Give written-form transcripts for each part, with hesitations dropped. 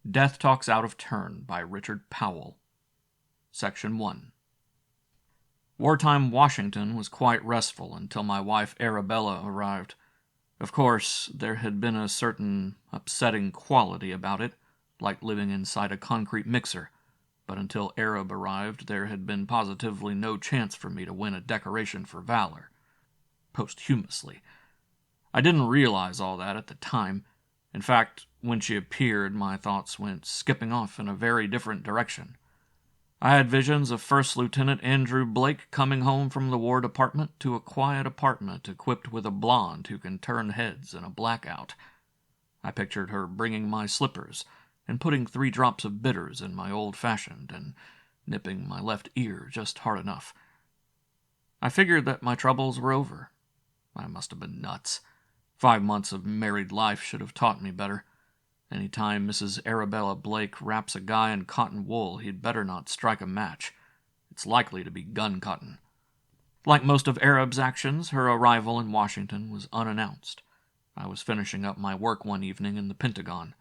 Death Talks Out of Turn by Richard Powell. Section 1. Wartime Washington was quite restful until my wife Arabella arrived. Of course, there had been a certain upsetting quality about it, like living inside a concrete mixer, but until Arab arrived there had been positively no chance for me to win a decoration for valor. Posthumously. I didn't realize all that at the time. In fact, when she appeared, my thoughts went skipping off in a very different direction. I had visions of First Lieutenant Andrew Blake coming home from the War Department to a quiet apartment equipped with a blonde who can turn heads in a blackout. I pictured her bringing my slippers and putting 3 drops of bitters in my old-fashioned and nipping my left ear just hard enough. I figured that my troubles were over. I must have been nuts. 5 months of married life should have taught me better. Any time Mrs. Arabella Blake wraps a guy in cotton wool, he'd better not strike a match. It's likely to be gun cotton. Like most of Arab's actions, her arrival in Washington was unannounced. I was finishing up my work one evening in the Pentagon.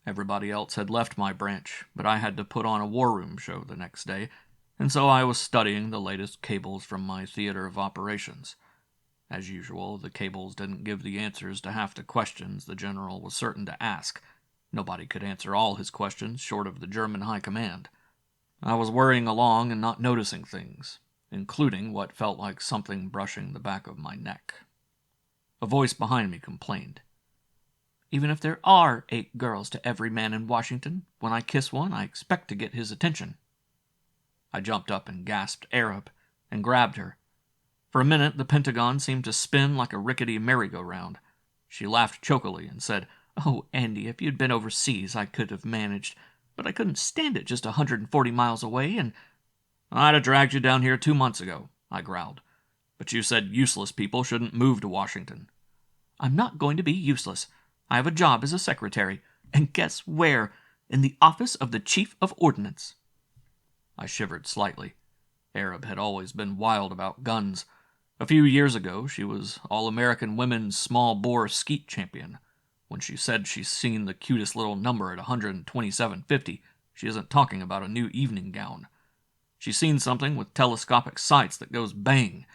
Everybody else had left my branch, but I had to put on a war room show the next day, and so I was studying the latest cables from my theater of operations. As usual, the cables didn't give the answers to half the questions the general was certain to ask. Nobody could answer all his questions short of the German High Command. I was worrying along and not noticing things, including what felt like something brushing the back of my neck. A voice behind me complained. "Even if there are 8 girls to every man in Washington, when I kiss one, I expect to get his attention." I jumped up and gasped Arab, and grabbed her. For a minute, the Pentagon seemed to spin like a rickety merry-go-round. She laughed chokily and said, "Oh, Andy, if you'd been overseas, I could have managed, but I couldn't stand it just 140 miles away, and—" "I'd have dragged you down here 2 months ago," I growled. "But you said useless people shouldn't move to Washington." "I'm not going to be useless. I have a job as a secretary, and guess where? In the office of the Chief of Ordnance." I shivered slightly. Arab had always been wild about guns. A few years ago, she was All-American Women's Small-Bore Skeet Champion. When she said she's seen the cutest little number at 127.50, she isn't talking about a new evening gown. She's seen something with telescopic sights that goes bang.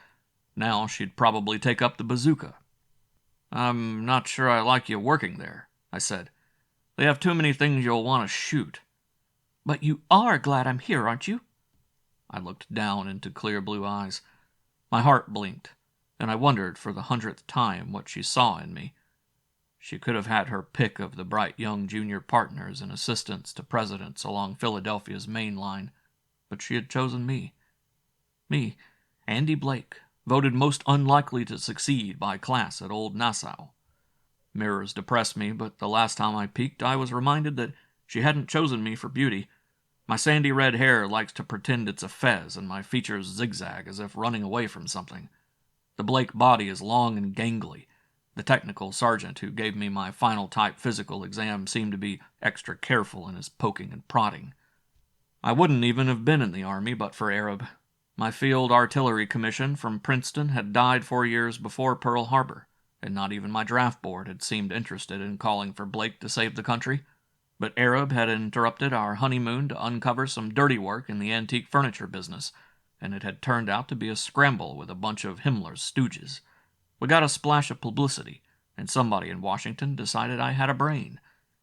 Now she'd probably take up the bazooka. "I'm not sure I like you working there," I said. "They have too many things you'll want to shoot." "But you are glad I'm here, aren't you?" I looked down into clear blue eyes. My heart blinked, and I wondered for the 100th time what she saw in me. She could have had her pick of the bright young junior partners and assistants to presidents along Philadelphia's main line, but she had chosen me. Me, Andy Blake, voted most unlikely to succeed by class at Old Nassau. Mirrors depressed me, but the last time I peeked, I was reminded that she hadn't chosen me for beauty. My sandy red hair likes to pretend it's a fez, and my features zigzag as if running away from something. The Blake body is long and gangly. The technical sergeant who gave me my final type physical exam seemed to be extra careful in his poking and prodding. I wouldn't even have been in the Army but for Arab. My field artillery commission from Princeton had died 4 years before Pearl Harbor, and not even my draft board had seemed interested in calling for Blake to save the country. But Arab had interrupted our honeymoon to uncover some dirty work in the antique furniture business, and it had turned out to be a scramble with a bunch of Himmler's stooges. We got a splash of publicity, and somebody in Washington decided I had a brain,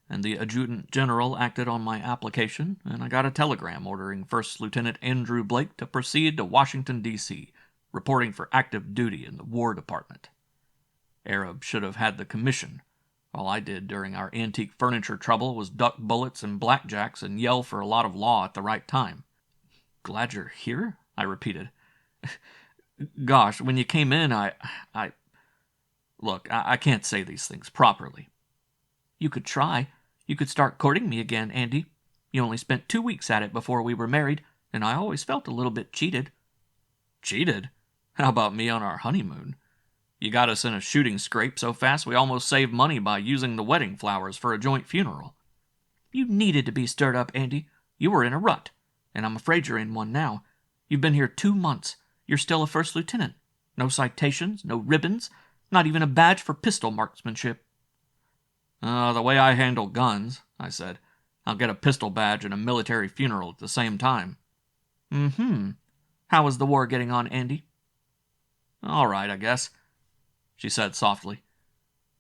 and the Adjutant General acted on my application, and I got a telegram ordering First Lieutenant Andrew Blake to proceed to Washington, D.C., reporting for active duty in the War Department. Arab should have had the commission. All I did during our antique furniture trouble was duck bullets and blackjacks and yell for a lot of law at the right time. "Glad you're here?" I repeated. "Gosh, when you came in, Look, I can't say these things properly." "You could try. You could start courting me again, Andy. You only spent 2 weeks at it before we were married, and I always felt a little bit cheated." "Cheated? How about me on our honeymoon? You got us in a shooting scrape so fast we almost saved money by using the wedding flowers for a joint funeral." "You needed to be stirred up, Andy. You were in a rut, and I'm afraid you're in one now. You've been here 2 months. You're still a first lieutenant. No citations, no ribbons, not even a badge for pistol marksmanship." "The way I handle guns," I said, I'll get a pistol badge and a military funeral at the same time. Mm-hmm. How is the war getting on, Andy? All right, I guess, she said softly.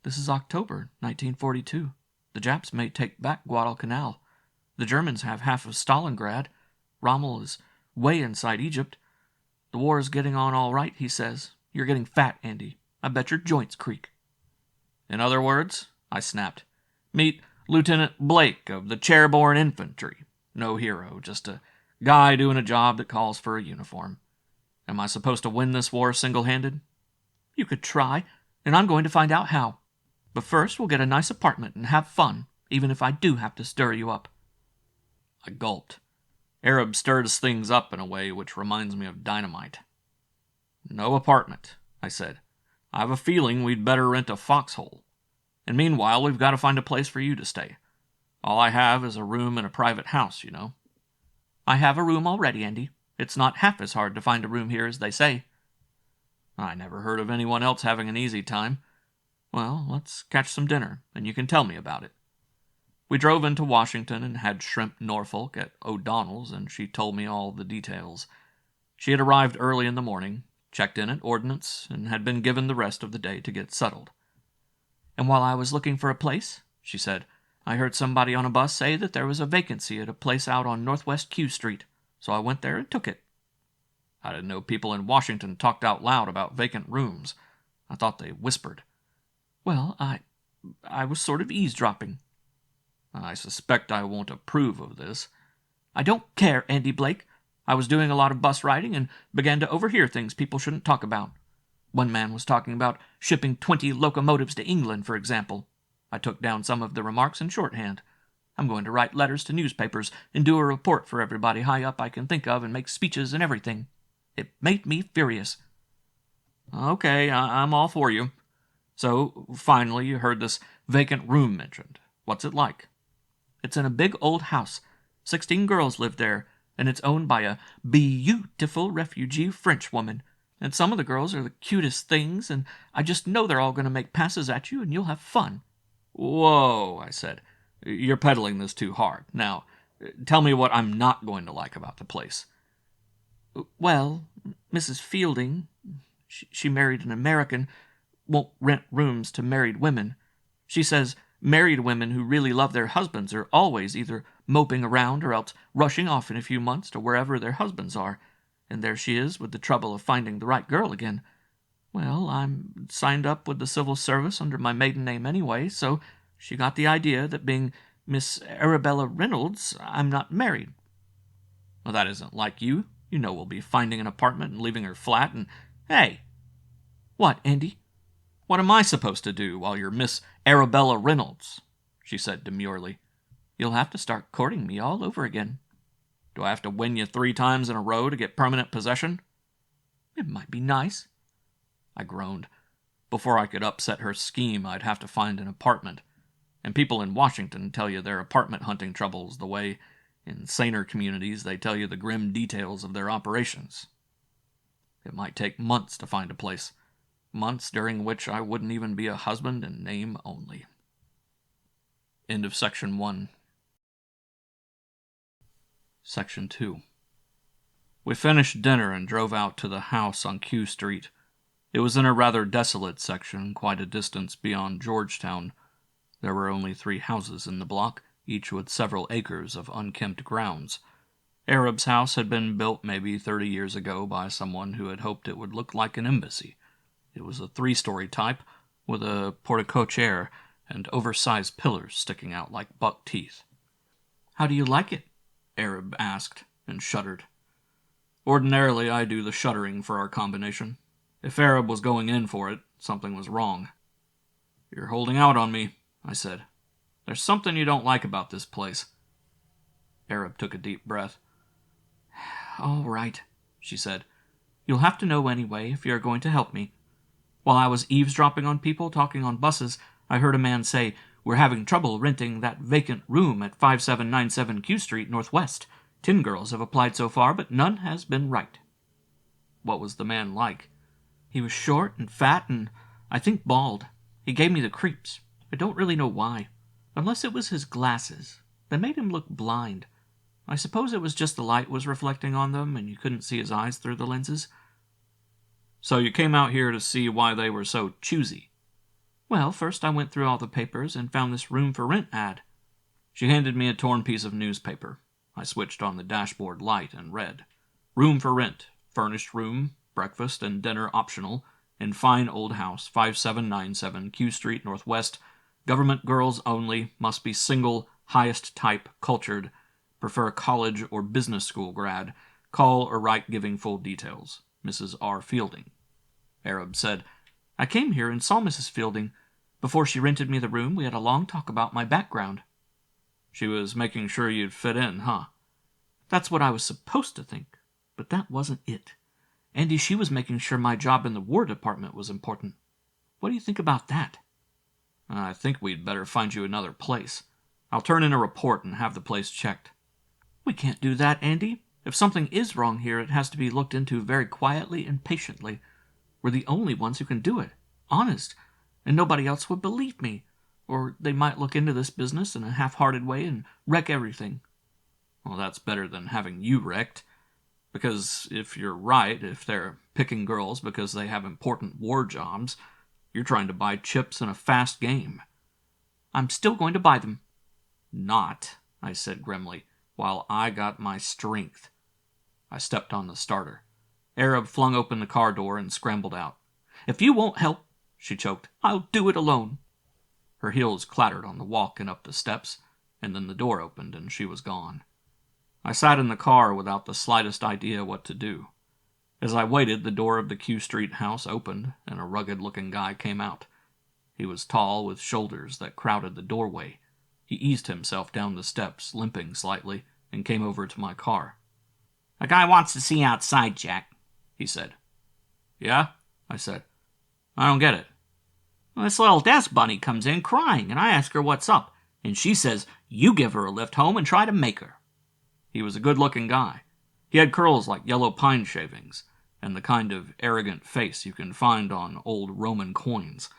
This is October 1942. The Japs may take back Guadalcanal. The Germans have half of Stalingrad. Rommel is way inside Egypt. The war is getting on all right, he says. You're getting fat, Andy. I bet your joints creak. In other words, I snapped, meet Lieutenant Blake of the Chairborne Infantry. No hero, just a guy doing a job that calls for a uniform. Am I supposed to win this war single-handed? You could try, and I'm going to find out how. But first we'll get a nice apartment and have fun, even if I do have to stir you up. I gulped. Arab stirs things up in a way which reminds me of dynamite. No apartment, I said. I have a feeling we'd better rent a foxhole. And meanwhile, we've got to find a place for you to stay. All I have is a room in a private house, you know. I have a room already, Andy. It's not half as hard to find a room here as they say. I never heard of anyone else having an easy time. Well, let's catch some dinner, and you can tell me about it. We drove into Washington and had shrimp Norfolk at O'Donnell's, and she told me all the details. She had arrived early in the morning, checked in at Ordnance, and had been given the rest of the day to get settled. And while I was looking for a place, she said, I heard somebody on a bus say that there was a vacancy at a place out on Northwest Q Street, so I went there and took it. I didn't know people in Washington talked out loud about vacant rooms. I thought they whispered. Well, I was sort of eavesdropping. I suspect I won't approve of this. I don't care, Andy Blake. I was doing a lot of bus riding and began to overhear things people shouldn't talk about. One man was talking about shipping 20 locomotives to England, for example. I took down some of the remarks in shorthand. I'm going to write letters to newspapers and do a report for everybody high up I can think of and make speeches and everything. It made me furious. Okay, I'm all for you. So, finally, you heard this vacant room mentioned. What's it like? It's in a big old house. 16 girls live there, and it's owned by a beautiful refugee French woman. And some of the girls are the cutest things, and I just know they're all going to make passes at you, and you'll have fun. Whoa, I said. You're peddling this too hard. Now, tell me what I'm not going to like about the place. Well, Mrs. Fielding, she married an American, won't rent rooms to married women. She says married women who really love their husbands are always either moping around or else rushing off in a few months to wherever their husbands are. And there she is with the trouble of finding the right girl again. Well, I'm signed up with the civil service under my maiden name anyway, so she got the idea that being Miss Arabella Reynolds, I'm not married. Well, that isn't like you. You know we'll be finding an apartment and leaving her flat and... Hey! What, Andy? What am I supposed to do while you're Miss Arabella Reynolds? She said demurely. You'll have to start courting me all over again. Do I have to win you 3 times in a row to get permanent possession? It might be nice. I groaned. Before I could upset her scheme, I'd have to find an apartment. And people in Washington tell you their apartment hunting troubles the way, in saner communities, they tell you the grim details of their operations. It might take months to find a place. Months during which I wouldn't even be a husband in name only. End of Section 1. Section 2. We finished dinner and drove out to the house on Q Street. It was in a rather desolate section, quite a distance beyond Georgetown. There were only 3 houses in the block, each with several acres of unkempt grounds. Arab's house had been built maybe 30 years ago by someone who had hoped it would look like an embassy. It was a 3-story type, with a porte-cochere and oversized pillars sticking out like buck teeth. How do you like it? Arab asked, and shuddered. Ordinarily, I do the shuddering for our combination. If Arab was going in for it, something was wrong. You're holding out on me, I said. There's something you don't like about this place. Arab took a deep breath. All right, she said. You'll have to know anyway if you're going to help me. While I was eavesdropping on people talking on buses, I heard a man say, "We're having trouble renting that vacant room at 5797 Q Street Northwest. 10 girls have applied so far, but none has been right." What was the man like? He was short and fat and, I think, bald. He gave me the creeps. I don't really know why. Unless it was his glasses. They made him look blind. I suppose it was just the light was reflecting on them and you couldn't see his eyes through the lenses. So you came out here to see why they were so choosy? Well, first I went through all the papers and found this room for rent ad. She handed me a torn piece of newspaper. I switched on the dashboard light and read. Room for rent. Furnished room, breakfast and dinner optional, in fine old house, 5797 Q Street Northwest. Government girls only, must be single, highest type, cultured, prefer college or business school grad. Call or write giving full details. Mrs. R. Fielding. Arab said, I came here and saw Mrs. Fielding. Before she rented me the room, we had a long talk about my background. She was making sure you'd fit in, huh? That's what I was supposed to think, but that wasn't it. Andy, she was making sure my job in the War Department was important. What do you think about that? I think we'd better find you another place. I'll turn in a report and have the place checked. We can't do that, Andy. If something is wrong here, it has to be looked into very quietly and patiently. We're the only ones who can do it. Honest. And nobody else would believe me. Or they might look into this business in a half-hearted way and wreck everything. Well, that's better than having you wrecked. Because if you're right, if they're picking girls because they have important war jobs, you're trying to buy chips in a fast game. I'm still going to buy them. Not, I said grimly, while I got my strength. I stepped on the starter. Arab flung open the car door and scrambled out. If you won't help, she choked, I'll do it alone. Her heels clattered on the walk and up the steps, and then the door opened and she was gone. I sat in the car without the slightest idea what to do. As I waited, the door of the Q Street house opened, and a rugged-looking guy came out. He was tall, with shoulders that crowded the doorway. He eased himself down the steps, limping slightly, and came over to my car. A guy wants to see outside, Jack, he said. Yeah? I said. I don't get it. Well, this little desk bunny comes in crying, and I ask her what's up, and she says, you give her a lift home and try to make her. He was a good-looking guy. He had curls like yellow pine shavings, and the kind of arrogant face you can find on old Roman coins.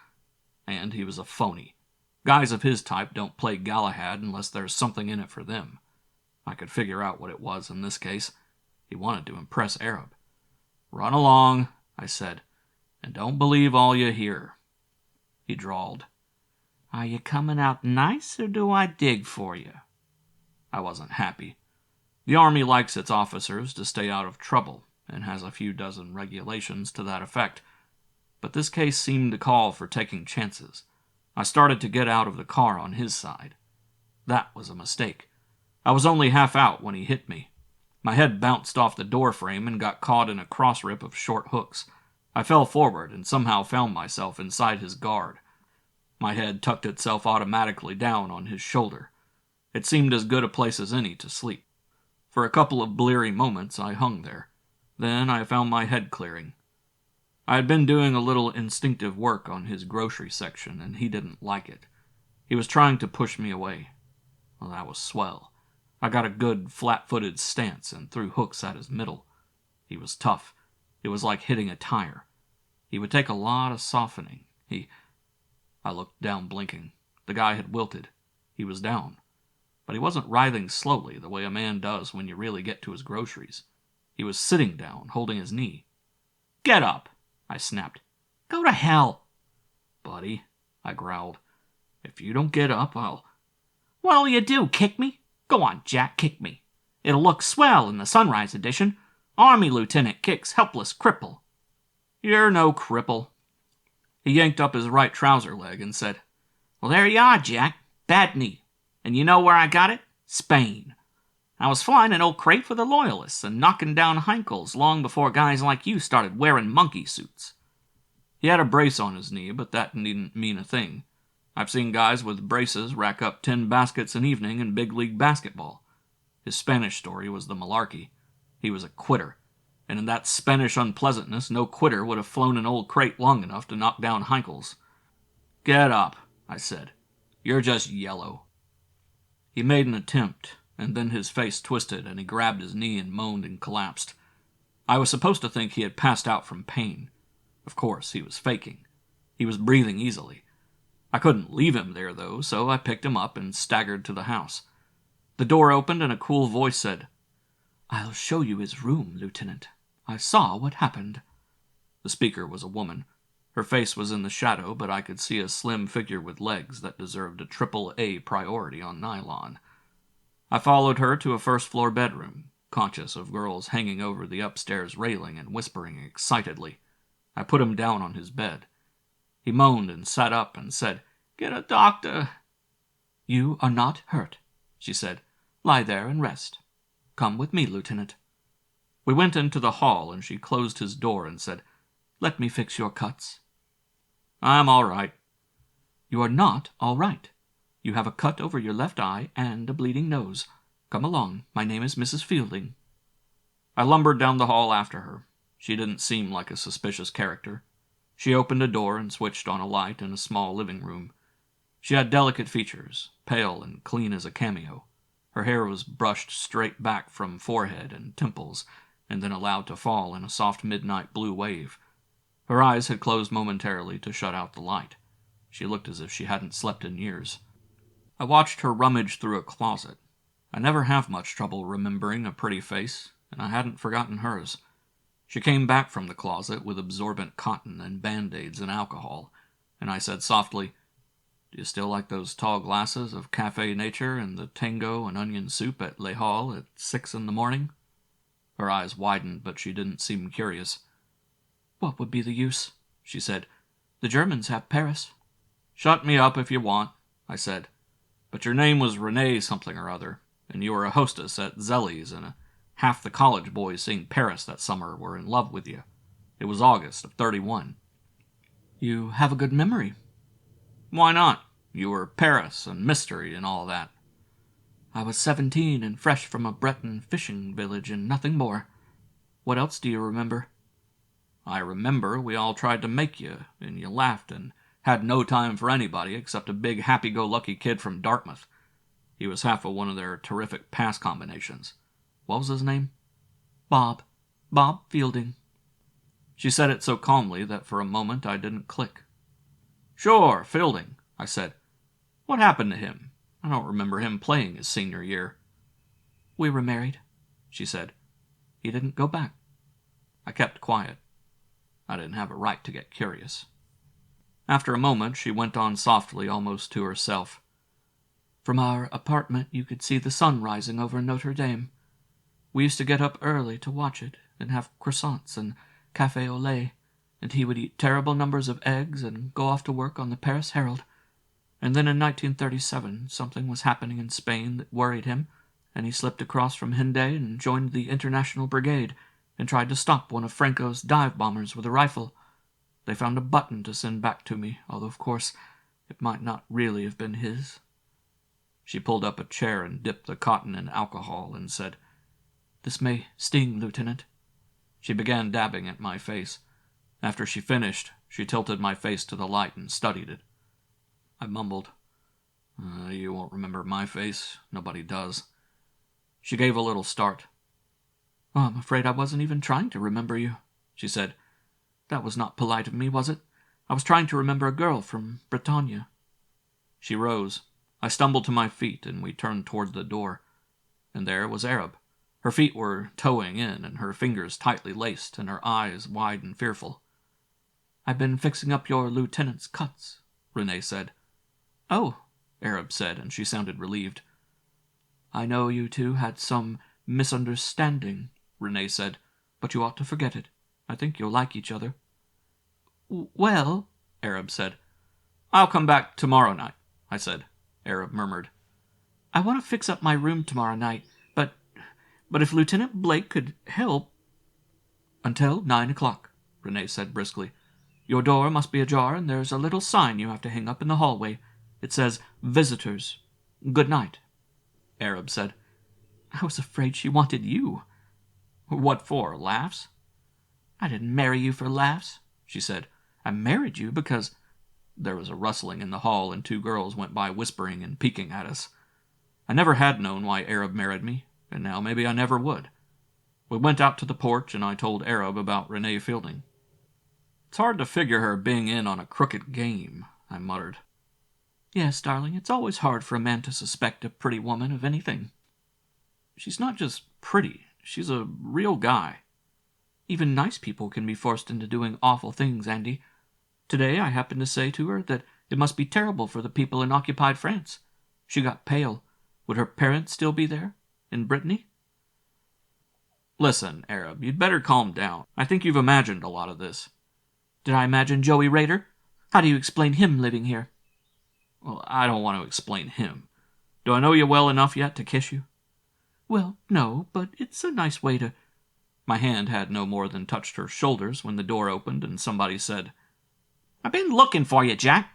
And he was a phony. Guys of his type don't play Galahad unless there's something in it for them. I could figure out what it was in this case. He wanted to impress Arab. Run along, I said, and don't believe all you hear. He drawled. Are you coming out nice, or do I dig for you? I wasn't happy. The Army likes its officers to stay out of trouble, and has a few dozen regulations to that effect. But this case seemed to call for taking chances. I started to get out of the car on his side. That was a mistake. I was only half out when he hit me. My head bounced off the door frame and got caught in a cross-rip of short hooks. I fell forward and somehow found myself inside his guard. My head tucked itself automatically down on his shoulder. It seemed as good a place as any to sleep. For a couple of bleary moments I hung there. Then I found my head clearing. I had been doing a little instinctive work on his grocery section, and he didn't like it. He was trying to push me away. Well, that was swell. I got a good, flat-footed stance and threw hooks at his middle. He was tough. It was like hitting a tire. He would take a lot of softening. I looked down, blinking. The guy had wilted. He was down. But he wasn't writhing slowly the way a man does when you really get to his groceries. He was sitting down, holding his knee. Get up, I snapped. Go to hell. Buddy, I growled. If you don't get up, I'll... What'll you do, kick me? Go on, Jack, kick me. It'll look swell in the Sunrise edition. Army lieutenant kicks helpless cripple. You're no cripple. He yanked up his right trouser leg and said, Well, there you are, Jack. Bad knee. And you know where I got it? Spain. I was flying an old crate for the Loyalists and knocking down Heinkels long before guys like you started wearing monkey suits. He had a brace on his knee, but that needn't mean a thing. I've seen guys with braces rack up 10 baskets an evening in big league basketball. His Spanish story was the malarkey. He was a quitter, and in that Spanish unpleasantness, no quitter would have flown an old crate long enough to knock down Heinkels. Get up, I said. You're just yellow. He made an attempt, and then his face twisted and he grabbed his knee and moaned and collapsed. I was supposed to think he had passed out from pain. Of course, he was faking. He was breathing easily. I couldn't leave him there, though, so I picked him up and staggered to the house. The door opened and a cool voice said, "I'll show you his room, Lieutenant. I saw what happened." The speaker was a woman. Her face was in the shadow, but I could see a slim figure with legs that deserved a triple-A priority on nylon. I followed her to a first-floor bedroom, conscious of girls hanging over the upstairs railing and whispering excitedly. I put him down on his bed. He moaned and sat up and said, "Get a doctor." "You are not hurt," she said. "Lie there and rest. Come with me, Lieutenant." We went into the hall, and she closed his door and said, "Let me fix your cuts." "I'm all right." "You are not all right. You have a cut over your left eye and a bleeding nose. Come along. My name is Mrs. Fielding." I lumbered down the hall after her. She didn't seem like a suspicious character. She opened a door and switched on a light in a small living room. She had delicate features, pale and clean as a cameo. Her hair was brushed straight back from forehead and temples, and then allowed to fall in a soft midnight blue wave. Her eyes had closed momentarily to shut out the light. She looked as if she hadn't slept in years. I watched her rummage through a closet. I never have much trouble remembering a pretty face, and I hadn't forgotten hers. She came back from the closet with absorbent cotton and Band-Aids and alcohol, and I said softly, "Do you still like those tall glasses of Café Nature and the tango and onion soup at Les Halles at 6 in the morning?" Her eyes widened, but she didn't seem curious. "What would be the use?" she said. "The Germans have Paris." "Shut me up if you want," I said. "But your name was Renee something or other, and you were a hostess at Zelli's, and half the college boys seeing Paris that summer were in love with you. It was August of '31. "You have a good memory." "Why not? You were Paris and mystery and all that." "I was 17 and fresh from a Breton fishing village and nothing more. What else do you remember?" "I remember we all tried to make you, and you laughed and had no time for anybody except a big happy-go-lucky kid from Dartmouth. He was half of one of their terrific pass combinations. What was his name?" "Bob. Bob Fielding." She said it so calmly that for a moment I didn't click. "Sure, Fielding," I said. "What happened to him? I don't remember him playing his senior year." "We were married," she said. "He didn't go back." I kept quiet. I didn't have a right to get curious. After a moment, she went on softly, almost to herself. "From our apartment you could see the sun rising over Notre Dame. We used to get up early to watch it, and have croissants and café au lait, and he would eat terrible numbers of eggs and go off to work on the Paris Herald. And then in 1937 something was happening in Spain that worried him, and he slipped across from Hendaye and joined the International Brigade, and tried to stop one of Franco's dive bombers with a rifle. They found a button to send back to me, although of course it might not really have been his." She pulled up a chair and dipped the cotton in alcohol and said, "This may sting, Lieutenant." She began dabbing at my face. After she finished, she tilted my face to the light and studied it. I mumbled, "You won't remember my face. Nobody does." She gave a little start. "Oh, I'm afraid I wasn't even trying to remember you," she said. "That was not polite of me, was it? I was trying to remember a girl from Bretagne." She rose. I stumbled to my feet, and we turned toward the door. And there was Arab. Her feet were toeing in, and her fingers tightly laced, and her eyes wide and fearful. "I've been fixing up your lieutenant's cuts," Renee said. "Oh," Arab said, and she sounded relieved. "I know you two had some misunderstanding," Renee said, "but you ought to forget it. I think you'll like each other." "Well," Arab said. "I'll come back tomorrow night," I said. Arab murmured, "I want to fix up my room tomorrow night, but if Lieutenant Blake could help—" "Until 9 o'clock," Renee said briskly. "Your door must be ajar, and there's a little sign you have to hang up in the hallway. It says, 'Visitors. Good night.'" Arab said, "I was afraid she wanted you." "What for, laughs?" "I didn't marry you for laughs," she said. "I married you because—" There was a rustling in the hall, and 2 girls went by whispering and peeking at us. I never had known why Arab married me, and now maybe I never would. We went out to the porch, and I told Arab about Renee Fielding. "It's hard to figure her being in on a crooked game," I muttered. "Yes, darling, it's always hard for a man to suspect a pretty woman of anything," She's not just pretty, she's a real guy. Even nice people can be forced into doing awful things, Andy. Today I happened to say to her that it must be terrible for the people in occupied France. She got pale. Would her parents still be there? In Brittany? Listen, Arab, you'd better calm down. I think you've imagined a lot of this. Did I imagine Joey Rader? How do you explain him living here? Well, I don't want to explain him. Do I know you well enough yet to kiss you? Well, no, but it's a nice way to... My hand had no more than touched her shoulders when the door opened and somebody said, "I've been looking for you, Jack."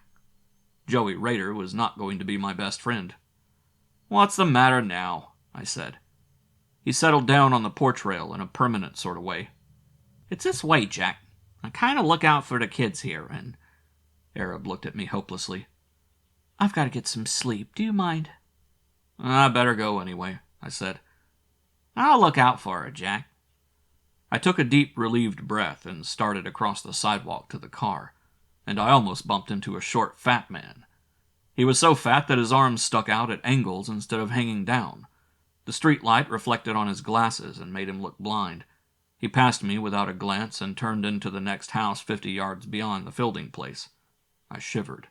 Joey Rader was not going to be my best friend. "What's the matter now?" I said. He settled down on the porch rail in a permanent sort of way. "It's this way, Jack. I kind of look out for the kids here, and..." Arab looked at me hopelessly. "I've got to get some sleep. Do you mind?" "I better go anyway," I said. "I'll look out for her, Jack." I took a deep, relieved breath and started across the sidewalk to the car, and I almost bumped into a short, fat man. He was so fat that his arms stuck out at angles instead of hanging down. The street light reflected on his glasses and made him look blind. He passed me without a glance and turned into the next house 50 yards beyond the Fielding place. I shivered.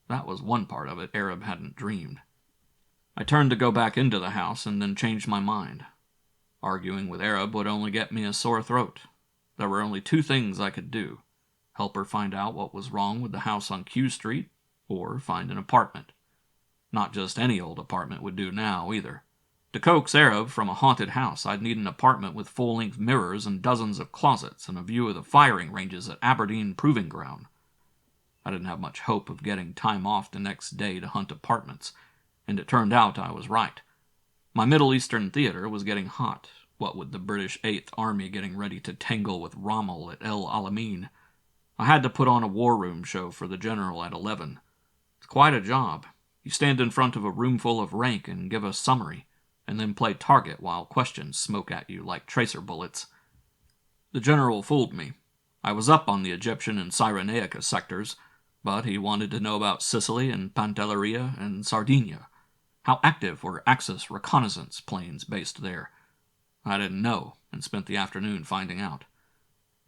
That was one part of it Arab hadn't dreamed. I turned to go back into the house and then changed my mind. Arguing with Arab would only get me a sore throat. There were only two things I could do: help her find out what was wrong with the house on Q Street, or find an apartment. Not just any old apartment would do now, either. To coax Arab from a haunted house, I'd need an apartment with full-length mirrors and dozens of closets and a view of the firing ranges at Aberdeen Proving Ground. I didn't have much hope of getting time off the next day to hunt apartments, and it turned out I was right. My Middle Eastern theater was getting hot, what with the British 8th Army getting ready to tangle with Rommel at El Alamein. I had to put on a war room show for the general at 11. It's quite a job. You stand in front of a room full of rank and give a summary, and then play target while questions smoke at you like tracer bullets. The general fooled me. I was up on the Egyptian and Cyrenaica sectors, but he wanted to know about Sicily and Pantelleria and Sardinia. How active were Axis reconnaissance planes based there? I didn't know, and spent the afternoon finding out.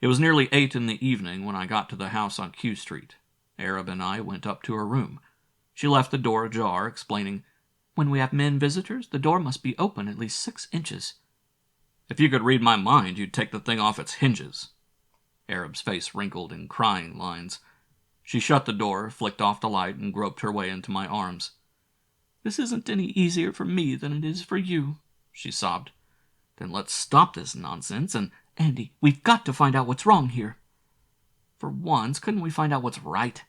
It was nearly 8 in the evening when I got to the house on Q Street. Arab and I went up to her room. She left the door ajar, explaining, "When we have men visitors, the door must be open at least 6 inches. "If you could read my mind, you'd take the thing off its hinges." Arab's face wrinkled in crying lines. She shut the door, flicked off the light, and groped her way into my arms. "This isn't any easier for me than it is for you," she sobbed. "Then let's stop this nonsense and..." "Andy, we've got to find out what's wrong here." "For once, couldn't we find out what's right?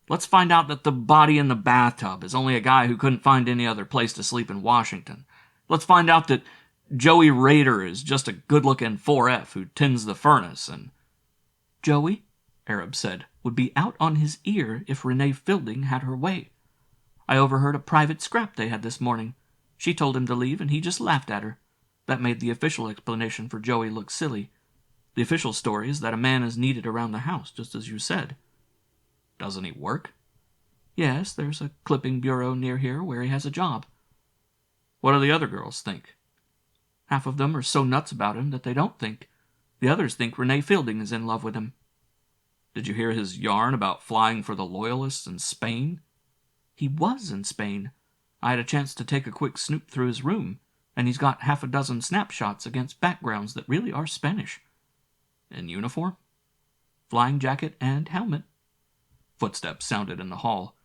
Let's find out that the body in the bathtub is only a guy who couldn't find any other place to sleep in Washington. Let's find out that Joey Rader is just a good-looking 4F who tends the furnace and..." "Joey," Arab said, "would be out on his ear if Renee Fielding had her way. I overheard a private scrap they had this morning. She told him to leave, and he just laughed at her. That made the official explanation for Joey look silly. The official story is that a man is needed around the house, just as you said." "Doesn't he work?" "Yes, there's a clipping bureau near here where he has a job." "What do the other girls think?" "Half of them are so nuts about him that they don't think. The others think Renee Fielding is in love with him." "Did you hear his yarn about flying for the Loyalists in Spain?" "He was in Spain. I had a chance to take a quick snoop through his room, and he's got half a dozen snapshots against backgrounds that really are Spanish." "In uniform?" "Flying jacket and helmet." Footsteps sounded in the hall.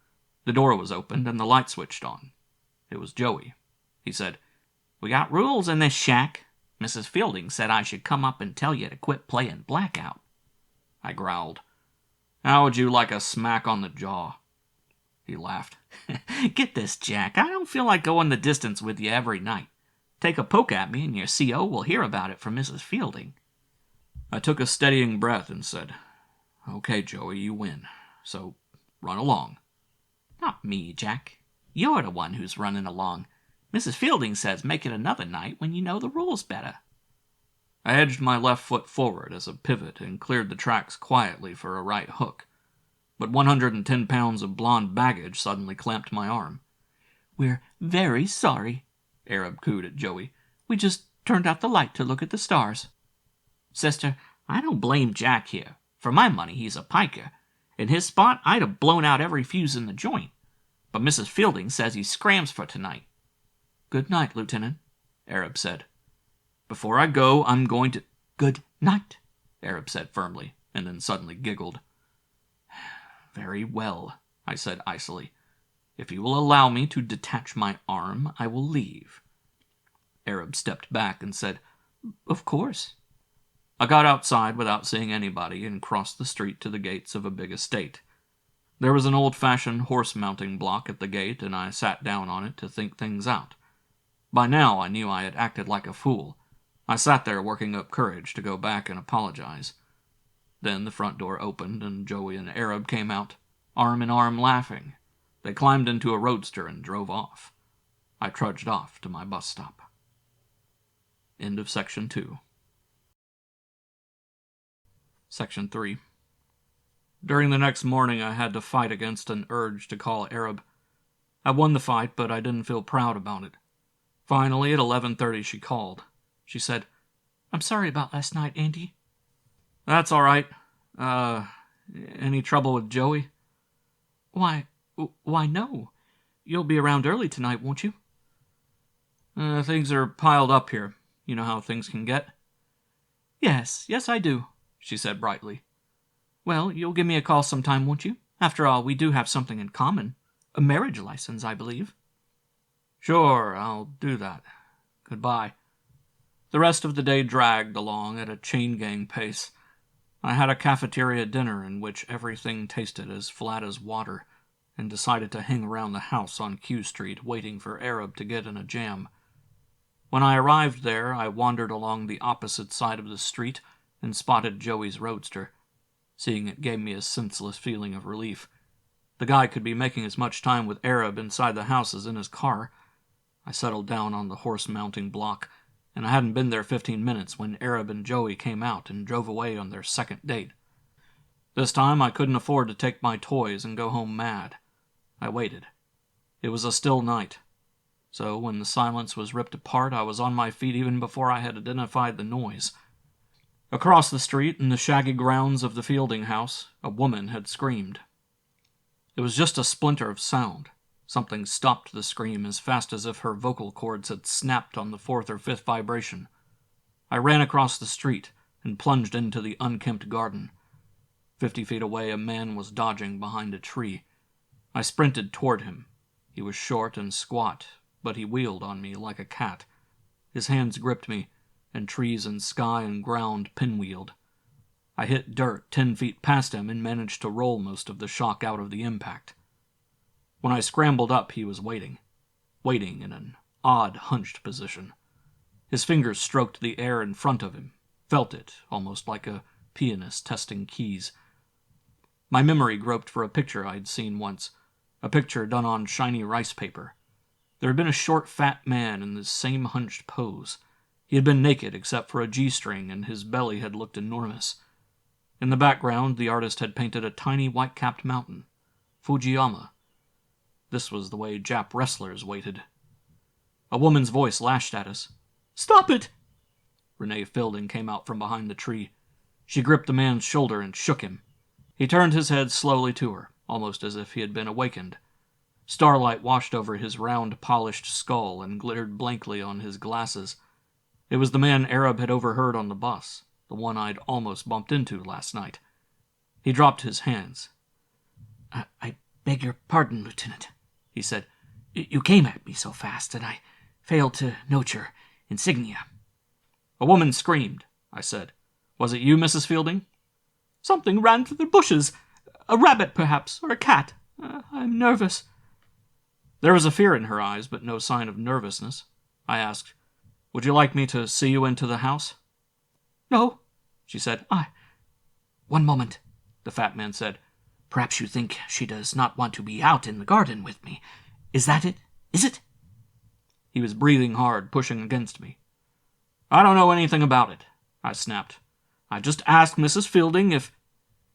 The door was opened and the light switched on. It was Joey. He said, "We got rules in this shack. Mrs. Fielding said I should come up and tell you to quit playing blackout." I growled, "How would you like a smack on the jaw?" He laughed. "Get this, Jack. I don't feel like going the distance with you every night. Take a poke at me and your CO will hear about it from Mrs. Fielding." I took a steadying breath and said, "Okay, Joey, you win. So, run along." "Not me, Jack. You're the one who's running along. Mrs. Fielding says make it another night when you know the rules better." I edged my left foot forward as a pivot and cleared the tracks quietly for a right hook. But 110 pounds of blonde baggage suddenly clamped my arm. "We're very sorry," Arab cooed at Joey. We just turned out the light to look at the stars." "Sister, I don't blame Jack here. For my money, he's a piker. In his spot, I'd have blown out every fuse in the joint. But Mrs. Fielding says he scrams for tonight." "Good night, Lieutenant," Arab said. "Before I go, I'm going to—" "Good night," Arab said firmly, and then suddenly giggled. "Very well," I said icily. "If you will allow me to detach my arm, I will leave." Arab stepped back and said, "Of course." I got outside without seeing anybody and crossed the street to the gates of a big estate. There was an old-fashioned horse-mounting block at the gate, and I sat down on it to think things out. By now I knew I had acted like a fool. I sat there working up courage to go back and apologize. Then the front door opened, and Joey and Arab came out, arm in arm laughing. They climbed into a roadster and drove off. I trudged off to my bus stop. End of Section 2. Section 3. During the next morning, I had to fight against an urge to call Arab. I won the fight, but I didn't feel proud about it. Finally, at 11:30, she called. She said, "I'm sorry about last night, Andy." "That's all right. Any trouble with Joey?" Why, no. You'll be around early tonight, won't you?" Things are piled up here. You know how things can get." Yes, I do," she said brightly. "Well, you'll give me a call sometime, won't you? After all, we do have something in common. A marriage license, I believe." "Sure, I'll do that. Goodbye." The rest of the day dragged along at a chain-gang pace. I had a cafeteria dinner in which everything tasted as flat as water, and decided to hang around the house on Q Street waiting for Arab to get in a jam. When I arrived there, I wandered along the opposite side of the street and spotted Joey's roadster. Seeing it gave me a senseless feeling of relief. The guy could be making as much time with Arab inside the house as in his car. I settled down on the horse-mounting block, and I hadn't been there 15 minutes when Arab and Joey came out and drove away on their second date. This time I couldn't afford to take my toys and go home mad. I waited. It was a still night. So when the silence was ripped apart, I was on my feet even before I had identified the noise. Across the street, in the shaggy grounds of the Fielding house, a woman had screamed. It was just a splinter of sound. Something stopped the scream as fast as if her vocal cords had snapped on the fourth or fifth vibration. I ran across the street and plunged into the unkempt garden. 50 feet away, a man was dodging behind a tree. I sprinted toward him. He was short and squat, but he wheeled on me like a cat. His hands gripped me, and trees and sky and ground pinwheeled. I hit dirt 10 feet past him and managed to roll most of the shock out of the impact. When I scrambled up, he was waiting in an odd, hunched position. His fingers stroked the air in front of him, felt it, almost like a pianist testing keys. My memory groped for a picture I'd seen once, a picture done on shiny rice paper. There had been a short, fat man in the same hunched pose. He had been naked except for a G-string, and his belly had looked enormous. In the background, the artist had painted a tiny white-capped mountain. Fujiyama. This was the way Jap wrestlers waited. A woman's voice lashed at us. "Stop it!" Renee Fielding came out from behind the tree. She gripped the man's shoulder and shook him. He turned his head slowly to her, almost as if he had been awakened. Starlight washed over his round, polished skull and glittered blankly on his glasses. It was the man Arab had overheard on the bus, the one I'd almost bumped into last night. He dropped his hands. I beg your pardon, Lieutenant," he said. "You came at me so fast, and I failed to note your insignia." "A woman screamed," I said. "Was it you, Mrs. Fielding?" "Something ran through the bushes. A rabbit, perhaps, or a cat. I'm nervous." There was a fear in her eyes, but no sign of nervousness. I asked, "Would you like me to see you into the house?" "No," she said. "One moment," the fat man said. "Perhaps you think she does not want to be out in the garden with me. Is that it? Is it?" He was breathing hard, pushing against me. "I don't know anything about it," I snapped. "I just asked Mrs. Fielding if—"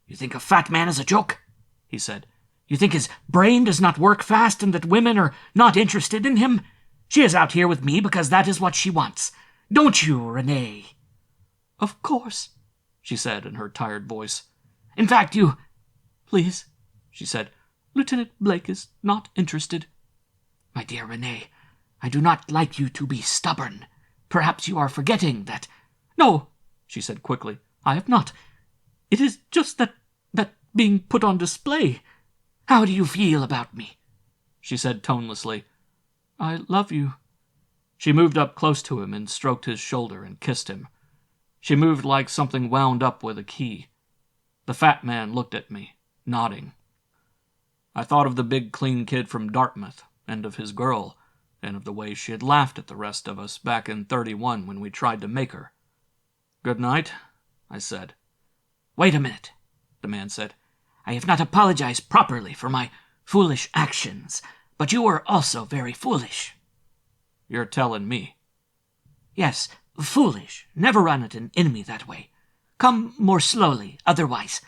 "You think a fat man is a joke?" he said. "You think his brain does not work fast and that women are not interested in him? She is out here with me because that is what she wants. Don't you, Renee?" "Of course," she said in her tired voice. "In fact, you—" "Please," she said, "Lieutenant Blake is not interested." "My dear Renee, I do not like you to be stubborn. Perhaps you are forgetting that—" "No," she said quickly, "I have not. It is just that being put on display." "How do you feel about me?" she said tonelessly. "I love you." She moved up close to him and stroked his shoulder and kissed him. She moved like something wound up with a key. The fat man looked at me, nodding. I thought of the big clean kid from Dartmouth, and of his girl, and of the way she had laughed at the rest of us back in 31 when we tried to make her. "Good night," I said. "Wait a minute," the man said. "I have not apologized properly for my foolish actions, but you were also very foolish." "You're telling me." "Yes, foolish. Never run at an enemy that way. Come more slowly, otherwise—"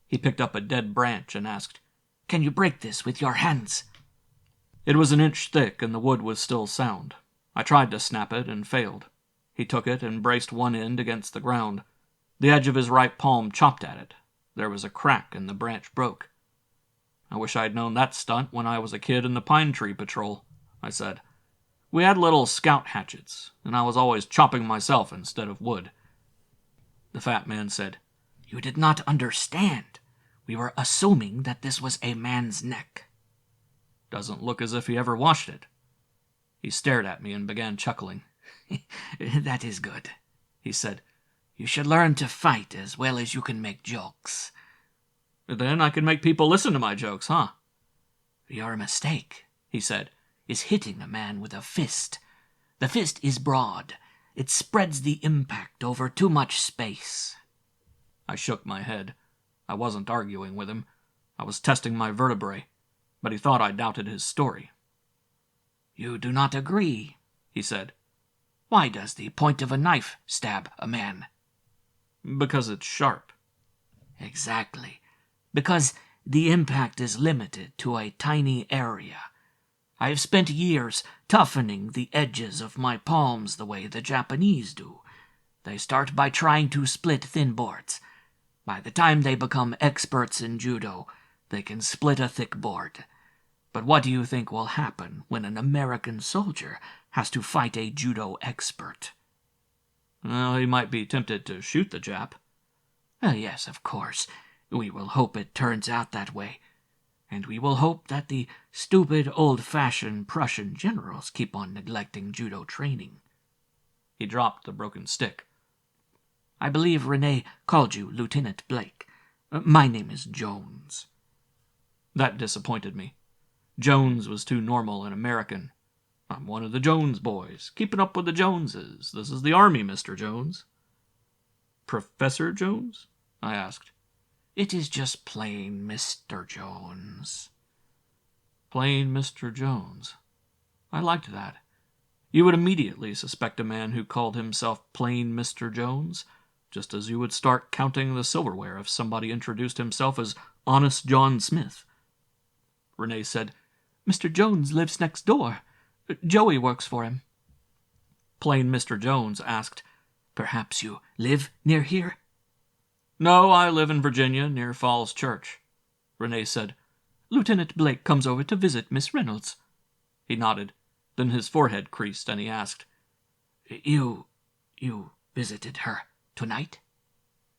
He picked up a dead branch and asked, "Can you break this with your hands?" It was an inch thick and the wood was still sound. I tried to snap it and failed. He took it and braced one end against the ground. The edge of his right palm chopped at it. There was a crack and the branch broke. "I wish I'd known that stunt when I was a kid in the Pine Tree Patrol," I said. "We had little scout hatchets, and I was always chopping myself instead of wood." The fat man said, "You did not understand. We were assuming that this was a man's neck." "Doesn't look as if he ever washed it." He stared at me and began chuckling. "That is good," he said. "You should learn to fight as well as you can make jokes." "Then I can make people listen to my jokes, huh?" "Your mistake," he said, "is hitting a man with a fist. The fist is broad. It spreads the impact over too much space." I shook my head. I wasn't arguing with him. I was testing my vertebrae, but he thought I doubted his story. "You do not agree," he said. "Why does the point of a knife stab a man?" "Because it's sharp." "Exactly. Because the impact is limited to a tiny area. I have spent years toughening the edges of my palms the way the Japanese do. They start by trying to split thin boards. By the time they become experts in judo, they can split a thick board. But what do you think will happen when an American soldier has to fight a judo expert?" "Well, he might be tempted to shoot the Jap." Yes, of course. We will hope it turns out that way. And we will hope that the stupid, old-fashioned Prussian generals keep on neglecting judo training." He dropped the broken stick. "I believe Renee called you Lieutenant Blake. My name is Jones." That disappointed me. Jones was too normal and American. "I'm one of the Jones boys, keeping up with the Joneses. This is the Army, Mr. Jones." "Professor Jones?" I asked. "It is just plain Mr. Jones." Plain Mr. Jones. I liked that. You would immediately suspect a man who called himself Plain Mr. Jones, just as you would start counting the silverware if somebody introduced himself as Honest John Smith. Renee said, "Mr. Jones lives next door. Joey works for him." Plain Mr. Jones asked, "Perhaps you live near here?" "No, I live in Virginia, near Falls Church." Renee said, "Lieutenant Blake comes over to visit Miss Reynolds." He nodded. Then his forehead creased, and he asked, You visited her tonight?"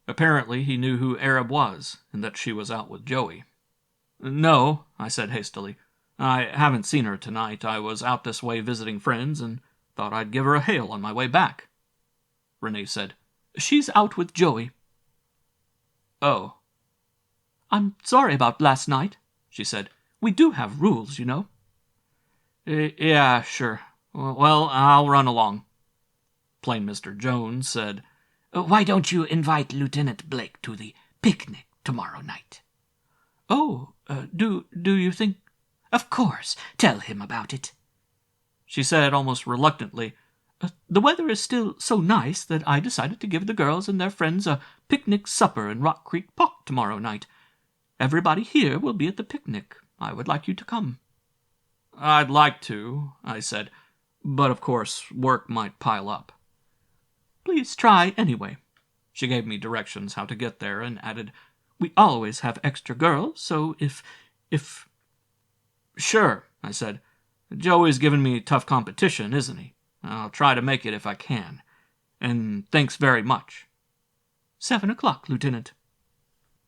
Apparently he knew who Arab was, and that she was out with Joey. "No," I said hastily. "I haven't seen her tonight. I was out this way visiting friends, and thought I'd give her a hail on my way back." Renee said, "She's out with Joey." "Oh." "I'm sorry about last night," she said. "We do have rules, you know." Yeah, sure. Well, I'll run along." Plain Mr. Jones said, "Why don't you invite Lieutenant Blake to the picnic tomorrow night?" "Oh, do you think—" "Of course. Tell him about it." She said almost reluctantly, "The weather is still so nice that I decided to give the girls and their friends a picnic supper in Rock Creek Park tomorrow night. Everybody here will be at the picnic. I would like you to come." "I'd like to," I said, "but of course work might pile up." Please try anyway." She gave me directions how to get there and added, "We always have extra girls, so if... "Sure," I said. "Joey's given me tough competition, isn't he? I'll try to make it if I can. And thanks very much." 7 o'clock, Lieutenant."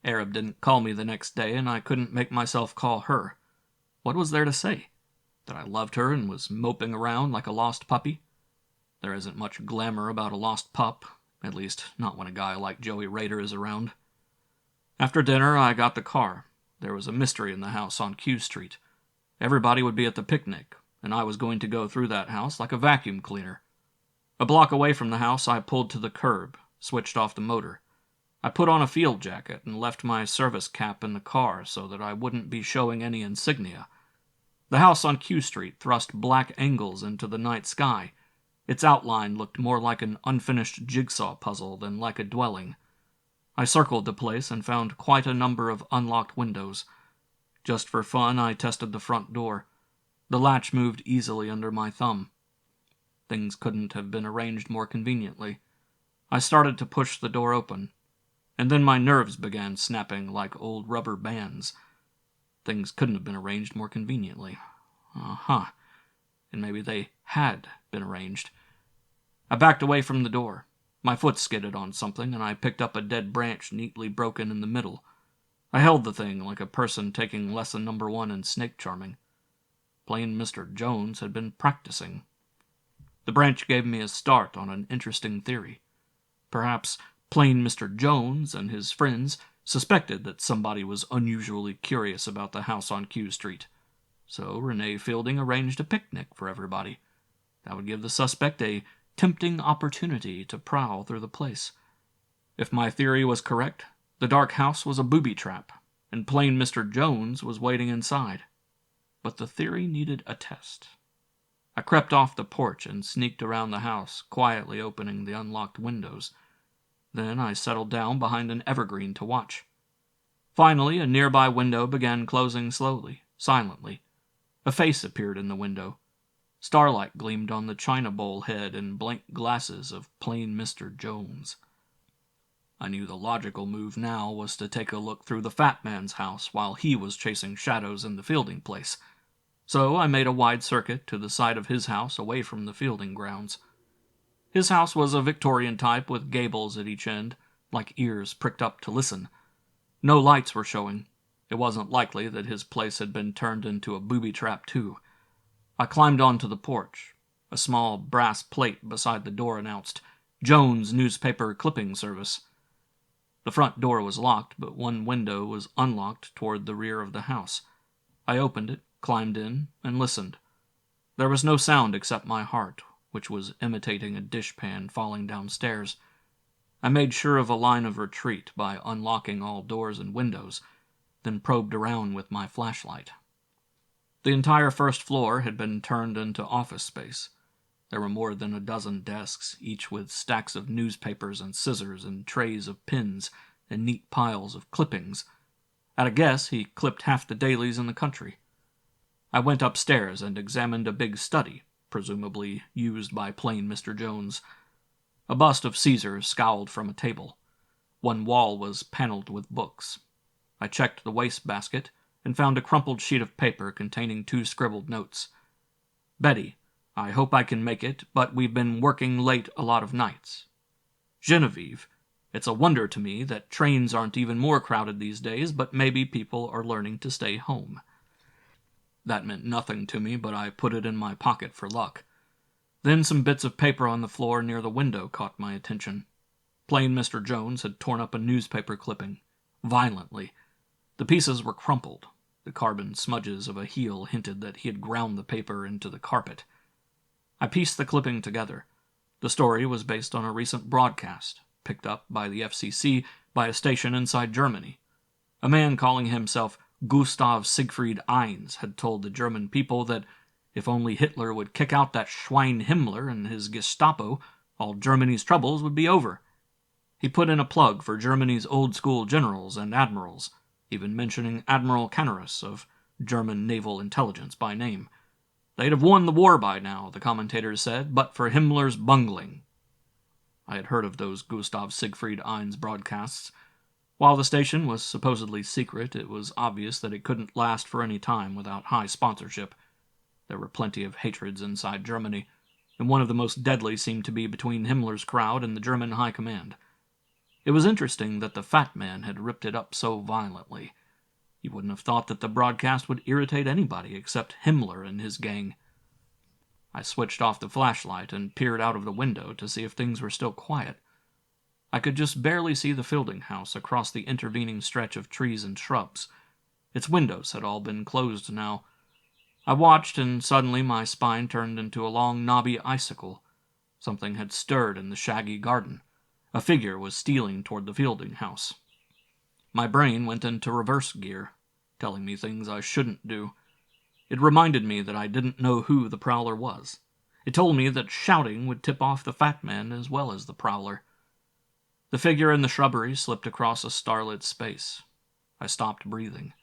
Arab didn't call me the next day, and I couldn't make myself call her. What was there to say? That I loved her and was moping around like a lost puppy? There isn't much glamour about a lost pup, at least not when a guy like Joey Rader is around. After dinner, I got the car. There was a mystery in the house on Q Street. Everybody would be at the picnic, and I was going to go through that house like a vacuum cleaner. A block away from the house, I pulled to the curb, switched off the motor. I put on a field jacket and left my service cap in the car so that I wouldn't be showing any insignia. The house on Q Street thrust black angles into the night sky. Its outline looked more like an unfinished jigsaw puzzle than like a dwelling. I circled the place and found quite a number of unlocked windows. Just for fun, I tested the front door. The latch moved easily under my thumb. Things couldn't have been arranged more conveniently. I started to push the door open, and then my nerves began snapping like old rubber bands. Things couldn't have been arranged more conveniently. And maybe they had been arranged. I backed away from the door. My foot skidded on something, and I picked up a dead branch neatly broken in the middle. I held the thing like a person taking lesson number 1 in snake charming. Plain Mr. Jones had been practicing. The branch gave me a start on an interesting theory. Perhaps plain Mr. Jones and his friends suspected that somebody was unusually curious about the house on Q Street. So Renee Fielding arranged a picnic for everybody. That would give the suspect a tempting opportunity to prowl through the place. If my theory was correct, the dark house was a booby trap, and plain Mr. Jones was waiting inside. But the theory needed a test. I crept off the porch and sneaked around the house, quietly opening the unlocked windows. Then I settled down behind an evergreen to watch. Finally, a nearby window began closing slowly, silently. A face appeared in the window. Starlight gleamed on the china bowl head and blank glasses of plain Mr. Jones. I knew the logical move now was to take a look through the fat man's house while he was chasing shadows in the Fielding place. So I made a wide circuit to the side of his house away from the Fielding grounds. His house was a Victorian type with gables at each end, like ears pricked up to listen. No lights were showing. It wasn't likely that his place had been turned into a booby trap too. I climbed onto the porch. A small brass plate beside the door announced, "Jones Newspaper Clipping Service." The front door was locked, but one window was unlocked toward the rear of the house. I opened it, climbed in, and listened. There was no sound except my heart, which was imitating a dishpan falling downstairs. I made sure of a line of retreat by unlocking all doors and windows, then probed around with my flashlight. The entire first floor had been turned into office space. There were more than a dozen desks, each with stacks of newspapers and scissors and trays of pins and neat piles of clippings. At a guess, he clipped half the dailies in the country. I went upstairs and examined a big study, presumably used by plain Mr. Jones. A bust of Caesar scowled from a table. One wall was paneled with books. I checked the wastebasket and found a crumpled sheet of paper containing 2 scribbled notes. "Betty, I hope I can make it, but we've been working late a lot of nights. Genevieve, it's a wonder to me that trains aren't even more crowded these days, but maybe people are learning to stay home." That meant nothing to me, but I put it in my pocket for luck. Then some bits of paper on the floor near the window caught my attention. Plain Mr. Jones had torn up a newspaper clipping, violently. The pieces were crumpled. The carbon smudges of a heel hinted that he had ground the paper into the carpet. I pieced the clipping together. The story was based on a recent broadcast, picked up by the FCC by a station inside Germany. A man calling himself Gustav Siegfried Eins had told the German people that if only Hitler would kick out that Schwein Himmler and his Gestapo, all Germany's troubles would be over. He put in a plug for Germany's old-school generals and admirals, even mentioning Admiral Canaris of German naval intelligence by name. They'd have won the war by now, the commentators said, but for Himmler's bungling. I had heard of those Gustav Siegfried Eins broadcasts. While the station was supposedly secret, it was obvious that it couldn't last for any time without high sponsorship. There were plenty of hatreds inside Germany, and one of the most deadly seemed to be between Himmler's crowd and the German High Command. It was interesting that the fat man had ripped it up so violently. You wouldn't have thought that the broadcast would irritate anybody except Himmler and his gang. I switched off the flashlight and peered out of the window to see if things were still quiet. I could just barely see the Fielding house across the intervening stretch of trees and shrubs. Its windows had all been closed now. I watched, and suddenly my spine turned into a long knobby icicle. Something had stirred in the shaggy garden. A figure was stealing toward the Fielding house. My brain went into reverse gear, telling me things I shouldn't do. It reminded me that I didn't know who the prowler was. It told me that shouting would tip off the fat man as well as the prowler. The figure in the shrubbery slipped across a starlit space. I stopped breathing.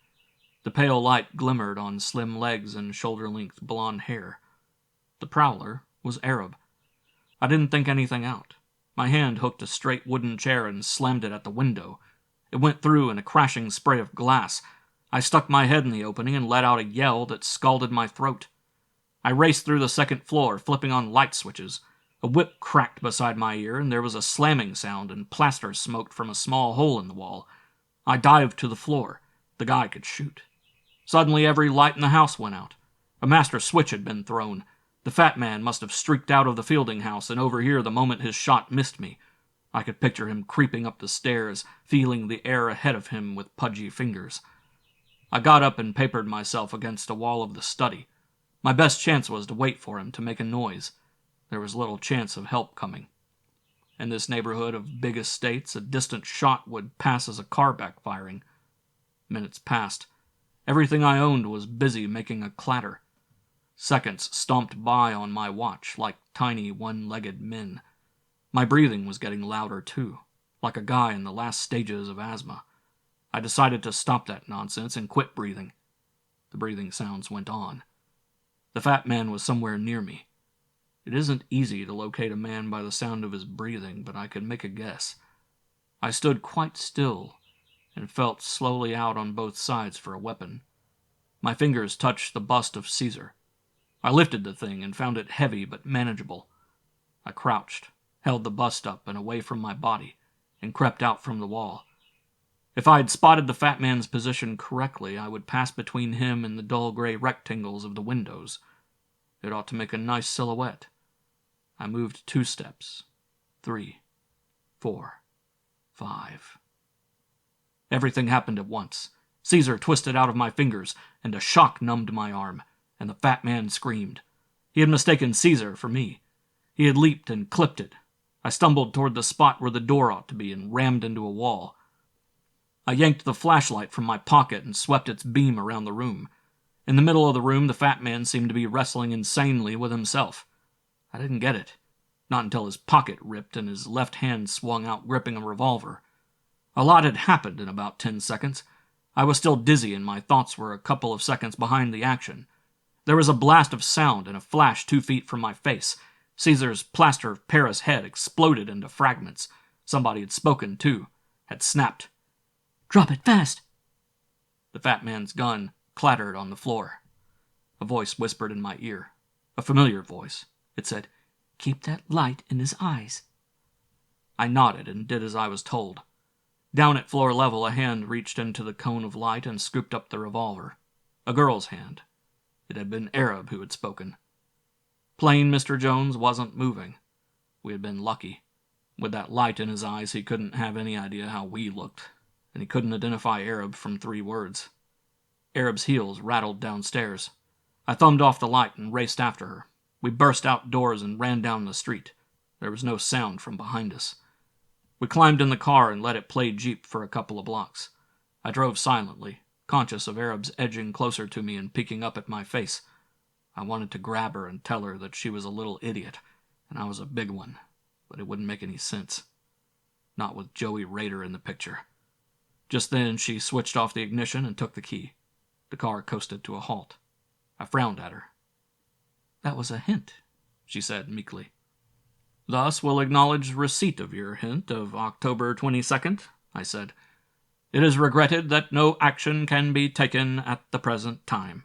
The pale light glimmered on slim legs and shoulder-length blonde hair. The prowler was Arab. I didn't think anything out. My hand hooked a straight wooden chair and slammed it at the window. It went through in a crashing spray of glass. I stuck my head in the opening and let out a yell that scalded my throat. I raced through the second floor, flipping on light switches. A whip cracked beside my ear, and there was a slamming sound, and plaster smoked from a small hole in the wall. I dived to the floor. The guy could shoot. Suddenly every light in the house went out. A master switch had been thrown. The fat man must have streaked out of the Fielding house and over here the moment his shot missed me. I could picture him creeping up the stairs, feeling the air ahead of him with pudgy fingers. I got up and papered myself against a wall of the study. My best chance was to wait for him to make a noise. There was little chance of help coming. In this neighborhood of big estates, a distant shot would pass as a car backfiring. Minutes passed. Everything I owned was busy making a clatter. Seconds stomped by on my watch like tiny one-legged men. My breathing was getting louder too, like a guy in the last stages of asthma. I decided to stop that nonsense and quit breathing. The breathing sounds went on. The fat man was somewhere near me. It isn't easy to locate a man by the sound of his breathing, but I could make a guess. I stood quite still and felt slowly out on both sides for a weapon. My fingers touched the bust of Caesar. I lifted the thing and found it heavy but manageable. I crouched, held the bust up and away from my body, and crept out from the wall. If I had spotted the fat man's position correctly, I would pass between him and the dull gray rectangles of the windows. It ought to make a nice silhouette. I moved 2 steps, 3, 4, 5. Everything happened at once. Caesar twisted out of my fingers, and a shock numbed my arm, and the fat man screamed. He had mistaken Caesar for me. He had leaped and clipped it. I stumbled toward the spot where the door ought to be and rammed into a wall. I yanked the flashlight from my pocket and swept its beam around the room. In the middle of the room, the fat man seemed to be wrestling insanely with himself. I didn't get it. Not until his pocket ripped and his left hand swung out gripping a revolver. A lot had happened in about 10 seconds. I was still dizzy and my thoughts were a couple of seconds behind the action. There was a blast of sound and a flash 2 feet from my face. Caesar's plaster of Paris head exploded into fragments. Somebody had spoken, too. Had snapped. "Drop it fast!" The fat man's gun clattered on the floor. A voice whispered in my ear. A familiar voice. It said, "Keep that light in his eyes." I nodded and did as I was told. Down at floor level, a hand reached into the cone of light and scooped up the revolver. A girl's hand. It had been Arab who had spoken. Plain Mr. Jones wasn't moving. We had been lucky. With that light in his eyes, he couldn't have any idea how we looked, and he couldn't identify Arab from 3 words. Arab's heels rattled downstairs. I thumbed off the light and raced after her. We burst outdoors and ran down the street. There was no sound from behind us. We climbed in the car and let it play Jeep for a couple of blocks. I drove silently, conscious of Arab's edging closer to me and peeking up at my face. I wanted to grab her and tell her that she was a little idiot, and I was a big one, but it wouldn't make any sense. Not with Joey Rader in the picture. Just then, she switched off the ignition and took the key. The car coasted to a halt. I frowned at her. "That was a hint," she said meekly. Thus will acknowledge receipt of your hint of October 22nd, I said. It is regretted that no action can be taken at the present time.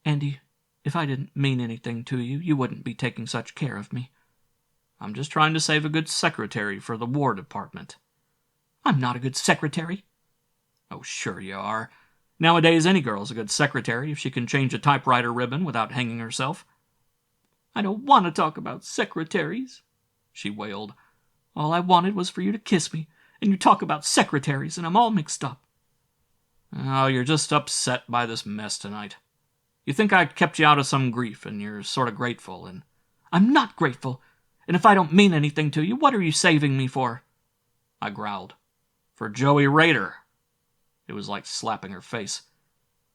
Andy, if I didn't mean anything to you, you wouldn't be taking such care of me. I'm just trying to save a good secretary for the War Department. I'm not a good secretary. Oh, sure you are. Nowadays, any girl's a good secretary if she can change a typewriter ribbon without hanging herself. I don't want to talk about secretaries, she wailed. All I wanted was for you to kiss me, and you talk about secretaries, and I'm all mixed up. Oh, you're just upset by this mess tonight. You think I kept you out of some grief, and you're sort of grateful, and... I'm not grateful, and if I don't mean anything to you, what are you saving me for? I growled. For Joey Rader. It was like slapping her face.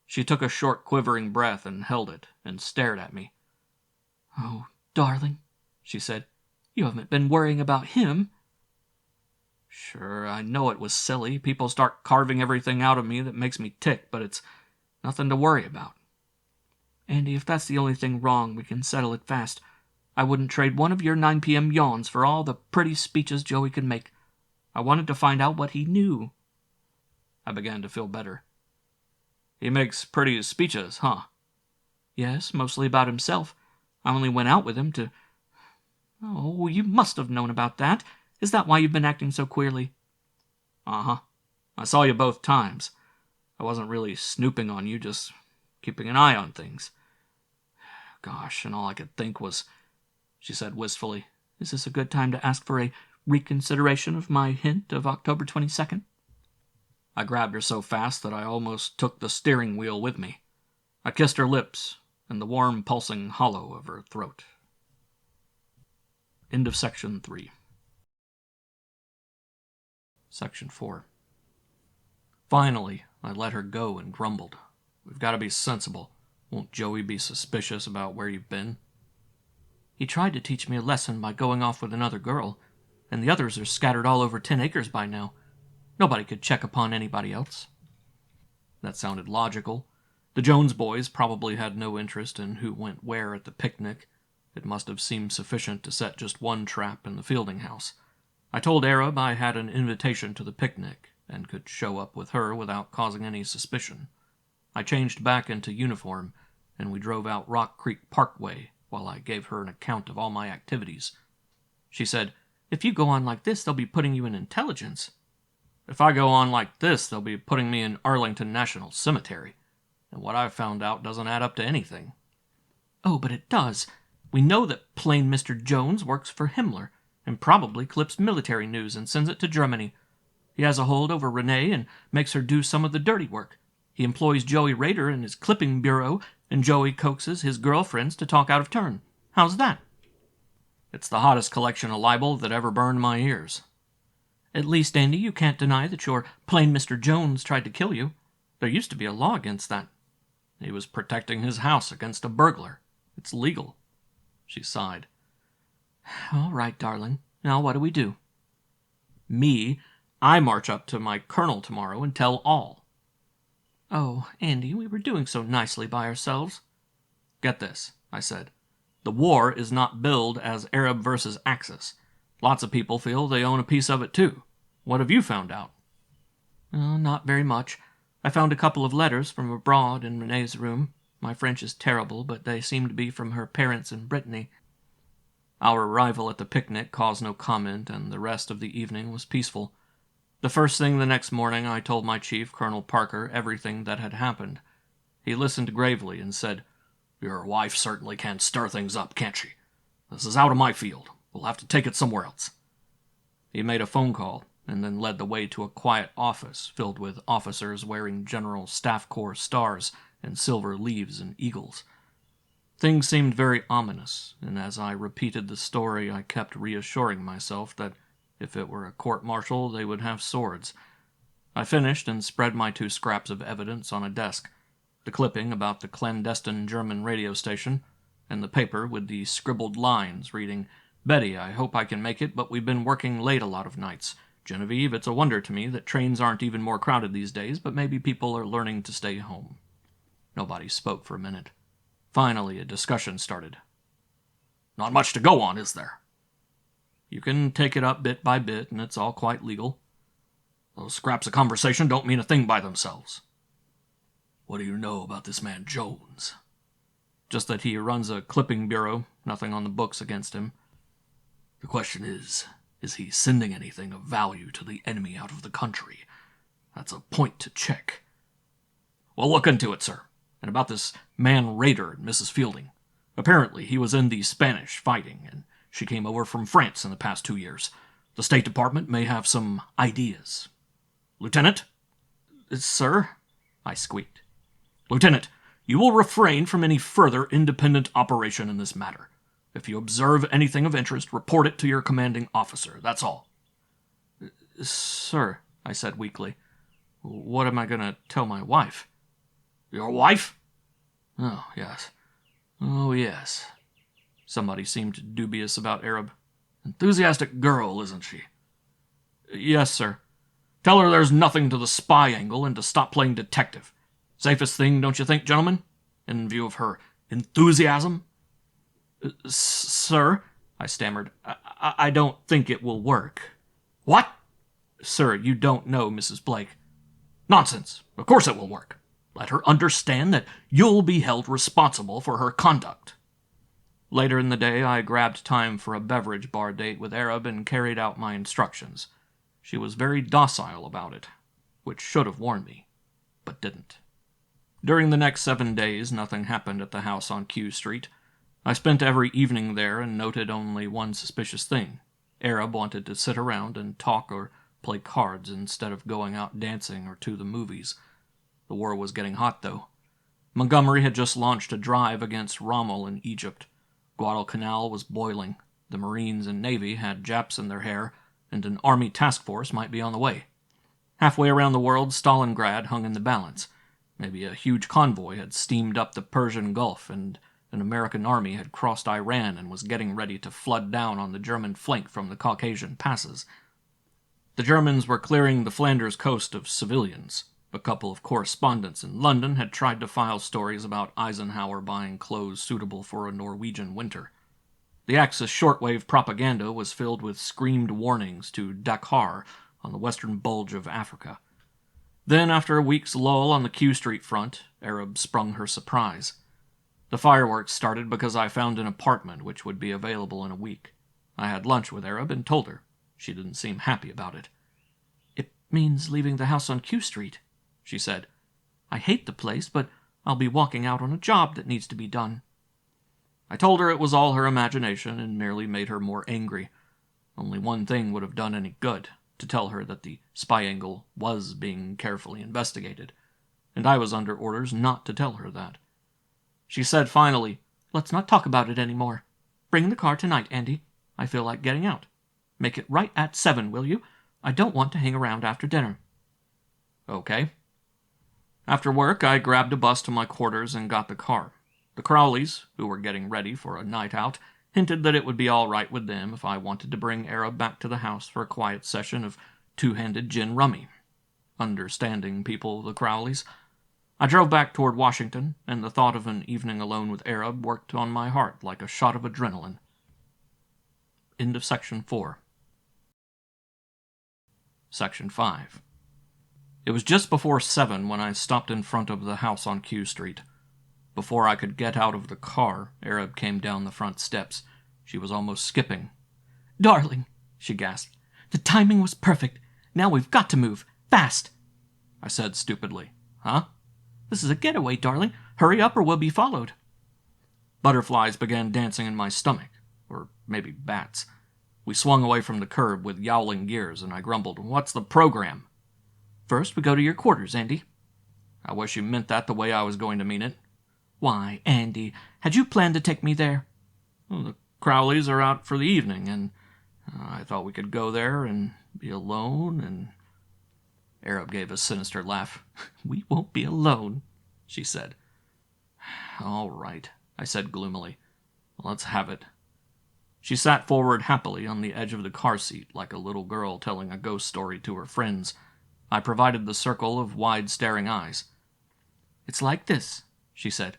She took a short, quivering breath and held it, and stared at me. Oh, darling, she said, you haven't been worrying about him. Sure, I know it was silly. People start carving everything out of me that makes me tick, but it's nothing to worry about. Andy, if that's the only thing wrong, we can settle it fast. I wouldn't trade one of your 9 p.m. yawns for all the pretty speeches Joey could make. I wanted to find out what he knew. I began to feel better. He makes pretty speeches, huh? Yes, mostly about himself. I only went out with him to... Oh, you must have known about that. Is that why you've been acting so queerly? Uh-huh. I saw you both times. I wasn't really snooping on you, just keeping an eye on things. Gosh, and all I could think was... She said wistfully, Is this a good time to ask for a reconsideration of my hint of October 22nd? I grabbed her so fast that I almost took the steering wheel with me. I kissed her lips and the warm, pulsing hollow of her throat. End of Section 3. Section 4. Finally, I let her go and grumbled. We've got to be sensible. Won't Joey be suspicious about where you've been? He tried to teach me a lesson by going off with another girl, and the others are scattered all over 10 acres by now. Nobody could check upon anybody else. That sounded logical. The Jones boys probably had no interest in who went where at the picnic. It must have seemed sufficient to set just one trap in the Fielding house. I told Arab I had an invitation to the picnic and could show up with her without causing any suspicion. I changed back into uniform, and we drove out Rock Creek Parkway while I gave her an account of all my activities. She said, If you go on like this, they'll be putting you in intelligence. If I go on like this, they'll be putting me in Arlington National Cemetery. And what I've found out doesn't add up to anything. Oh, but it does. We know that plain Mr. Jones works for Himmler, and probably clips military news and sends it to Germany. He has a hold over Renee and makes her do some of the dirty work. He employs Joey Rader in his clipping bureau, and Joey coaxes his girlfriends to talk out of turn. How's that? It's the hottest collection of libel that ever burned my ears. At least, Andy, you can't deny that your plain Mr. Jones tried to kill you. There used to be a law against that. He was protecting his house against a burglar. It's legal. She sighed. All right, darling. Now what do we do? I march up to my colonel tomorrow and tell all. Oh, Andy, we were doing so nicely by ourselves. Get this, I said. The war is not billed as Arab versus Axis. Lots of people feel they own a piece of it, too. What have you found out? Not very much. I found a couple of letters from abroad in Renee's room. My French is terrible, but they seem to be from her parents in Brittany. Our arrival at the picnic caused no comment, and the rest of the evening was peaceful. The first thing the next morning, I told my chief, Colonel Parker, everything that had happened. He listened gravely and said, Your wife certainly can stir things up, can't she? This is out of my field. We'll have to take it somewhere else. He made a phone call, and then led the way to a quiet office filled with officers wearing General Staff Corps stars and silver leaves and eagles. Things seemed very ominous, and as I repeated the story, I kept reassuring myself that if it were a court-martial, they would have swords. I finished and spread my 2 scraps of evidence on a desk, the clipping about the clandestine German radio station, and the paper with the scribbled lines reading, Betty, I hope I can make it, but we've been working late a lot of nights. Genevieve, it's a wonder to me that trains aren't even more crowded these days, but maybe people are learning to stay home. Nobody spoke for a minute. Finally, a discussion started. Not much to go on, is there? You can take it up bit by bit, and it's all quite legal. Those scraps of conversation don't mean a thing by themselves. What do you know about this man Jones? Just that he runs a clipping bureau, nothing on the books against him. The question is he sending anything of value to the enemy out of the country? That's a point to check. We'll look into it, sir. And about this man Raider and Mrs. Fielding. Apparently he was in the Spanish fighting, and she came over from France in the past 2 years. The State Department may have some ideas. Lieutenant? Sir? I squeaked. Lieutenant, you will refrain from any further independent operation in this matter. If you observe anything of interest, report it to your commanding officer. That's all. Sir, I said weakly, what am I going to tell my wife? Your wife? Oh, yes. Oh, yes. Somebody seemed dubious about Arab. Enthusiastic girl, isn't she? Yes, sir. Tell her there's nothing to the spy angle and to stop playing detective. Safest thing, don't you think, gentlemen? In view of her enthusiasm? Sir, I stammered, I don't think it will work. What? Sir, you don't know Mrs. Blake. Nonsense. Of course it will work. Let her understand that you'll be held responsible for her conduct. Later in the day, I grabbed time for a beverage bar date with Arab and carried out my instructions. She was very docile about it, which should have warned me, but didn't. During the next 7 days, nothing happened at the house on Q Street. I spent every evening there and noted only one suspicious thing. Arab wanted to sit around and talk or play cards instead of going out dancing or to the movies. The war was getting hot, though. Montgomery had just launched a drive against Rommel in Egypt. Guadalcanal was boiling. The Marines and Navy had Japs in their hair, and an army task force might be on the way. Halfway around the world, Stalingrad hung in the balance. Maybe a huge convoy had steamed up the Persian Gulf, and an American army had crossed Iran and was getting ready to flood down on the German flank from the Caucasian passes. The Germans were clearing the Flanders coast of civilians. A couple of correspondents in London had tried to file stories about Eisenhower buying clothes suitable for a Norwegian winter. The Axis shortwave propaganda was filled with screamed warnings to Dakar on the western bulge of Africa. Then, after a week's lull on the Q Street front, Arab sprung her surprise. The fireworks started because I found an apartment which would be available in a week. I had lunch with Arab and told her. She didn't seem happy about it. It means leaving the house on Q Street, she said. I hate the place, but I'll be walking out on a job that needs to be done. I told her it was all her imagination and merely made her more angry. Only one thing would have done any good, to tell her that the spy angle was being carefully investigated, and I was under orders not to tell her that. She said finally, "Let's not talk about it anymore. Bring the car tonight, Andy. I feel like getting out. Make it right at 7, will you? I don't want to hang around after dinner." Okay. After work, I grabbed a bus to my quarters and got the car. The Crowleys, who were getting ready for a night out, hinted that it would be all right with them if I wanted to bring Arab back to the house for a quiet session of two-handed gin rummy. Understanding people, the Crowleys. I drove back toward Washington, and the thought of an evening alone with Arab worked on my heart like a shot of adrenaline. End of Section 4. Section 5. It was just before 7 when I stopped in front of the house on Q Street. Before I could get out of the car, Arab came down the front steps. She was almost skipping. "Darling," she gasped, "the timing was perfect. Now we've got to move. Fast." I said stupidly, "Huh?" "This is a getaway, darling. Hurry up or we'll be followed." Butterflies began dancing in my stomach, or maybe bats. We swung away from the curb with yowling gears, and I grumbled, "What's the program?" "First, we go to your quarters, Andy." I wish you meant that the way I was going to mean it. "Why, Andy, had you planned to take me there?" "Well, the Crowleys are out for the evening, and I thought we could go there and be alone, and..." Arab gave a sinister laugh. "We won't be alone," she said. "All right," I said gloomily. "Let's have it." She sat forward happily on the edge of the car seat like a little girl telling a ghost story to her friends. I provided the circle of wide staring eyes. "It's like this," she said.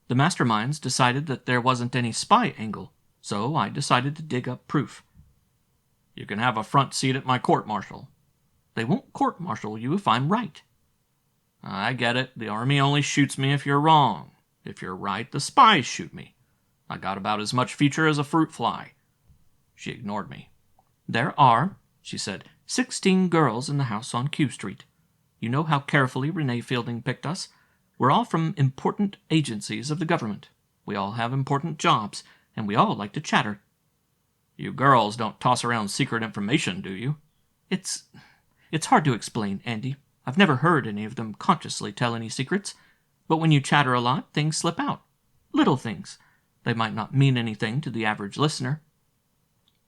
"The masterminds decided that there wasn't any spy angle, so I decided to dig up proof." You can have a front seat at my court-martial. They won't court-martial you if I'm right. I get it. The Army only shoots me if you're wrong. If you're right, the spies shoot me. I got about as much feature as a fruit fly. She ignored me. There are, she said, 16 girls in the house on Q Street. You know how carefully Renee Fielding picked us. We're all from important agencies of the government. We all have important jobs, and we all like to chatter. You girls don't toss around secret information, do you? It's hard to explain, Andy. I've never heard any of them consciously tell any secrets. But when you chatter a lot, things slip out. Little things. They might not mean anything to the average listener.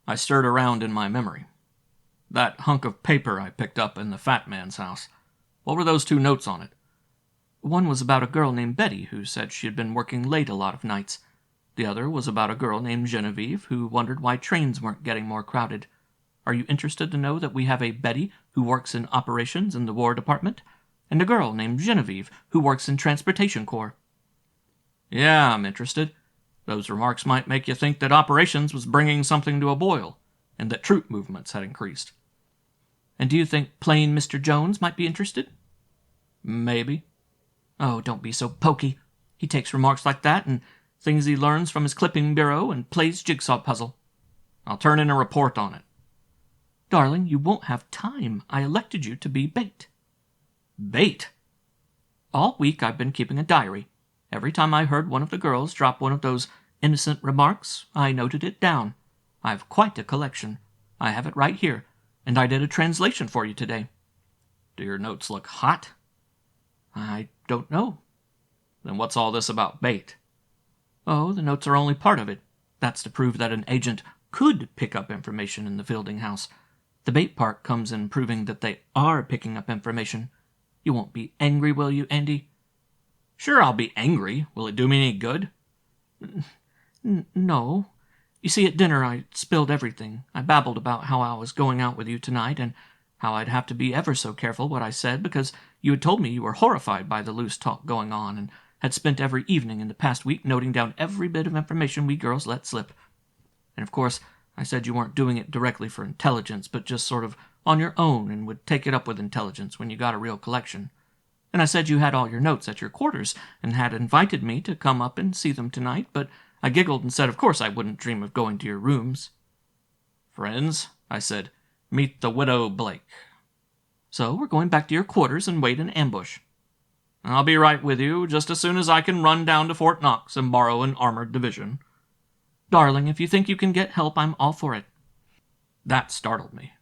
I stirred around in my memory. That hunk of paper I picked up in the fat man's house. What were those 2 notes on it? One was about a girl named Betty who said she had been working late a lot of nights. The other was about a girl named Genevieve who wondered why trains weren't getting more crowded. Are you interested to know that we have a Betty who works in operations in the War Department, and a girl named Genevieve who works in Transportation Corps? Yeah, I'm interested. Those remarks might make you think that operations was bringing something to a boil, and that troop movements had increased. And do you think plain Mr. Jones might be interested? Maybe. Oh, don't be so pokey. He takes remarks like that and things he learns from his clipping bureau and plays jigsaw puzzle. I'll turn in a report on it. Darling, you won't have time. I elected you to be bait. Bait? All week I've been keeping a diary. Every time I heard one of the girls drop one of those innocent remarks, I noted it down. I've quite a collection. I have it right here, and I did a translation for you today. Do your notes look hot? I don't know. Then what's all this about bait? Oh, the notes are only part of it. That's to prove that an agent could pick up information in the Fielding house. The bait part comes in proving that they are picking up information. You won't be angry, will you, Andy? Sure, I'll be angry. Will it do me any good? No. You see, at dinner I spilled everything. I babbled about how I was going out with you tonight, and how I'd have to be ever so careful what I said, because you had told me you were horrified by the loose talk going on, and had spent every evening in the past week noting down every bit of information we girls let slip. And of course, I said you weren't doing it directly for intelligence, but just sort of on your own, and would take it up with intelligence when you got a real collection. And I said you had all your notes at your quarters, and had invited me to come up and see them tonight, but I giggled and said of course I wouldn't dream of going to your rooms. Friends, I said, meet the widow Blake. So we're going back to your quarters and wait in ambush. I'll be right with you just as soon as I can run down to Fort Knox and borrow an armored division. Darling, if you think you can get help, I'm all for it. That startled me.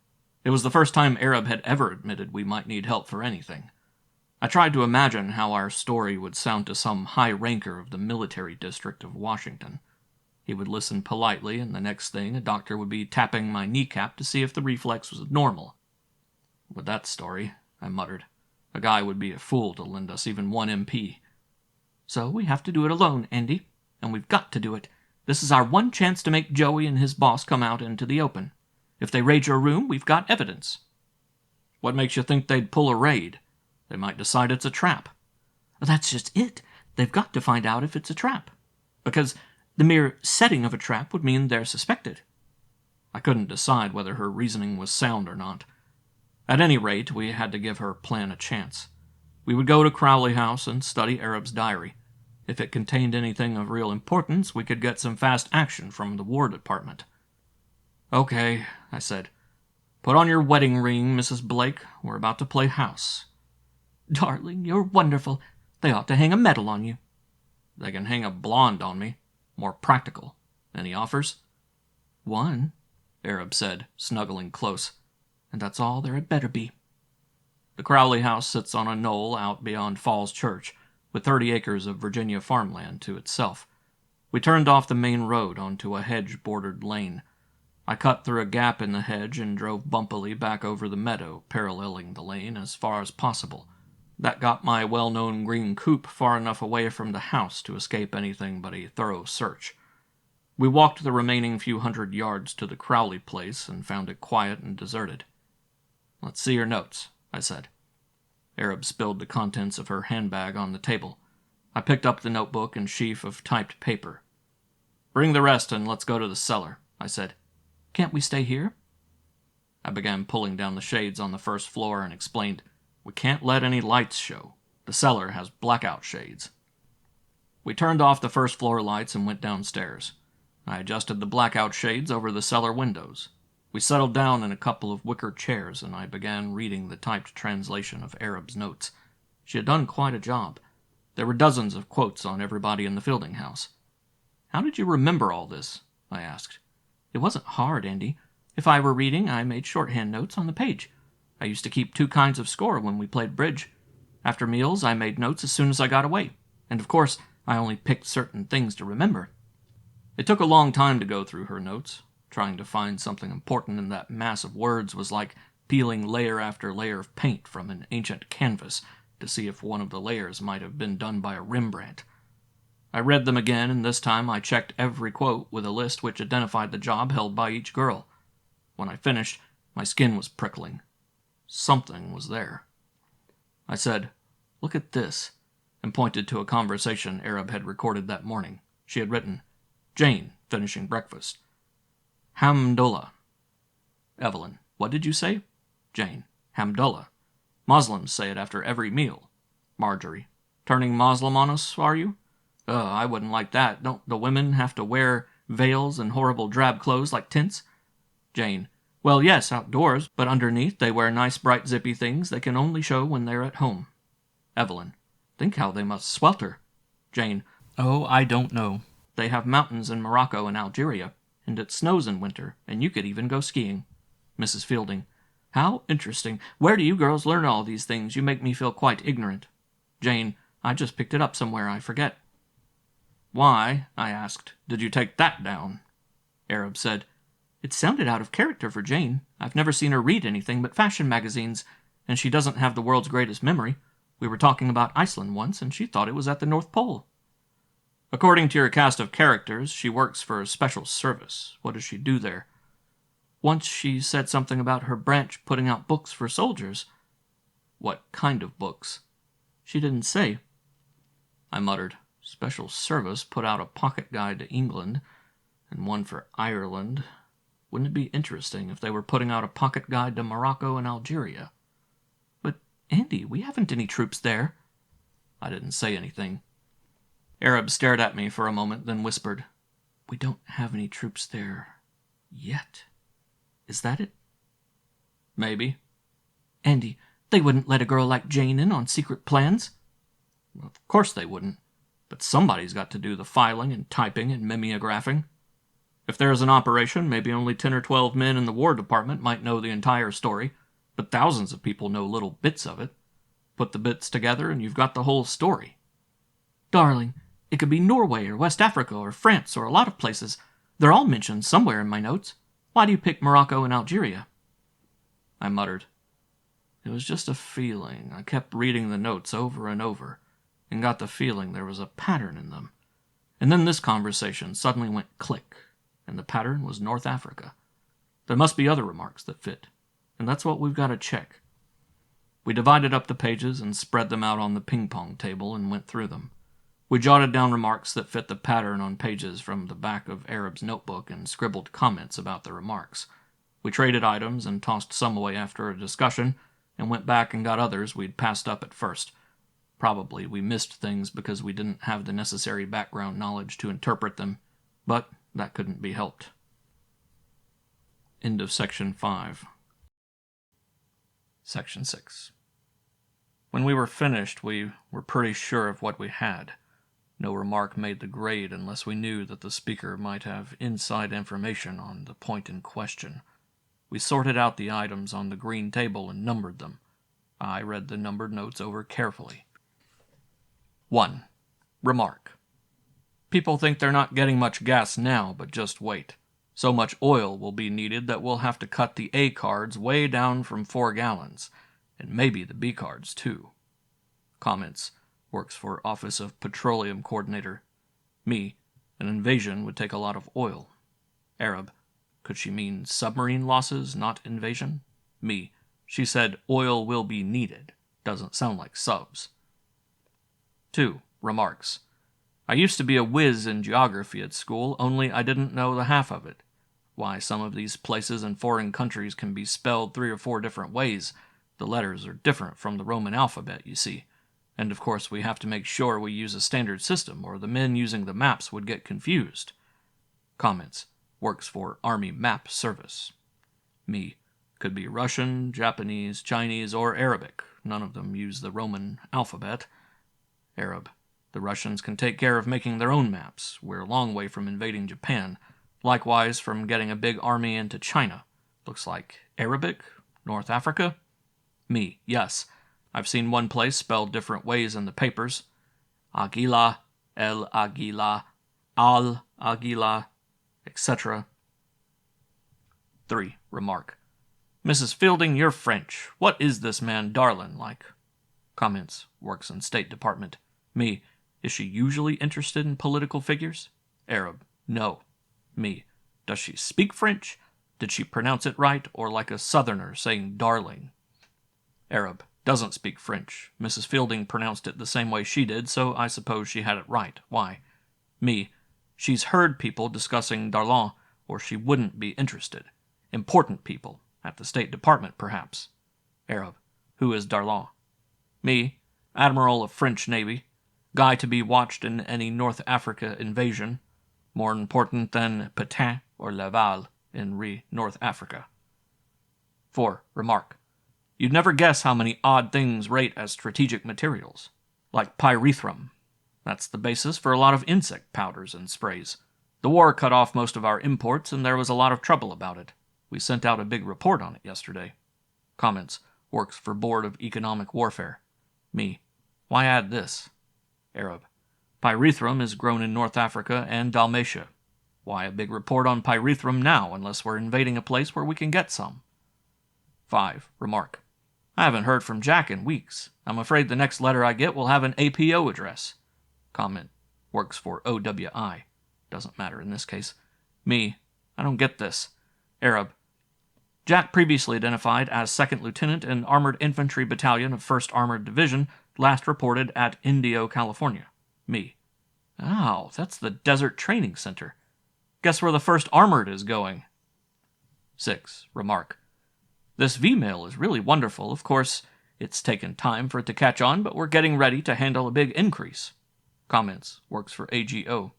It was the first time Arab had ever admitted we might need help for anything. I tried to imagine how our story would sound to some high ranker of the military district of Washington. He would listen politely, and the next thing a doctor would be tapping my kneecap to see if the reflex was normal. With that story, I muttered, a guy would be a fool to lend us even 1 MP. So we have to do it alone, Andy, and we've got to do it. This is our one chance to make Joey and his boss come out into the open. If they raid your room, we've got evidence. What makes you think they'd pull a raid? They might decide it's a trap. That's just it. They've got to find out if it's a trap. Because the mere setting of a trap would mean they're suspected. I couldn't decide whether her reasoning was sound or not. At any rate, we had to give her plan a chance. We would go to Crowley House and study Arab's diary. If it contained anything of real importance, we could get some fast action from the War Department. Okay, I said. Put on your wedding ring, Mrs. Blake. We're about to play house. Darling, you're wonderful. They ought to hang a medal on you. They can hang a blonde on me. More practical. Any offers? 1, Arab said, snuggling close. And that's all there had better be. The Crowley House sits on a knoll out beyond Falls Church, with 30 acres of Virginia farmland to itself. We turned off the main road onto a hedge-bordered lane. I cut through a gap in the hedge and drove bumpily back over the meadow, paralleling the lane as far as possible. That got my well-known green coupe far enough away from the house to escape anything but a thorough search. We walked the remaining few hundred yards to the Crowley place and found it quiet and deserted. Let's see your notes, I said. Arab spilled the contents of her handbag on the table. I picked up the notebook and sheaf of typed paper. Bring the rest and let's go to the cellar, I said. Can't we stay here? I began pulling down the shades on the first floor and explained, "We can't let any lights show. The cellar has blackout shades." We turned off the first floor lights and went downstairs. I adjusted the blackout shades over the cellar windows. We settled down in a couple of wicker chairs, and I began reading the typed translation of Arab's notes. She had done quite a job. There were dozens of quotes on everybody in the Fielding house. "How did you remember all this?" I asked. "It wasn't hard, Andy. If I were reading, I made shorthand notes on the page. I used to keep 2 kinds of score when we played bridge. After meals, I made notes as soon as I got away. And of course, I only picked certain things to remember." It took a long time to go through her notes. Trying to find something important in that mass of words was like peeling layer after layer of paint from an ancient canvas to see if one of the layers might have been done by a Rembrandt. I read them again, and this time I checked every quote with a list which identified the job held by each girl. When I finished, my skin was prickling. Something was there. I said, "Look at this," and pointed to a conversation Arab had recorded that morning. She had written, "Jane, finishing breakfast. Hamdullah." Evelyn, "What did you say?" Jane, "Hamdullah. Muslims say it after every meal." Marjorie, "Turning Moslem on us, are you? I wouldn't like that. Don't the women have to wear veils and horrible drab clothes like tents?" Jane, "Well, yes, outdoors, but underneath they wear nice bright zippy things they can only show when they're at home." Evelyn, "Think how they must swelter." Jane, "Oh, I don't know. They have mountains in Morocco and Algeria, and it snows in winter, and you could even go skiing." Mrs. Fielding, "How interesting. Where do you girls learn all these things? You make me feel quite ignorant." Jane, "I just picked it up somewhere, I forget." "Why," I asked, "did you take that down?" Arab said, "It sounded out of character for Jane. I've never seen her read anything but fashion magazines, and she doesn't have the world's greatest memory. We were talking about Iceland once, and she thought it was at the North Pole." "According to your cast of characters, she works for a special service. What does she do there?" "Once she said something about her branch putting out books for soldiers." "What kind of books?" "She didn't say." I muttered, "Special service put out a pocket guide to England, and one for Ireland. Wouldn't it be interesting if they were putting out a pocket guide to Morocco and Algeria?" "But, Andy, we haven't any troops there." I didn't say anything. Arab stared at me for a moment, then whispered, "We don't have any troops there yet. Is that it?" "Maybe." "Andy, they wouldn't let a girl like Jane in on secret plans." "Of course they wouldn't. But somebody's got to do the filing and typing and mimeographing. If there's an operation, maybe only 10 or 12 men in the War Department might know the entire story, but thousands of people know little bits of it. Put the bits together and you've got the whole story." "Darling, it could be Norway or West Africa or France or a lot of places. They're all mentioned somewhere in my notes. Why do you pick Morocco and Algeria?" I muttered. It was just a feeling. I kept reading the notes over and over, and got the feeling there was a pattern in them. And then this conversation suddenly went click, and the pattern was North Africa. There must be other remarks that fit, and that's what we've got to check. We divided up the pages and spread them out on the ping-pong table and went through them. We jotted down remarks that fit the pattern on pages from the back of Arab's notebook and scribbled comments about the remarks. We traded items and tossed some away after a discussion, and went back and got others we'd passed up at first. Probably we missed things because we didn't have the necessary background knowledge to interpret them, but that couldn't be helped. End of Section 5. Section 6. When we were finished, we were pretty sure of what we had. No remark made the grade unless we knew that the speaker might have inside information on the point in question. We sorted out the items on the green table and numbered them. I read the numbered notes over carefully. 1. Remark. People think they're not getting much gas now, but just wait. So much oil will be needed that we'll have to cut the A cards way down from 4 gallons, and maybe the B cards too. Comments. Works for Office of Petroleum Coordinator. Me. An invasion would take a lot of oil. Arab. Could she mean submarine losses, not invasion? Me. She said oil will be needed. Doesn't sound like subs. 2. Remarks. I used to be a whiz in geography at school, only I didn't know the half of it. why some of these places in foreign countries can be spelled 3 or 4 different ways. The letters are different from the Roman alphabet, you see. And of course we have to make sure we use a standard system, or the men using the maps would get confused. Comments. Works for Army Map Service. Me. Could be Russian, Japanese, Chinese, or Arabic. None of them use the Roman alphabet. Arab. The Russians can take care of making their own maps. We're a long way from invading Japan. Likewise from getting a big army into China. Looks like Arabic? North Africa? Me. Yes. I've seen one place spelled different ways in the papers. Aguila, El Aguila, Al Aguila, etc. 3. Remark. Mrs. Fielding, you're French. What is this man Darlin like? Comments. Works in State Department. Me. Is she usually interested in political figures? Arab. No. Me. Does she speak French? Did she pronounce it right, or like a southerner saying darling? Arab. Doesn't speak French. Mrs. Fielding pronounced it the same way she did, so I suppose she had it right. Why? Me. She's heard people discussing Darlan, or she wouldn't be interested. Important people. At the State Department, perhaps. Arab. Who is Darlan? Me. Admiral of French Navy. Guy to be watched in any North Africa invasion. More important than Pétain or Laval in North Africa. 4. Remark. You'd never guess how many odd things rate as strategic materials. Like pyrethrum. That's the basis for a lot of insect powders and sprays. The war cut off most of our imports, and there was a lot of trouble about it. We sent out a big report on it yesterday. Comments. Works for Board of Economic Warfare. Me. Why add this? Arab. Pyrethrum is grown in North Africa and Dalmatia. Why a big report on pyrethrum now, unless we're invading a place where we can get some? 5. Remark. I haven't heard from Jack in weeks. I'm afraid the next letter I get will have an APO address. Comment. Works for OWI. Doesn't matter in this case. Me. I don't get this. Arab. Jack, previously identified as 2nd Lieutenant in Armored Infantry Battalion of 1st Armored Division, last reported at Indio, California. Me. Oh, that's the Desert Training Center. Guess where the 1st Armored is going. 6. Remark. This V-mail is really wonderful. Of course, it's taken time for it to catch on, but we're getting ready to handle a big increase. Comments. Works for AGO.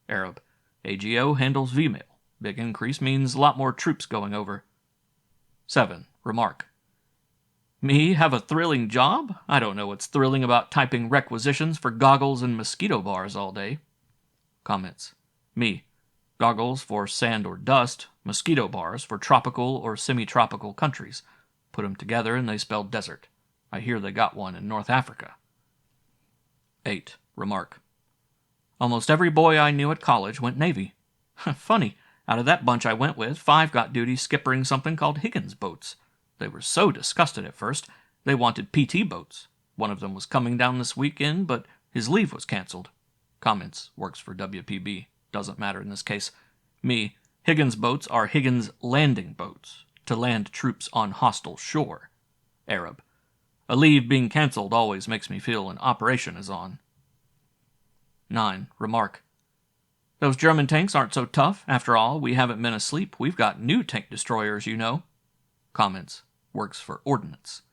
Arab. AGO handles V-mail. Big increase means a lot more troops going over. 7. Remark. Me have a thrilling job? I don't know what's thrilling about typing requisitions for goggles and mosquito bars all day. Comments. Me. Goggles for sand or dust, mosquito bars for tropical or semi-tropical countries. Put them together and they spell desert. I hear they got one in North Africa. 8. Remark. Almost every boy I knew at college went Navy. Funny. Out of that bunch I went with, 5 got duty skippering something called Higgins boats. They were so disgusted at first, they wanted PT boats. One of them was coming down this weekend, but his leave was canceled. Comments. Works for WPB. Doesn't matter in this case. Me. Higgins boats are Higgins landing boats, to land troops on hostile shore. Arab. A leave being canceled always makes me feel an operation is on. 9. Remark. Those German tanks aren't so tough. After all, we haven't been asleep. We've got new tank destroyers, you know. Comments. Works for Ordnance.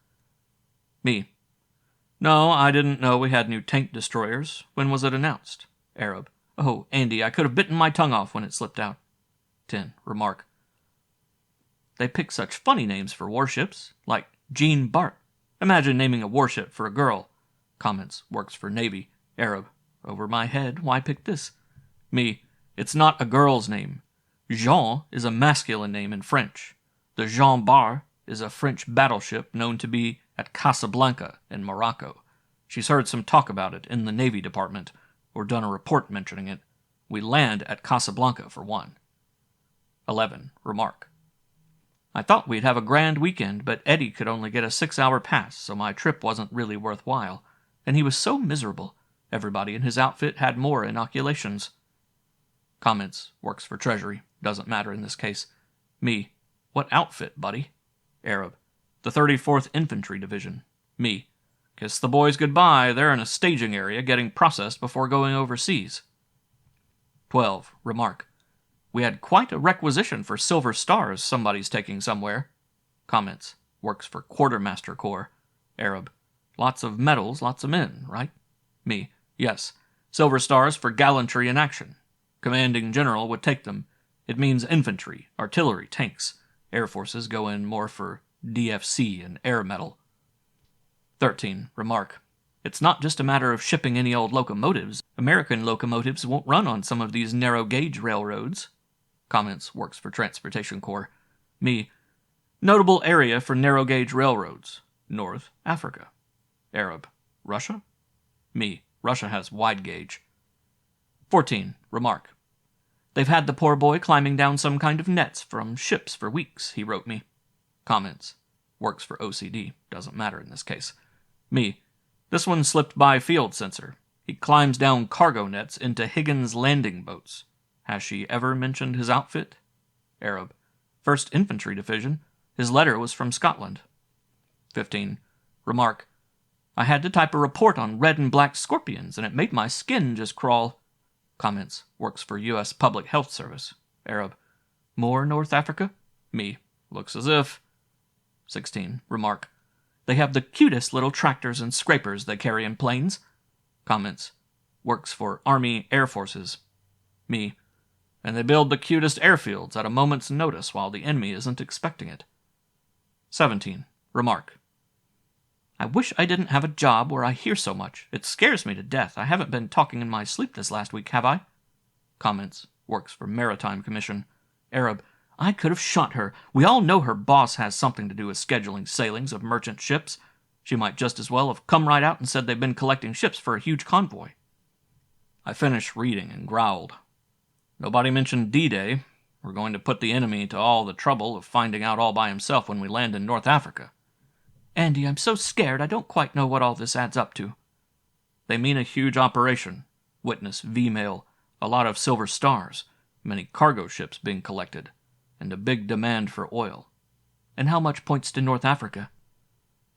Me. No, I didn't know we had new tank destroyers. When was it announced? Arab. Oh, Andy, I could have bitten my tongue off when it slipped out. 10. Remark. They pick such funny names for warships, like Jean Bart. Imagine naming a warship for a girl. Comments. Works for Navy. Arab. Over my head, why pick this? Me. It's not a girl's name. Jean is a masculine name in French. The Jean Bart is a French battleship known to be at Casablanca in Morocco. She's heard some talk about it in the Navy Department, or done a report mentioning it. We land at Casablanca for one. 11. Remark. I thought we'd have a grand weekend, but Eddie could only get a 6-hour pass, so my trip wasn't really worthwhile. And he was so miserable. Everybody in his outfit had more inoculations. Comments. Works for Treasury. Doesn't matter in this case. Me. What outfit, buddy? Arab. The 34th Infantry Division. Me. Kiss the boys goodbye. They're in a staging area getting processed before going overseas. 12. Remark. We had quite a requisition for silver stars somebody's taking somewhere. Comments. Works for Quartermaster Corps. Arab. Lots of medals, lots of men, right? Me. Yes. Silver stars for gallantry in action. Commanding general would take them. It means infantry, artillery, tanks. Air forces go in more for DFC and air medal. 13. Remark. It's not just a matter of shipping any old locomotives. American locomotives won't run on some of these narrow-gauge railroads. Comments. Works for Transportation Corps. Me. Notable area for narrow-gauge railroads. North Africa. Arab. Russia? Me. Russia has wide gauge. 14. Remark. They've had the poor boy climbing down some kind of nets from ships for weeks, he wrote me. Comments. Works for OCD. Doesn't matter in this case. Me. This one slipped by field sensor. He climbs down cargo nets into Higgins landing boats. Has she ever mentioned his outfit? Arab. 1st Infantry Division. His letter was from Scotland. 15. Remark. I had to type a report on red and black scorpions, and it made my skin just crawl. Comments. Works for U.S. Public Health Service. Arab. More North Africa? Me. Looks as if. 16. Remark. They have the cutest little tractors and scrapers they carry in planes. Comments. Works for Army Air Forces. Me. And they build the cutest airfields at a moment's notice while the enemy isn't expecting it. 17. Remark. I wish I didn't have a job where I hear so much. It scares me to death. I haven't been talking in my sleep this last week, have I? Comments. Works for Maritime Commission. Arab. I could have shot her. We all know her boss has something to do with scheduling sailings of merchant ships. She might just as well have come right out and said they've been collecting ships for a huge convoy. I finished reading and growled. Nobody mentioned D-Day. We're going to put the enemy to all the trouble of finding out all by himself when we land in North Africa. Andy, I'm so scared I don't quite know what all this adds up to. They mean a huge operation. Witness V-mail, a lot of silver stars, many cargo ships being collected, and a big demand for oil. And how much points to North Africa?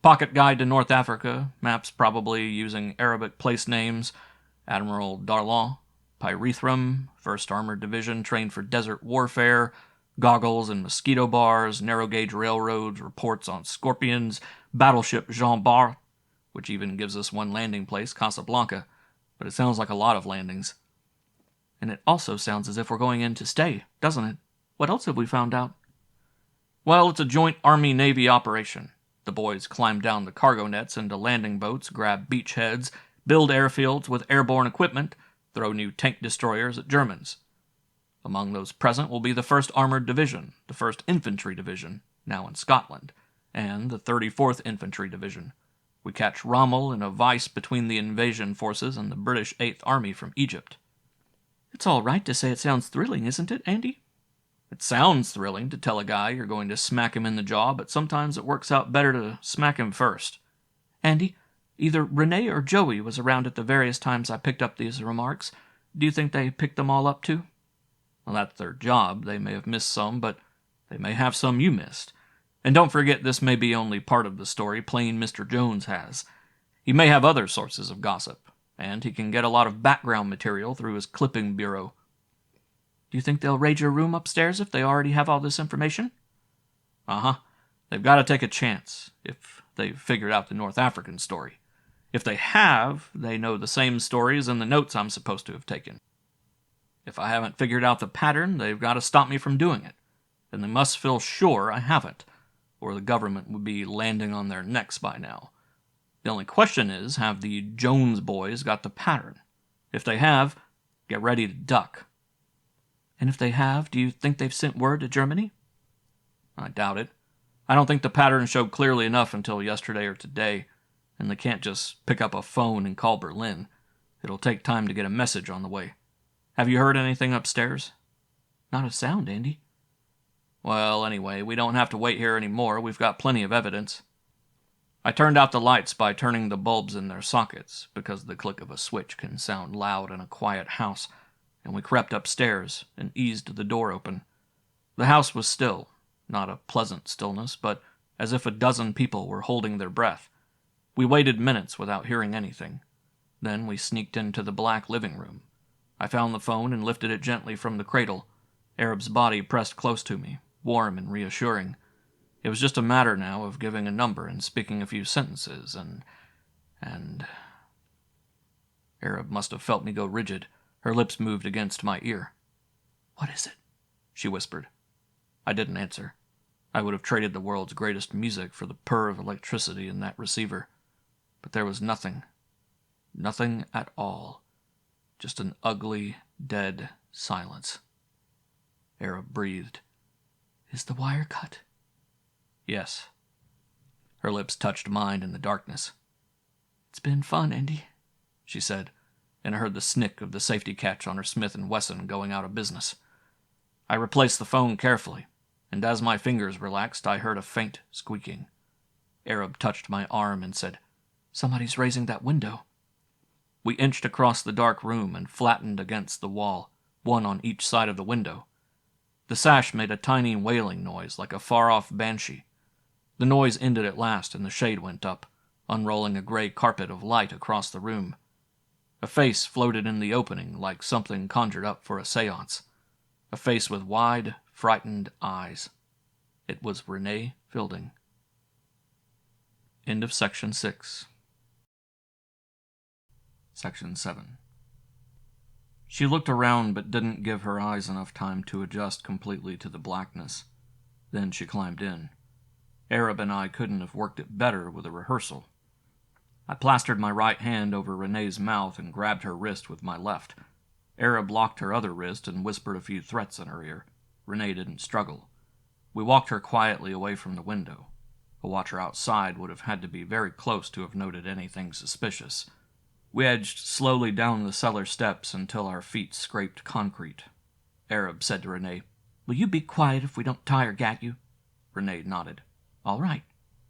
Pocket guide to North Africa, maps probably using Arabic place names, Admiral Darlan, Pyrethrum, 1st Armored Division trained for desert warfare, goggles and mosquito bars, narrow-gauge railroads, reports on scorpions, battleship Jean Bart, which even gives us one landing place, Casablanca, but it sounds like a lot of landings. And it also sounds as if we're going in to stay, doesn't it? What else have we found out? Well, it's a joint Army-Navy operation. The boys climb down the cargo nets into landing boats, grab beachheads, build airfields with airborne equipment, throw new tank destroyers at Germans. Among those present will be the 1st Armored Division, the 1st Infantry Division, now in Scotland, and the 34th Infantry Division. We catch Rommel in a vice between the invasion forces and the British 8th Army from Egypt. It's all right to say it sounds thrilling, isn't it, Andy? It sounds thrilling to tell a guy you're going to smack him in the jaw, but sometimes it works out better to smack him first. Andy, either Renee or Joey was around at the various times I picked up these remarks. Do you think they picked them all up too? Well, that's their job. They may have missed some, but they may have some you missed. And don't forget, this may be only part of the story plain Mr. Jones has. He may have other sources of gossip, and he can get a lot of background material through his clipping bureau. Do you think they'll raid your room upstairs if they already have all this information? Uh-huh. They've got to take a chance, if they've figured out the North African story. If they have, they know the same stories and the notes I'm supposed to have taken. If I haven't figured out the pattern, they've got to stop me from doing it. And they must feel sure I haven't, or the government would be landing on their necks by now. The only question is, have the Jones boys got the pattern? If they have, get ready to duck. And if they have, do you think they've sent word to Germany? I doubt it. I don't think the pattern showed clearly enough until yesterday or today, and they can't just pick up a phone and call Berlin. It'll take time to get a message on the way. Have you heard anything upstairs? Not a sound, Andy. Well, anyway, we don't have to wait here anymore. We've got plenty of evidence. I turned out the lights by turning the bulbs in their sockets, because the click of a switch can sound loud in a quiet house, and we crept upstairs and eased the door open. The house was still, not a pleasant stillness, but as if a dozen people were holding their breath. We waited minutes without hearing anything. Then we sneaked into the black living room. I found the phone and lifted it gently from the cradle. Arab's body pressed close to me, warm and reassuring. It was just a matter now of giving a number and speaking a few sentences, and... Arab must have felt me go rigid. Her lips moved against my ear. "What is it?" she whispered. I didn't answer. I would have traded the world's greatest music for the purr of electricity in that receiver. But there was nothing. Nothing at all. Just an ugly, dead silence. Arab breathed. "Is the wire cut?" "Yes." Her lips touched mine in the darkness. "It's been fun, Andy," she said, and I heard the snick of the safety catch on her Smith & Wesson going out of business. I replaced the phone carefully, and as my fingers relaxed, I heard a faint squeaking. Arab touched my arm and said, "Somebody's raising that window." We inched across the dark room and flattened against the wall, one on each side of the window. The sash made a tiny wailing noise like a far-off banshee. The noise ended at last, and the shade went up, unrolling a gray carpet of light across the room. A face floated in the opening like something conjured up for a seance. A face with wide, frightened eyes. It was Renee Fielding. End of Section 6. Section 7. She looked around but didn't give her eyes enough time to adjust completely to the blackness. Then she climbed in. Arab and I couldn't have worked it better with a rehearsal. I plastered my right hand over Renee's mouth and grabbed her wrist with my left. Arab locked her other wrist and whispered a few threats in her ear. Renee didn't struggle. We walked her quietly away from the window. A watcher outside would have had to be very close to have noted anything suspicious. We edged slowly down the cellar steps until our feet scraped concrete. Arab said to Renee, "Will you be quiet if we don't tie or gag you?" Renee nodded. "All right,"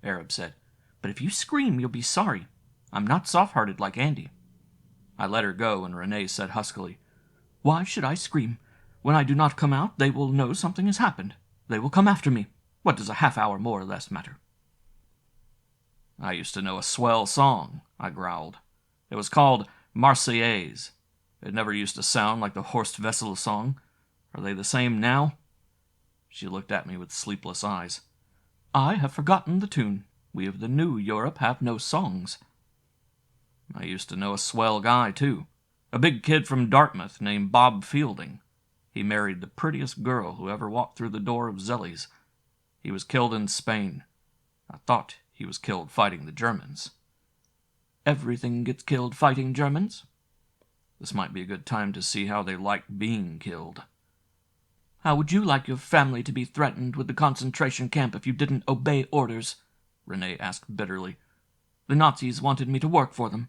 Arab said. "But if you scream, you'll be sorry. I'm not soft-hearted like Andy." I let her go, and Renee said huskily, "Why should I scream? When I do not come out, they will know something has happened. They will come after me. What does a half hour more or less matter?" "I used to know a swell song," I growled. "It was called Marseillaise. It never used to sound like the Horst Wessel song. Are they the same now?" She looked at me with sleepless eyes. "I have forgotten the tune. We of the new Europe have no songs." "I used to know a swell guy, too. A big kid from Dartmouth named Bob Fielding. He married the prettiest girl who ever walked through the door of Zelly's. He was killed in Spain. I thought he was killed fighting the Germans." "Everything gets killed fighting Germans." "This might be a good time to see how they like being killed." "How would you like your family to be threatened with the concentration camp if you didn't obey orders?" Renee asked bitterly. "The Nazis wanted me to work for them.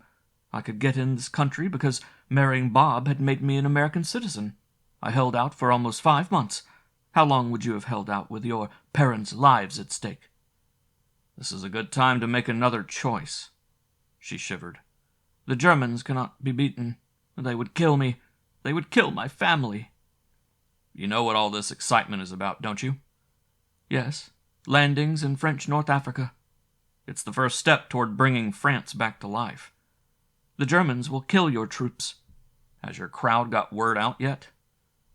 I could get in this country because marrying Bob had made me an American citizen. I held out for almost 5 months. How long would you have held out with your parents' lives at stake?" "This is a good time to make another choice." She shivered. "The Germans cannot be beaten. They would kill me. They would kill my family." "You know what all this excitement is about, don't you?" "Yes. Landings in French North Africa." "It's the first step toward bringing France back to life." "The Germans will kill your troops." "Has your crowd got word out yet?"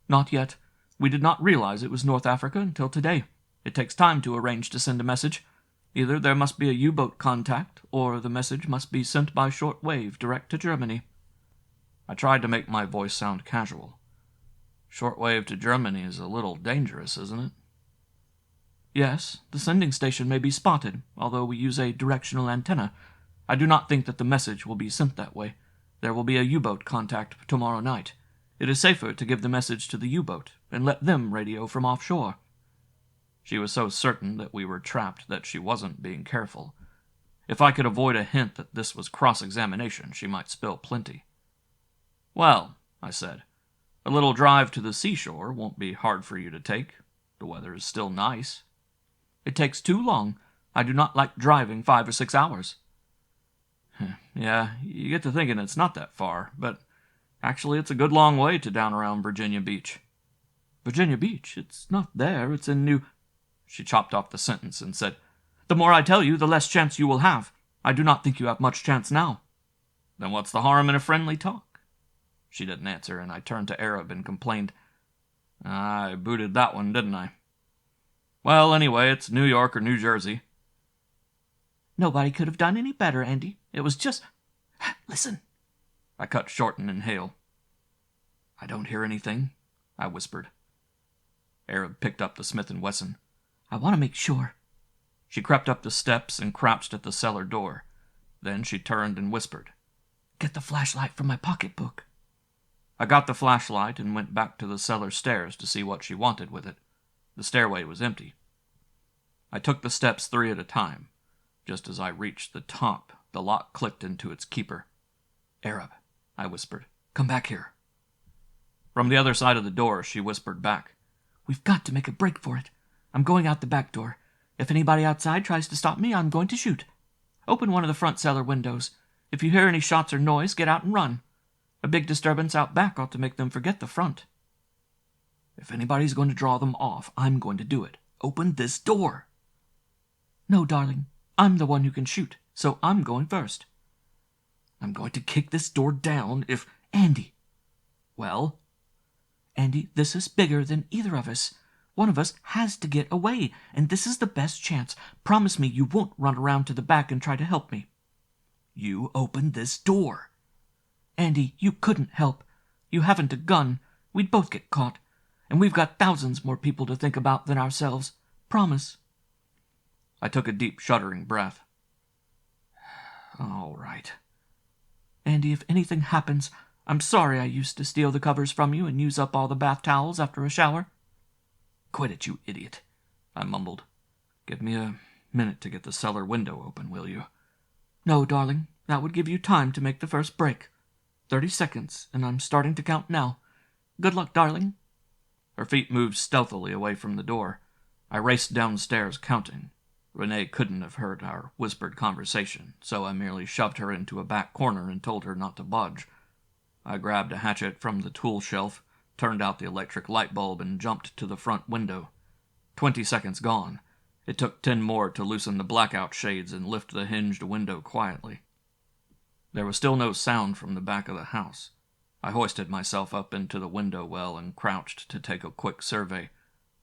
"Not yet. We did not realize it was North Africa until today. It takes time to arrange to send a message. Either there must be a U-boat contact, or the message must be sent by short wave direct to Germany." I tried to make my voice sound casual. "Shortwave to Germany is a little dangerous, isn't it?" "Yes, the sending station may be spotted, although we use a directional antenna. I do not think that the message will be sent that way. There will be a U-boat contact tomorrow night. It is safer to give the message to the U-boat and let them radio from offshore." She was so certain that we were trapped that she wasn't being careful. If I could avoid a hint that this was cross-examination, she might spill plenty. "Well," I said, "a little drive to the seashore won't be hard for you to take. The weather is still nice." "It takes too long. I do not like driving 5 or 6 hours." "Yeah, you get to thinking it's not that far, but actually it's a good long way to down around Virginia Beach." "Virginia Beach? It's not there, it's in New—" She chopped off the sentence and said, "The more I tell you, the less chance you will have. I do not think you have much chance now." "Then what's the harm in a friendly talk?" She didn't answer, and I turned to Arab and complained, I booted that one, didn't I? Well, anyway, it's New York or New Jersey. Nobody could have done any better, Andy. It was just... Listen. I cut short and inhale. I don't hear anything, I whispered. Arab picked up the Smith & Wesson. I want to make sure. She crept up the steps and crouched at the cellar door. Then she turned and whispered. Get the flashlight from my pocketbook. I got the flashlight and went back to the cellar stairs to see what she wanted with it. The stairway was empty. I took the steps 3 at a time. Just as I reached the top, the lock clicked into its keeper. Arab, I whispered. Come back here. From the other side of the door, she whispered back. We've got to make a break for it. I'm going out the back door. If anybody outside tries to stop me, I'm going to shoot. Open one of the front cellar windows. If you hear any shots or noise, get out and run. A big disturbance out back ought to make them forget the front. If anybody's going to draw them off, I'm going to do it. Open this door. No, darling. I'm the one who can shoot, so I'm going first. I'm going to kick this door down if... Andy. Well? Andy, this is bigger than either of us. One of us has to get away, and this is the best chance. Promise me you won't run around to the back and try to help me. You open this door. Andy, you couldn't help. You haven't a gun. We'd both get caught. And we've got thousands more people to think about than ourselves. Promise. I took a deep, shuddering breath. All right. Andy, if anything happens, I'm sorry I used to steal the covers from you and use up all the bath towels after a shower. Quit it, you idiot, I mumbled. Give me a minute to get the cellar window open, will you? No, darling. That would give you time to make the first break. 30 seconds, and I'm starting to count now. Good luck, darling. Her feet moved stealthily away from the door. I raced downstairs, counting. Renee couldn't have heard our whispered conversation, so I merely shoved her into a back corner and told her not to budge. I grabbed a hatchet from the tool shelf, turned out the electric light bulb, and jumped to the front window. 20 seconds gone. It took 10 more to loosen the blackout shades and lift the hinged window quietly. There was still no sound from the back of the house. I hoisted myself up into the window well and crouched to take a quick survey.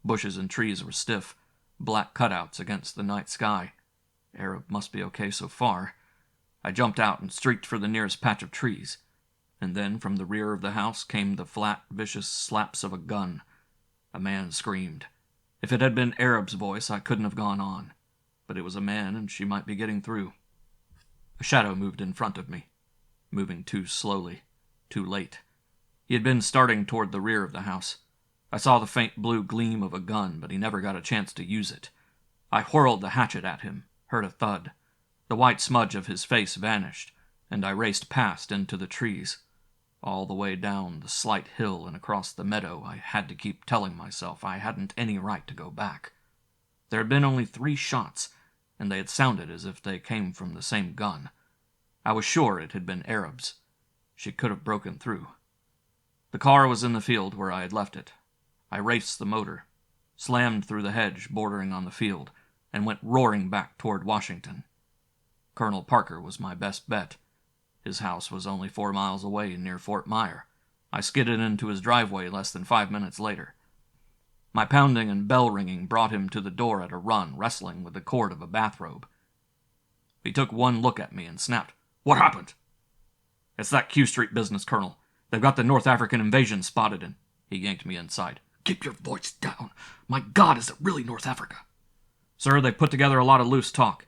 Bushes and trees were stiff, black cutouts against the night sky. Arab must be okay so far. I jumped out and streaked for the nearest patch of trees. And then from the rear of the house came the flat, vicious slaps of a gun. A man screamed. If it had been Arab's voice, I couldn't have gone on. But it was a man, and she might be getting through. A shadow moved in front of me, moving too slowly, too late. He had been starting toward the rear of the house. I saw the faint blue gleam of a gun, but he never got a chance to use it. I whirled the hatchet at him, heard a thud. The white smudge of his face vanished, and I raced past into the trees. All the way down the slight hill and across the meadow, I had to keep telling myself I hadn't any right to go back. There had been only 3 shots, and they had sounded as if they came from the same gun. I was sure it had been Arab's. She could have broken through. The car was in the field where I had left it. I raced the motor, slammed through the hedge bordering on the field, and went roaring back toward Washington. Colonel Parker was my best bet. His house was only 4 miles away near Fort Myer. I skidded into his driveway less than 5 minutes later. My pounding and bell ringing brought him to the door at a run, wrestling with the cord of a bathrobe. He took one look at me and snapped, "What happened?" "It's that Q Street business, Colonel. They've got the North African invasion spotted, and..." He yanked me inside. "Keep your voice down. My God, is it really North Africa?" "Sir, they've put together a lot of loose talk.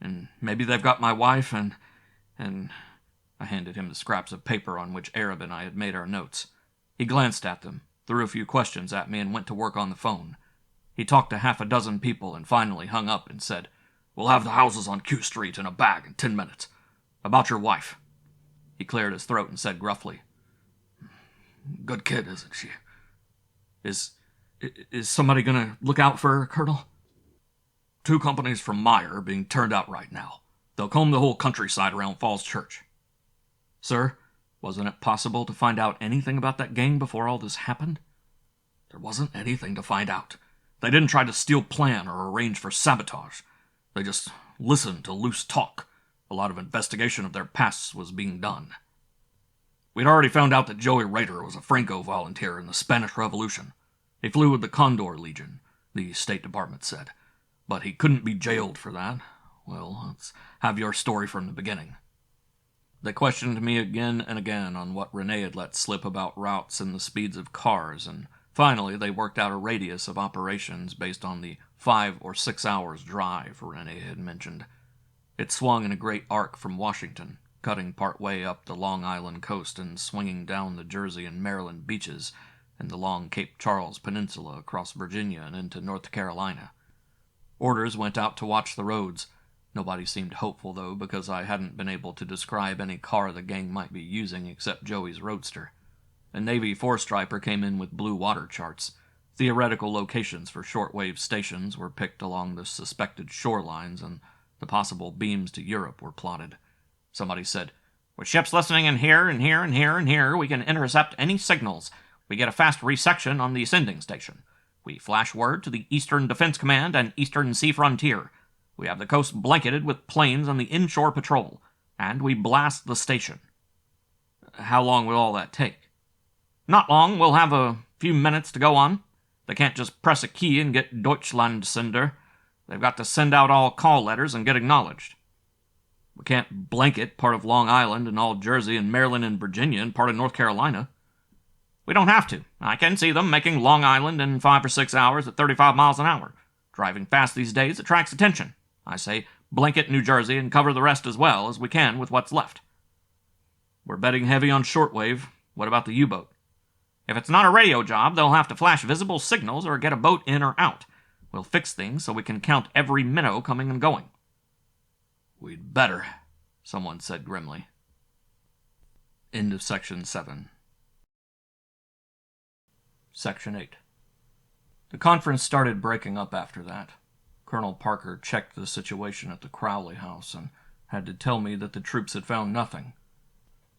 And maybe they've got my wife and... I handed him the scraps of paper on which Arab and I had made our notes. He glanced at them, threw a few questions at me, and went to work on the phone. He talked to half a dozen people and finally hung up and said, "We'll have the houses on Q Street in a bag in 10 minutes. About your wife." He cleared his throat and said gruffly, "Good kid, isn't she? Is somebody gonna look out for her, Colonel?" "2 companies from Meyer are being turned out right now. They'll comb the whole countryside around Falls Church." "Sir, wasn't it possible to find out anything about that gang before all this happened?" "There wasn't anything to find out. They didn't try to steal, plan, or arrange for sabotage. They just listened to loose talk. A lot of investigation of their pasts was being done. We'd already found out that Joey Rader was a Franco volunteer in the Spanish Revolution. He flew with the Condor Legion, the State Department said. But he couldn't be jailed for that. Well, let's have your story from the beginning. They questioned me again and again on what Renee had let slip about routes and the speeds of cars, and finally they worked out a radius of operations based on the 5 or 6 hours drive Renee had mentioned. It swung in a great arc from Washington, cutting part way up the Long Island coast and swinging down the Jersey and Maryland beaches and the long Cape Charles Peninsula across Virginia and into North Carolina. Orders went out to watch the roads. Nobody seemed hopeful, though, because I hadn't been able to describe any car the gang might be using except Joey's Roadster. A Navy four-striper came in with blue water charts. Theoretical locations for shortwave stations were picked along the suspected shorelines, and the possible beams to Europe were plotted. Somebody said, "With ships listening in here and here and here and here, we can intercept any signals. We get a fast resection on the sending station. We flash word to the Eastern Defense Command and Eastern Sea Frontier. We have the coast blanketed with planes on the inshore patrol, and we blast the station." How long will all that take? Not long. We'll have a few minutes to go on. They can't just press a key and get Deutschlandsender. They've got to send out all call letters and get acknowledged. We can't blanket part of Long Island and all Jersey and Maryland and Virginia and part of North Carolina. We don't have to. I can see them making Long Island in 5 or 6 hours at 35 miles an hour. Driving fast these days attracts attention. I say blanket New Jersey and cover the rest as well as we can with what's left. We're betting heavy on shortwave. What about the U-boat? If it's not a radio job, they'll have to flash visible signals or get a boat in or out. We'll fix things so we can count every minnow coming and going. We'd better, someone said grimly. End of Section 7. Section 8. The conference started breaking up after that. Colonel Parker checked the situation at the Crowley house and had to tell me that the troops had found nothing.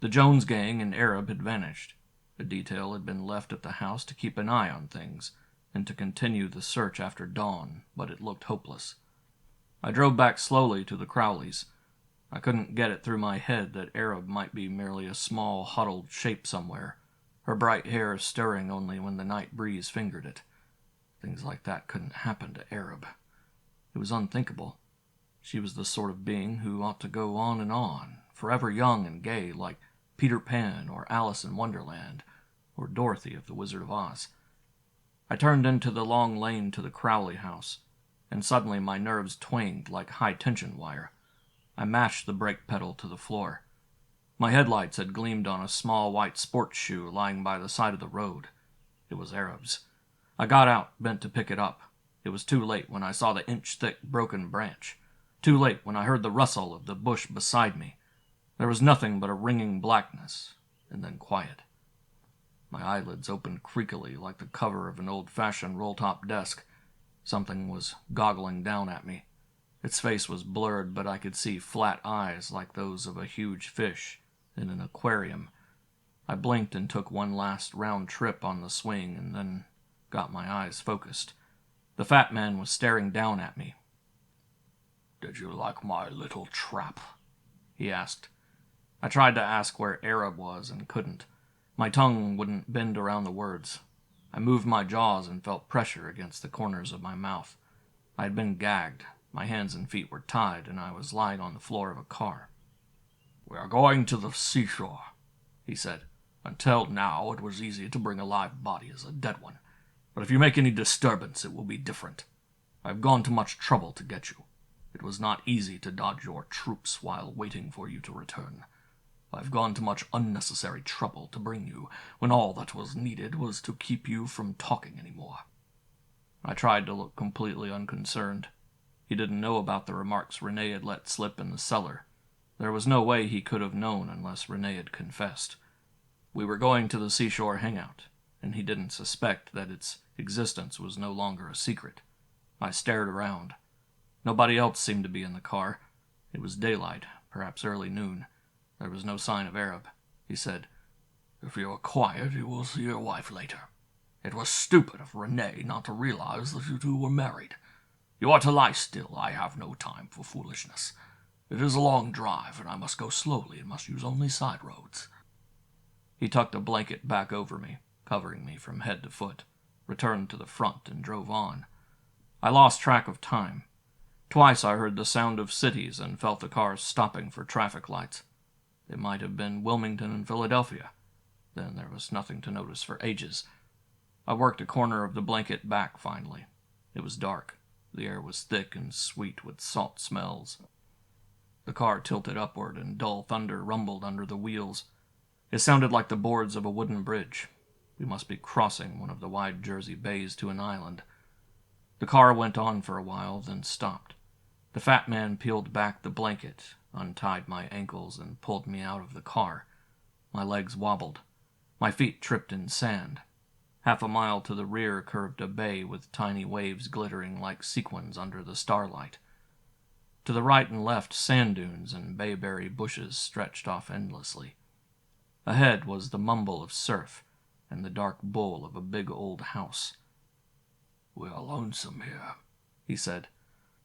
The Jones gang and Arab had vanished. A detail had been left at the house to keep an eye on things and to continue the search after dawn, but it looked hopeless. I drove back slowly to the Crowleys. I couldn't get it through my head that Arab might be merely a small, huddled shape somewhere, her bright hair stirring only when the night breeze fingered it. Things like that couldn't happen to Arab. It was unthinkable. She was the sort of being who ought to go on, forever young and gay, like Peter Pan or Alice in Wonderland or Dorothy of the Wizard of Oz. I turned into the long lane to the Crowley house, and suddenly my nerves twanged like high-tension wire. I mashed the brake pedal to the floor. My headlights had gleamed on a small white sports shoe lying by the side of the road. It was Arab's. I got out, bent to pick it up. It was too late when I saw the inch-thick broken branch. Too late when I heard the rustle of the bush beside me. There was nothing but a ringing blackness, and then quiet. My eyelids opened creakily like the cover of an old-fashioned roll-top desk. Something was goggling down at me. Its face was blurred, but I could see flat eyes like those of a huge fish in an aquarium. I blinked and took one last round trip on the swing and then got my eyes focused. The fat man was staring down at me. "Did you like my little trap?" he asked. I tried to ask where Arab was and couldn't. My tongue wouldn't bend around the words. I moved my jaws and felt pressure against the corners of my mouth. I had been gagged. My hands and feet were tied, and I was lying on the floor of a car. "We are going to the seashore," he said. "Until now, it was easy to bring a live body as a dead one. But if you make any disturbance, it will be different. I have gone to much trouble to get you. It was not easy to dodge your troops while waiting for you to return. I've gone to much unnecessary trouble to bring you, when all that was needed was to keep you from talking any more." I tried to look completely unconcerned. He didn't know about the remarks Renee had let slip in the cellar. There was no way he could have known unless Renee had confessed. We were going to the seashore hangout, and he didn't suspect that its existence was no longer a secret. I stared around. Nobody else seemed to be in the car. It was daylight, perhaps early noon. There was no sign of Arab. He said, "If you are quiet, you will see your wife later. It was stupid of Renee not to realize that you two were married. You are to lie still. I have no time for foolishness. It is a long drive, and I must go slowly and must use only side roads." He tucked a blanket back over me, covering me from head to foot. returned to the front, and drove on. I lost track of time. Twice I heard the sound of cities and felt the cars stopping for traffic lights. It might have been Wilmington and Philadelphia. Then there was nothing to notice for ages. I worked a corner of the blanket back finally. It was dark. The air was thick and sweet with salt smells. The car tilted upward and dull thunder rumbled under the wheels. It sounded like the boards of a wooden bridge. We must be crossing one of the wide Jersey bays to an island. The car went on for a while, then stopped. The fat man peeled back the blanket, untied my ankles, and pulled me out of the car. My legs wobbled. My feet tripped in sand. Half a mile to the rear curved a bay with tiny waves glittering like sequins under the starlight. To the right and left, sand dunes and bayberry bushes stretched off endlessly. Ahead was the mumble of surf and the dark bowl of a big old house. "We're lonesome here," he said.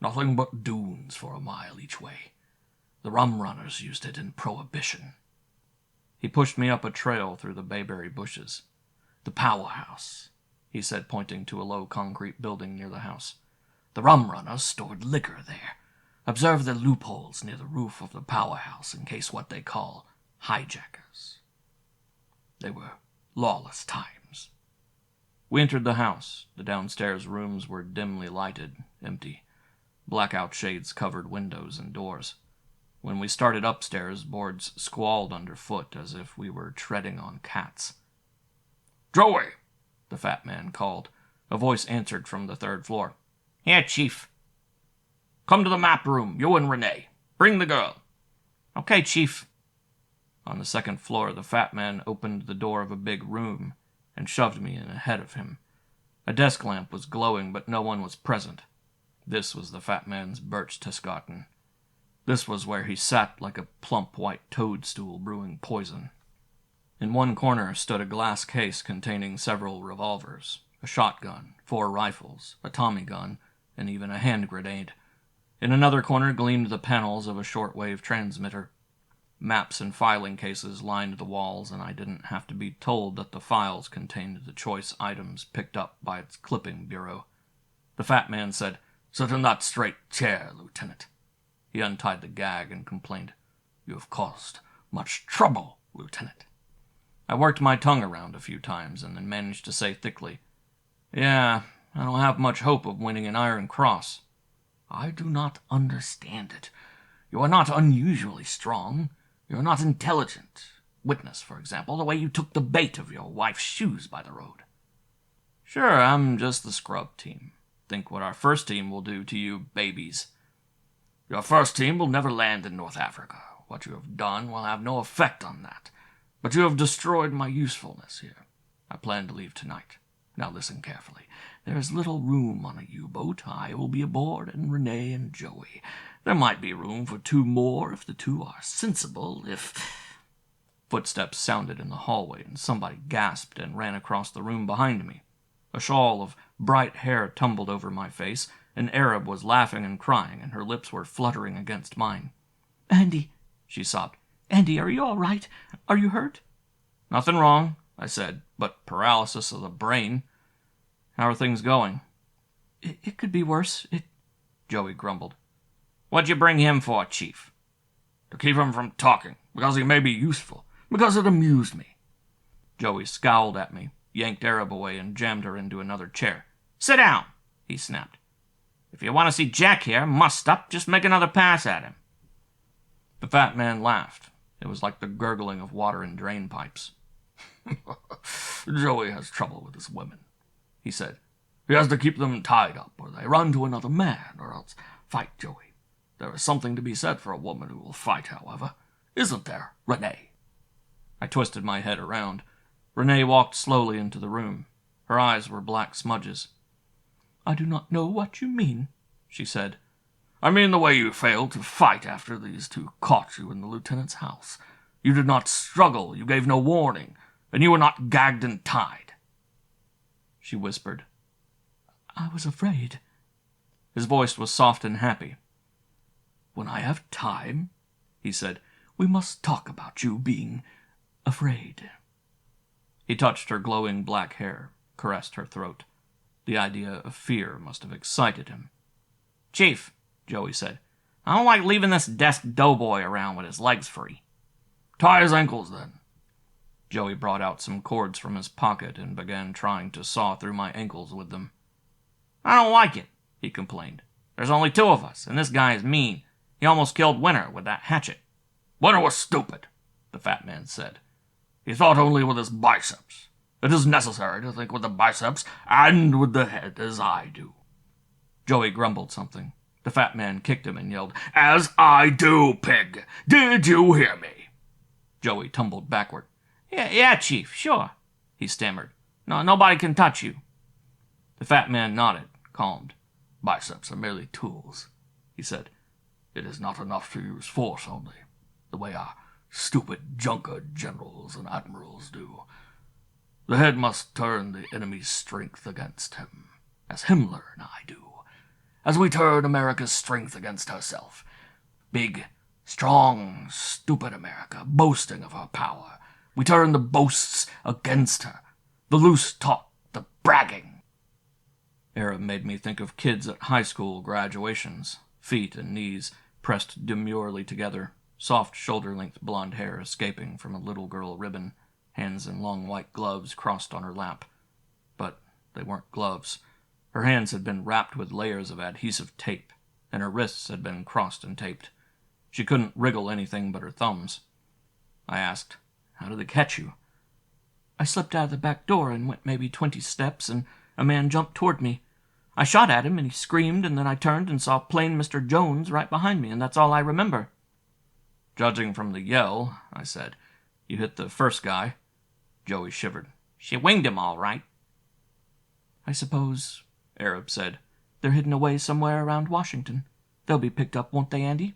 "Nothing but dunes for a mile each way. The rum runners used it in Prohibition." He pushed me up a trail through the bayberry bushes. "The Powell house," he said, pointing to a low concrete building near the house. "The rum runners stored liquor there. Observe the loopholes near the roof of the Powell house in case what they call hijackers." They were lawless times. We entered the house. The downstairs rooms were dimly lighted, empty. Blackout shades covered windows and doors. When we started upstairs, boards squalled underfoot as if we were treading on cats. "Joey!" the fat man called. A voice answered from the third floor. "Here, Chief." "Come to the map room, you and Renee. Bring the girl." "Okay, Chief." On the second floor, the fat man opened the door of a big room and shoved me in ahead of him. A desk lamp was glowing, but no one was present. This was the fat man's birch Tesgarten. This was where he sat like a plump white toadstool brewing poison. In one corner stood a glass case containing several revolvers, a shotgun, 4 rifles, a Tommy gun, and even a hand grenade. In another corner gleamed the panels of a shortwave transmitter. Maps and filing cases lined the walls, and I didn't have to be told that the files contained the choice items picked up by its clipping bureau. The fat man said, "Sit in that straight chair, Lieutenant." He untied the gag and complained, "You have caused much trouble, Lieutenant." I worked my tongue around a few times and then managed to say thickly, "Yeah, I don't have much hope of winning an Iron Cross." "I do not understand it. You are not unusually strong. You are not intelligent. Witness, for example, the way you took the bait of your wife's shoes by the road." "Sure, I'm just the scrub team. Think what our first team will do to you babies." "Your first team will never land in North Africa. What you have done will have no effect on that. But you have destroyed my usefulness here. I plan to leave tonight. Now listen carefully. There is little room on a U-boat. I will be aboard, and Renee and Joey. There might be room for 2 more if the 2 are sensible, if—" Footsteps sounded in the hallway, and somebody gasped and ran across the room behind me. A shawl of bright hair tumbled over my face. An Arab was laughing and crying, and her lips were fluttering against mine. "Andy," she sobbed. "Andy, are you all right? Are you hurt?" "Nothing wrong," I said, "but paralysis of the brain. How are things going?" It could be worse. Joey grumbled. "What'd you bring him for, Chief?" "To keep him from talking, because he may be useful, because it amused me." Joey scowled at me, yanked Arab away, and jammed her into another chair. "Sit down," he snapped. "If you want to see Jack here, mussed up, just make another pass at him." The fat man laughed. It was like the gurgling of water in drain pipes. "Joey has trouble with his women," he said. "He has to keep them tied up, or they run to another man, or else fight Joey. There is something to be said for a woman who will fight, however. Isn't there, Renee?" I twisted my head around. Renee walked slowly into the room. Her eyes were black smudges. "I do not know what you mean," she said. "I mean the way you failed to fight after these 2 caught you in the lieutenant's house. You did not struggle, you gave no warning, and you were not gagged and tied." She whispered. "I was afraid." His voice was soft and happy. "When I have time," he said, "we must talk about you being afraid." He touched her glowing black hair, caressed her throat. The idea of fear must have excited him. "Chief," Joey said, "I don't like leaving this desk doughboy around with his legs free." "Tie his ankles, then." Joey brought out some cords from his pocket and began trying to saw through my ankles with them. "I don't like it," he complained. "There's only 2 of us, and this guy is mean. He almost killed Winter with that hatchet." "Winter was stupid," the fat man said. "He thought only with his biceps. It is necessary to think with the biceps and with the head, as I do." Joey grumbled something. The fat man kicked him and yelled, "As I do, pig! Did you hear me?" Joey tumbled backward. Yeah, Chief, sure," he stammered. "No, nobody can touch you." The fat man nodded, calmed. "Biceps are merely tools," he said. "It is not enough to use force only, the way our stupid junker generals and admirals do. The head must turn the enemy's strength against him, as Himmler and I do, as we turn America's strength against herself. Big, strong, stupid America, boasting of her power. We turn the boasts against her, the loose talk, the bragging." Arab made me think of kids at high school graduations, feet and knees pressed demurely together, soft shoulder-length blonde hair escaping from a little girl ribbon, hands in long white gloves crossed on her lap. But they weren't gloves. Her hands had been wrapped with layers of adhesive tape, and her wrists had been crossed and taped. She couldn't wriggle anything but her thumbs. I asked, "How did they catch you?" "I slipped out of the back door and went maybe 20 steps, and a man jumped toward me. I shot at him, and he screamed, and then I turned and saw plain Mr. Jones right behind me, and that's all I remember." "Judging from the yell," I said, "you hit the first guy." Joey shivered. "She winged him all right." "I suppose," Arab said, "they're hidden away somewhere around Washington. They'll be picked up, won't they, Andy?"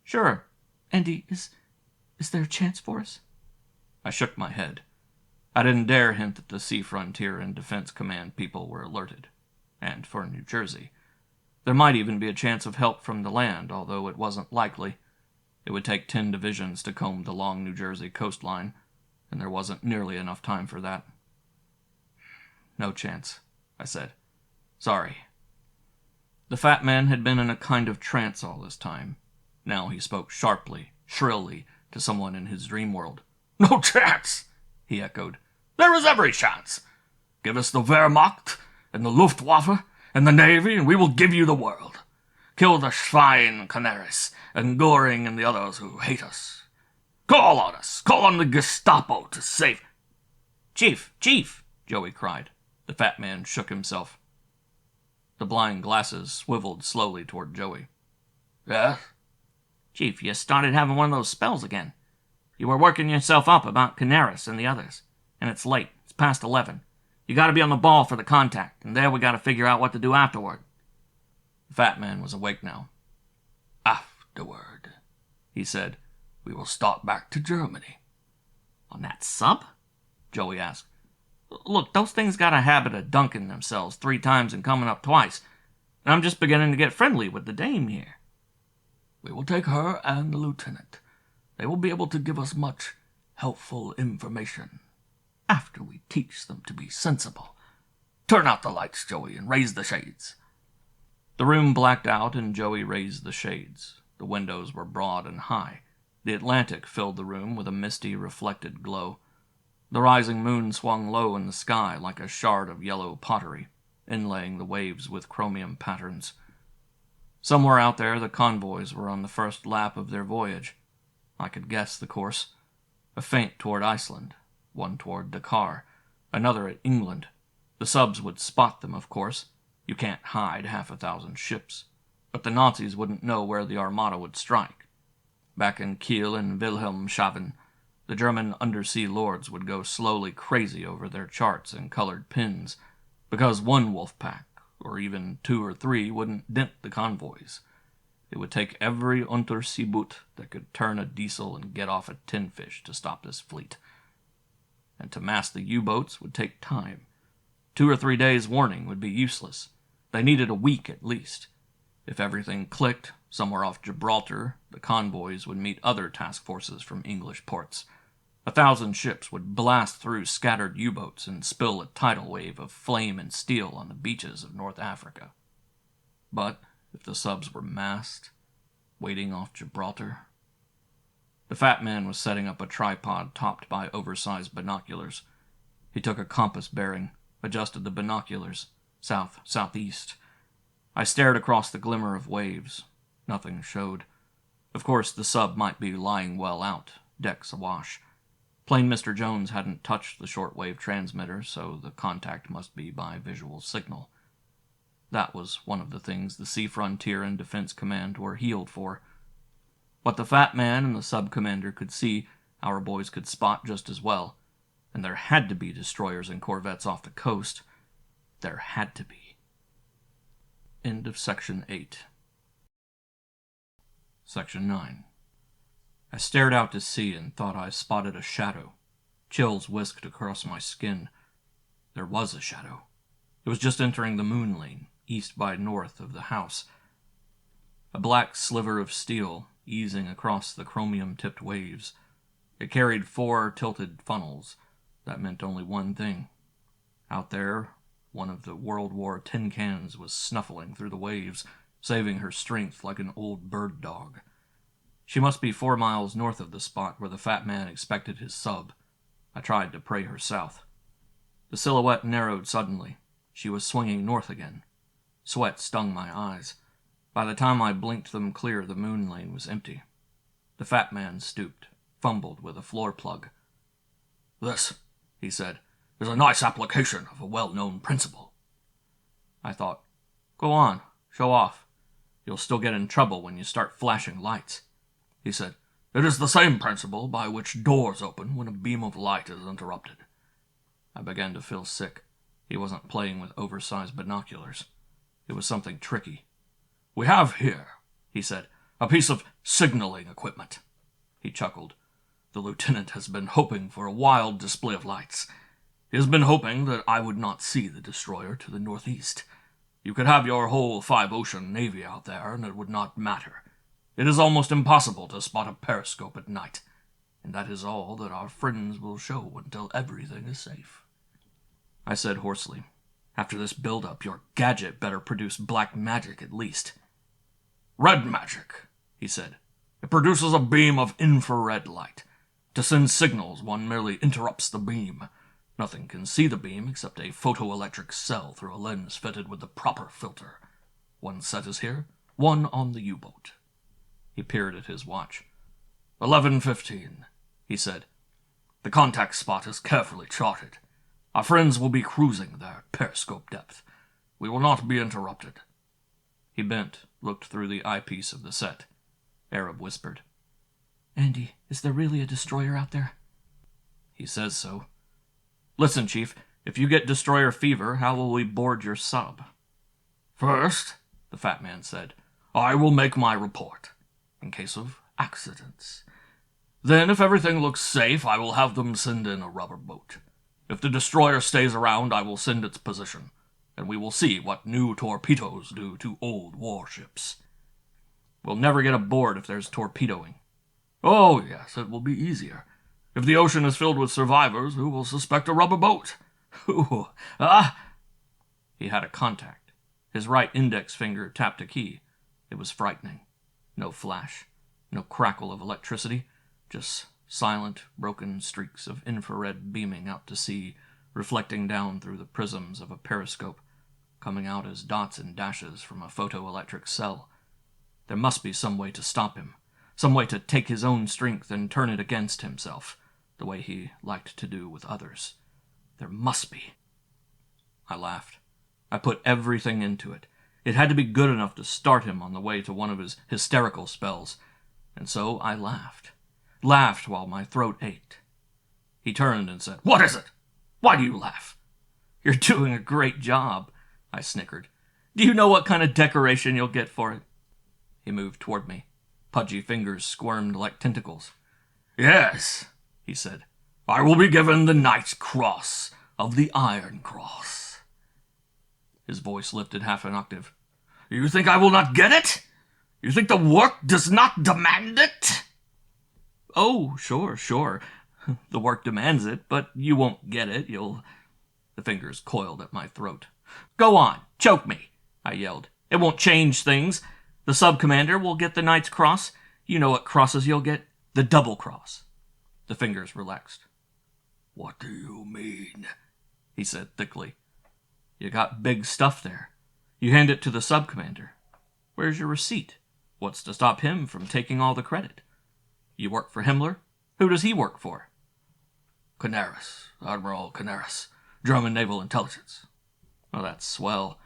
"Sure." "Andy, is there a chance for us?" I shook my head. I didn't dare hint that the Sea Frontier and Defense Command people were alerted. And for New Jersey. There might even be a chance of help from the land, although it wasn't likely. It would take 10 divisions to comb the long New Jersey coastline, and there wasn't nearly enough time for that. "No chance," I said. "Sorry." The fat man had been in a kind of trance all this time. Now he spoke sharply, shrilly, to someone in his dream world. "No chance," he echoed. "There is every chance. Give us the Wehrmacht, and the Luftwaffe, and the Navy, and we will give you the world. Kill the Schwein Canaris, and Goring and the others who hate us. Call on us. Call on the Gestapo to save—" Chief, Joey cried. The fat man shook himself. The blind glasses swiveled slowly toward Joey. "Yes?" "Chief, you started having one of those spells again. You were working yourself up about Canaris and the others, and it's late. It's past 11. You gotta be on the ball for the contact, and there we gotta figure out what to do afterward." The fat man was awake now. "Afterward," he said, "we will start back to Germany." "On that sub?" Joey asked. "Look, those things got a habit of dunking themselves 3 times and coming up twice, and I'm just beginning to get friendly with the dame here." "We will take her and the lieutenant. They will be able to give us much helpful information. After we teach them to be sensible. Turn out the lights, Joey, and raise the shades." The room blacked out, and Joey raised the shades. The windows were broad and high. The Atlantic filled the room with a misty, reflected glow. The rising moon swung low in the sky like a shard of yellow pottery, inlaying the waves with chromium patterns. Somewhere out there, the convoys were on the first lap of their voyage. I could guess the course. A feint toward Iceland, one toward Dakar, another at England. The subs would spot them, of course. You can't hide 1,000 ships. But the Nazis wouldn't know where the Armada would strike. Back in Kiel and Wilhelmshaven, the German undersea lords would go slowly crazy over their charts and colored pins, because one wolf pack, or even 2 or 3, wouldn't dent the convoys. It would take every Unterseeboot that could turn a diesel and get off a tin fish to stop this fleet. And to mass the U-boats would take time. 2 or 3 days' warning would be useless. They needed a week at least. If everything clicked, somewhere off Gibraltar, the convoys would meet other task forces from English ports. 1,000 ships would blast through scattered U-boats and spill a tidal wave of flame and steel on the beaches of North Africa. But if the subs were masked, waiting off Gibraltar... The fat man was setting up a tripod topped by oversized binoculars. He took a compass bearing, adjusted the binoculars, south-southeast. I stared across the glimmer of waves. Nothing showed. Of course, the sub might be lying well out, decks awash. Plain Mr. Jones hadn't touched the shortwave transmitter, so the contact must be by visual signal. That was one of the things the Sea Frontier and Defense Command were healed for. What the fat man and the sub-commander could see, our boys could spot just as well. And there had to be destroyers and corvettes off the coast. There had to be. End of Section 8. Section 9. I stared out to sea and thought I spotted a shadow. Chills whisked across my skin. There was a shadow. It was just entering the moon lane, east by north of the house. A black sliver of steel, easing across the chromium-tipped waves. It carried 4 tilted funnels. That meant only one thing. Out there, one of the World War tin cans was snuffling through the waves, saving her strength like an old bird dog. She must be 4 miles north of the spot where the fat man expected his sub. I tried to pray her south. The silhouette narrowed suddenly. She was swinging north again. Sweat stung my eyes. By the time I blinked them clear, the moon lane was empty. The fat man stooped, fumbled with a floor plug. "This," he said, "is a nice application of a well-known principle." I thought, go on, show off. You'll still get in trouble when you start flashing lights. He said, "It is the same principle by which doors open when a beam of light is interrupted." I began to feel sick. He wasn't playing with oversized binoculars. It was something tricky. "We have here," he said, "a piece of signaling equipment." He chuckled. "The lieutenant has been hoping for a wild display of lights. He has been hoping that I would not see the destroyer to the northeast. You could have your whole 5-ocean navy out there, and it would not matter. It is almost impossible to spot a periscope at night, and that is all that our friends will show until everything is safe." I said hoarsely, "After this build-up, your gadget better produce black magic at least." "Red magic," he said. "It produces a beam of infrared light. To send signals, one merely interrupts the beam. Nothing can see the beam except a photoelectric cell through a lens fitted with the proper filter. One set is here, one on the U-boat." He peered at his watch. 11:15, he said. "The contact spot is carefully charted. Our friends will be cruising there at periscope depth. We will not be interrupted." He bent, looked through the eyepiece of the set. Arab whispered, "Andy, is there really a destroyer out there?" "He says so." "Listen, Chief, if you get destroyer fever, how will we board your sub?" "First," the fat man said, "I will make my report, in case of accidents. Then, if everything looks safe, I will have them send in a rubber boat. If the destroyer stays around, I will send its position, and we will see what new torpedoes do to old warships." "We'll never get aboard if there's torpedoing." "Oh, yes, it will be easier. If the ocean is filled with survivors, who will suspect a rubber boat? Who? Ah!" He had a contact. His right index finger tapped a key. It was frightening. No flash, no crackle of electricity, just silent, broken streaks of infrared beaming out to sea, reflecting down through the prisms of a periscope, coming out as dots and dashes from a photoelectric cell. There must be some way to stop him, some way to take his own strength and turn it against himself, the way he liked to do with others. There must be. I laughed. I put everything into it. It had to be good enough to start him on the way to one of his hysterical spells. And so I laughed. Laughed while my throat ached. He turned and said, "What is it? Why do you laugh?" "You're doing a great job," I snickered. "Do you know what kind of decoration you'll get for it?" He moved toward me. Pudgy fingers squirmed like tentacles. "Yes," he said. "I will be given the Knight's Cross of the Iron Cross." His voice lifted half an octave. "You think I will not get it? You think the work does not demand it?" "Oh, sure. The work demands it, but you won't get it. The fingers coiled at my throat. Go on, choke me, I yelled. It won't change things. The sub-commander will get the Knight's Cross. You know what crosses you'll get? The double cross. The fingers relaxed. What do you mean? He said thickly. You got big stuff there. You hand it to the sub-commander. Where's your receipt? What's to stop him from taking all the credit? You work for Himmler? Who does he work for? Canaris, Admiral Canaris, German Naval Intelligence. Well, that's swell.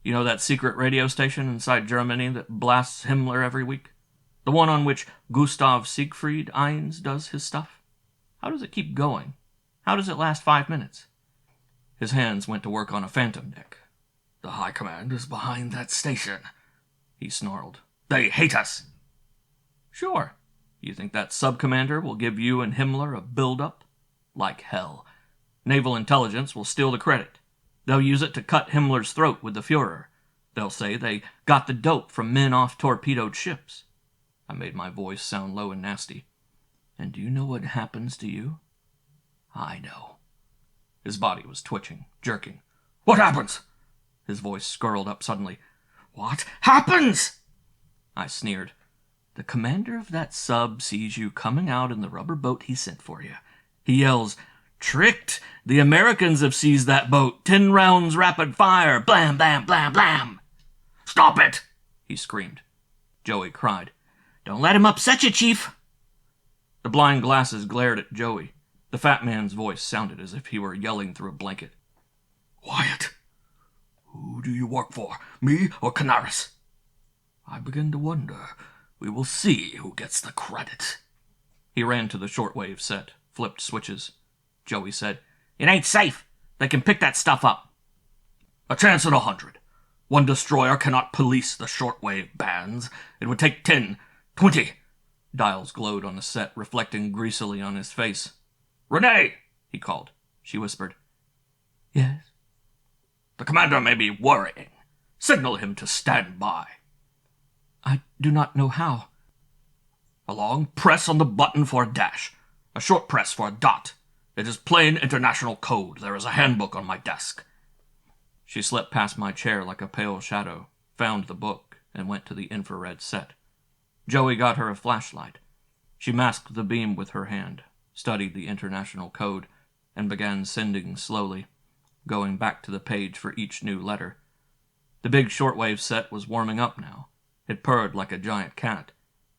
You know that secret radio station inside Germany that blasts Himmler every week? The one on which Gustav Siegfried Eins does his stuff? How does it keep going? How does it last 5 minutes? His hands went to work on a phantom deck. The High Command is behind that station, he snarled. They hate us. Sure. You think that sub-commander will give you and Himmler a build-up? Like hell. Naval intelligence will steal the credit. They'll use it to cut Himmler's throat with the Fuhrer. They'll say they got the dope from men off torpedoed ships. I made my voice sound low and nasty. And do you know what happens to you? I know. His body was twitching, jerking. What happens? His voice skirled up suddenly. What happens? I sneered. The commander of that sub sees you coming out in the rubber boat he sent for you. He yells, "Tricked! The Americans have seized that boat. 10 rounds rapid fire. Blam, blam, blam, blam." "Stop it!" he screamed. Joey cried. "Don't let him upset you, Chief." The blind glasses glared at Joey. The fat man's voice sounded as if he were yelling through a blanket. "Wyatt, who do you work for, me or Canaris? I begin to wonder. We will see who gets the credit." He ran to the shortwave set, flipped switches. Joey said, "It ain't safe. They can pick that stuff up." "A chance in 100. One destroyer cannot police the shortwave bands. It would take 10, 20. Dials glowed on the set, reflecting greasily on his face. "Renee!" he called. She whispered, "Yes?" "The commander may be worrying. Signal him to stand by." "I do not know how." "A long press on the button for a dash. A short press for a dot. It is plain international code. There is a handbook on my desk." She slipped past my chair like a pale shadow, found the book, and went to the infrared set. Joey got her a flashlight. She masked the beam with her hand, studied the international code, and began sending slowly, going back to the page for each new letter. The big shortwave set was warming up now. It purred like a giant cat.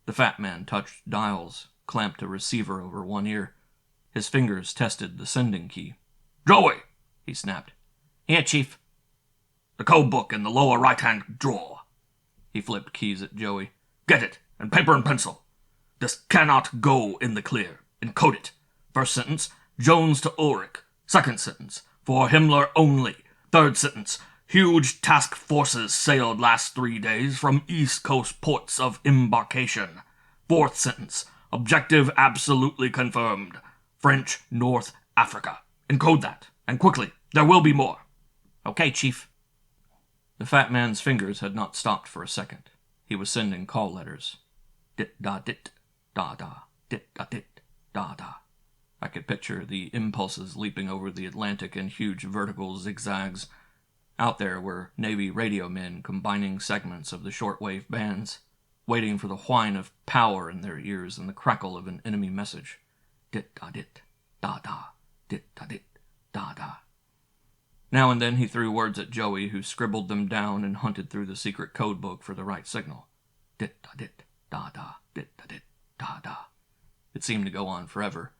The fat man touched dials, clamped a receiver over one ear. His fingers tested the sending key. "Joey!" he snapped. "Here, Chief." "The code book in the lower right-hand drawer." He flipped keys at Joey. "Get it, and paper and pencil. This cannot go in the clear. Encode it. First sentence, Jones to Ulrich. Second sentence, for Himmler only. Third sentence, huge task forces sailed last 3 days from East Coast ports of embarkation. Fourth sentence, objective absolutely confirmed. French North Africa. Encode that, and quickly. There will be more." "Okay, Chief." The fat man's fingers had not stopped for a second. He was sending call letters. Dit-da-dit, da-da, dit-da-dit, da-da. I could picture the impulses leaping over the Atlantic in huge vertical zigzags. Out there were Navy radio men combining segments of the shortwave bands, waiting for the whine of power in their ears and the crackle of an enemy message. Dit-da-dit, da-da, dit-da-dit, da-da. Now and then he threw words at Joey, who scribbled them down and hunted through the secret code book for the right signal. Dit-da-dit, da-da, dit-da-dit, da-da. It seemed to go on forever.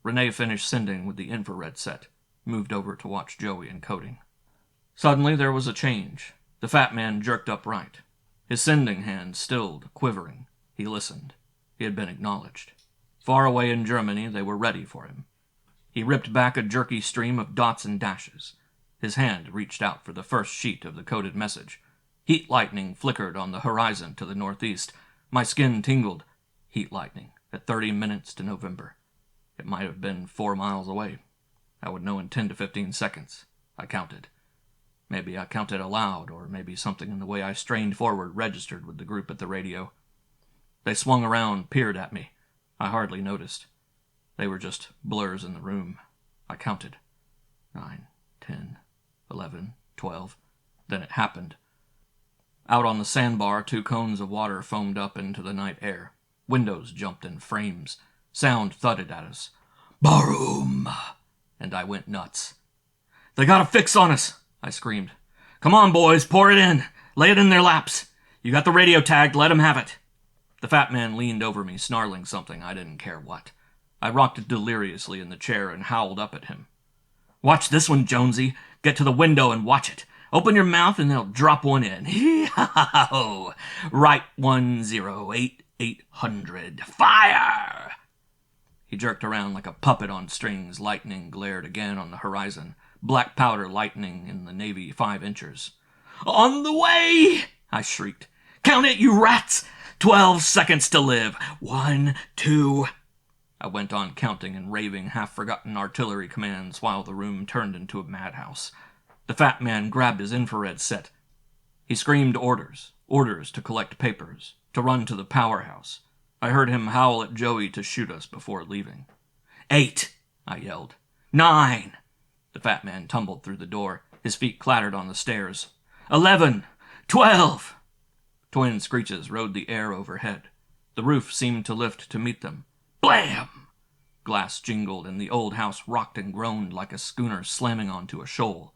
Renee finished sending with the infrared set, moved over to watch Joey encoding. Suddenly there was a change. The fat man jerked upright. His sending hand stilled, quivering. He listened. He had been acknowledged. Far away in Germany, they were ready for him. He ripped back a jerky stream of dots and dashes. His hand reached out for the first sheet of the coded message. Heat lightning flickered on the horizon to the northeast. My skin tingled. Heat lightning at 30 minutes to November. It might have been 4 miles away. I would know in 10 to 15 seconds. I counted. Maybe I counted aloud, or maybe something in the way I strained forward registered with the group at the radio. They swung around, peered at me. I hardly noticed. They were just blurs in the room. I counted. 9, 10, 11, 12. Then it happened. Out on the sandbar, 2 cones of water foamed up into the night air. Windows jumped in frames. Sound thudded at us. Baroom! And I went nuts. They got a fix on us, I screamed. Come on, boys, pour it in. Lay it in their laps. You got the radio tagged, let 'em have it. The fat man leaned over me, snarling something I didn't care what. I rocked deliriously in the chair and howled up at him. Watch this one, Jonesy. Get to the window and watch it. Open your mouth and they'll drop one in. Hee-ha-ha-ho! Right 108-800. Fire! He jerked around like a puppet on strings. Lightning glared again on the horizon. Black powder lightning in the Navy 5 inchers. On the way! I shrieked. Count it, you rats! 12 seconds to live. 1, 2... I went on counting and raving half-forgotten artillery commands while the room turned into a madhouse. The fat man grabbed his infrared set. He screamed orders to collect papers, to run to the powerhouse. I heard him howl at Joey to shoot us before leaving. 8, I yelled. 9. The fat man tumbled through the door. His feet clattered on the stairs. 11, 12. Twin screeches rode the air overhead. The roof seemed to lift to meet them. Blam! Glass jingled and the old house rocked and groaned like a schooner slamming onto a shoal.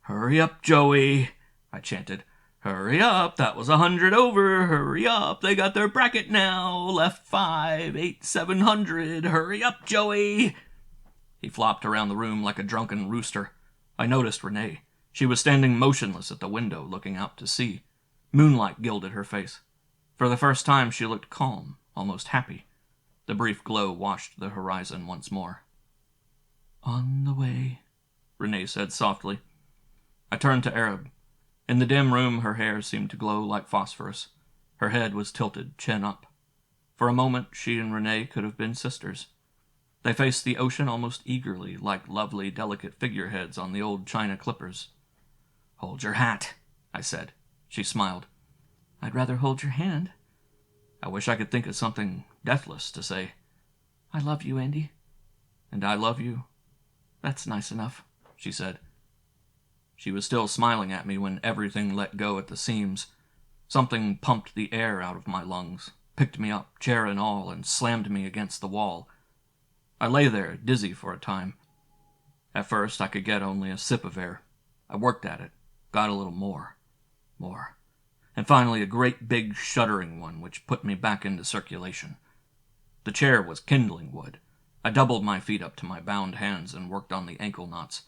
Hurry up, Joey, I chanted. Hurry up, that was 100 over. Hurry up, they got their bracket now. Left 5, 8, 700. Hurry up, Joey. He flopped around the room like a drunken rooster. I noticed Renee. She was standing motionless at the window, looking out to sea. Moonlight gilded her face. For the first time she looked calm, almost happy. The brief glow washed the horizon once more. On the way, Renee said softly. I turned to Arab. In the dim room, her hair seemed to glow like phosphorus. Her head was tilted, chin up. For a moment, she and Renee could have been sisters. They faced the ocean almost eagerly, like lovely, delicate figureheads on the old china clippers. Hold your hat, I said. She smiled. I'd rather hold your hand. I wish I could think of something deathless to say. I love you, Andy. And I love you. That's nice enough, she said. She was still smiling at me when everything let go at the seams. Something pumped the air out of my lungs, picked me up, chair and all, and slammed me against the wall. I lay there, dizzy for a time. At first, I could get only a sip of air. I worked at it, got a little more, and finally a great big shuddering one which put me back into circulation. The chair was kindling wood. I doubled my feet up to my bound hands and worked on the ankle knots.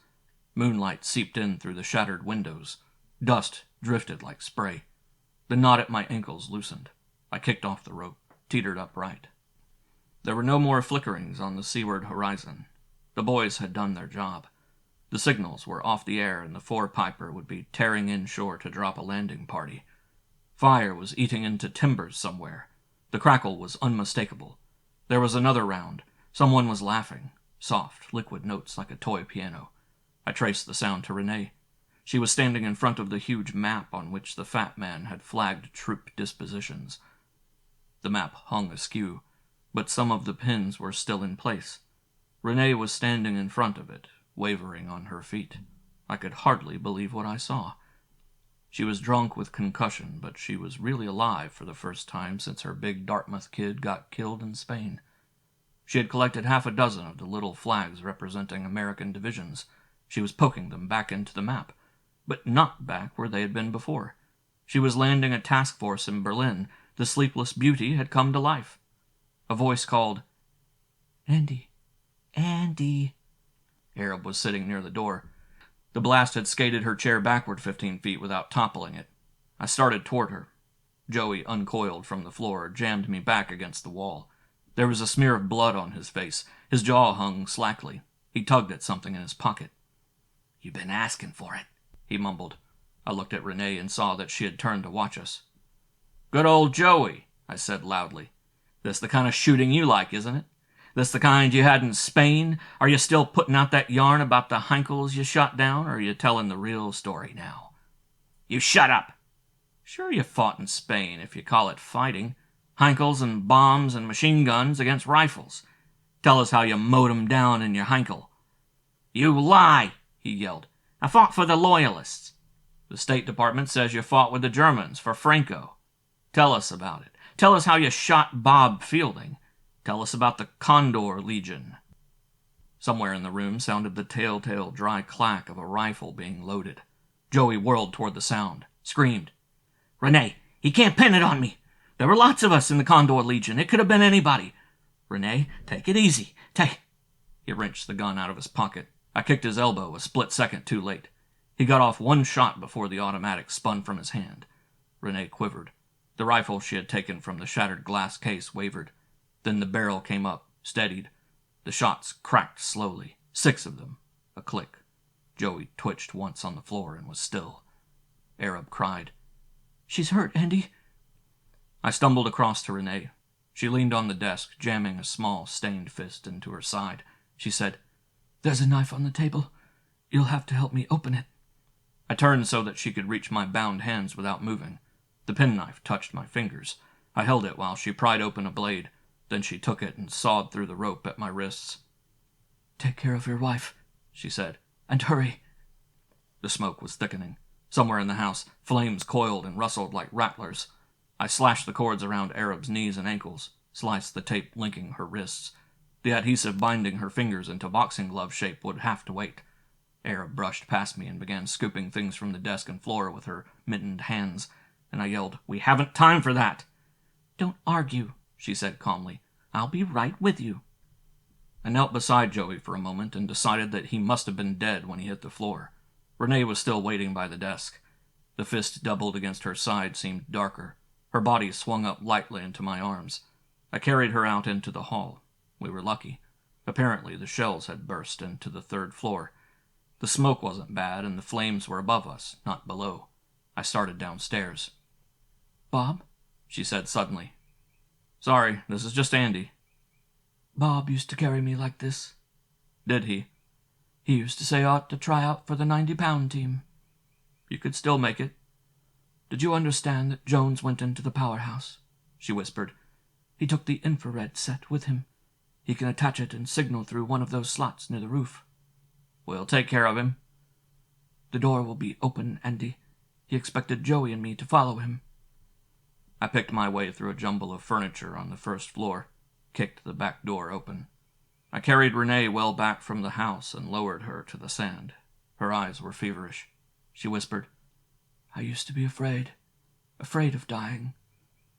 Moonlight seeped in through the shattered windows. Dust drifted like spray. The knot at my ankles loosened. I kicked off the rope, teetered upright. There were no more flickerings on the seaward horizon. The boys had done their job. The signals were off the air and the four-piper would be tearing inshore to drop a landing party. Fire was eating into timbers somewhere. The crackle was unmistakable. There was another round. Someone was laughing. Soft, liquid notes like a toy piano. I traced the sound to Renee. She was standing in front of the huge map on which the fat man had flagged troop dispositions. The map hung askew, but some of the pins were still in place. Renee was standing in front of it, wavering on her feet. I could hardly believe what I saw. She was drunk with concussion, but she was really alive for the first time since her big Dartmouth kid got killed in Spain. She had collected 6 of the little flags representing American divisions. She was poking them back into the map, but not back where they had been before. She was landing a task force in Berlin. The sleepless beauty had come to life. A voice called, Andy, Andy. Arab was sitting near the door. The blast had skated her chair backward 15 feet without toppling it. I started toward her. Joey, uncoiled from the floor, jammed me back against the wall. There was a smear of blood on his face. His jaw hung slackly. He tugged at something in his pocket. "You been asking for it," he mumbled. I looked at Renee and saw that she had turned to watch us. "Good old Joey," I said loudly. "This the kind of shooting you like, isn't it? This the kind you had in Spain? Are you still putting out that yarn about the Heinkels you shot down, or are you telling the real story now?" "You shut up!" "Sure you fought in Spain, if you call it fighting. Heinkels and bombs and machine guns against rifles." Tell us how you mowed 'em down in your hinkle." "You lie," he yelled. "I fought for the Loyalists." "The State Department says you fought with the Germans for Franco. Tell us about it. Tell us how you shot Bob Fielding. Tell us about the Condor Legion." Somewhere in the room sounded the telltale dry clack of a rifle being loaded. Joey whirled toward the sound, screamed. "Renee, he can't pin it on me. There were lots of us in the Condor Legion. It could have been anybody. Renee, take it easy. He wrenched the gun out of his pocket. I kicked his elbow a split second too late. He got off one shot before the automatic spun from his hand. Renee quivered. The rifle she had taken from the shattered glass case wavered. Then the barrel came up, steadied. The shots cracked slowly, 6 of them. A click. Joey twitched once on the floor and was still. Arab cried, "She's hurt, Andy." I stumbled across to Renee. She leaned on the desk, jamming a small, stained fist into her side. She said, "There's a knife on the table. You'll have to help me open it." I turned so that she could reach my bound hands without moving. The penknife touched my fingers. I held it while she pried open a blade. Then she took it and sawed through the rope at my wrists. "Take care of your wife," she said, "and hurry." The smoke was thickening. Somewhere in the house, flames coiled and rustled like rattlers. I slashed the cords around Arab's knees and ankles, sliced the tape linking her wrists. The adhesive binding her fingers into boxing glove shape would have to wait. Arab brushed past me and began scooping things from the desk and floor with her mittened hands, and I yelled, "We haven't time for that!" "Don't argue," she said calmly. "I'll be right with you." I knelt beside Joey for a moment and decided that he must have been dead when he hit the floor. Renee was still waiting by the desk. The fist doubled against her side seemed darker. Her body swung up lightly into my arms. I carried her out into the hall. We were lucky. Apparently the shells had burst into the 3rd floor. The smoke wasn't bad, and the flames were above us, not below. I started downstairs. "Bob?" she said suddenly. "Sorry, this is just Andy." "Bob used to carry me like this." "Did he?" "He used to say I ought to try out for the 90-pound team." "You could still make it." "Did you understand that Jones went into the powerhouse?" she whispered. "He took the infrared set with him. He can attach it and signal through one of those slots near the roof." "We'll take care of him." "The door will be open, Andy. He expected Joey and me to follow him." I picked my way through a jumble of furniture on the 1st floor, kicked the back door open. I carried Renee well back from the house and lowered her to the sand. Her eyes were feverish. She whispered, "I used to be afraid of dying,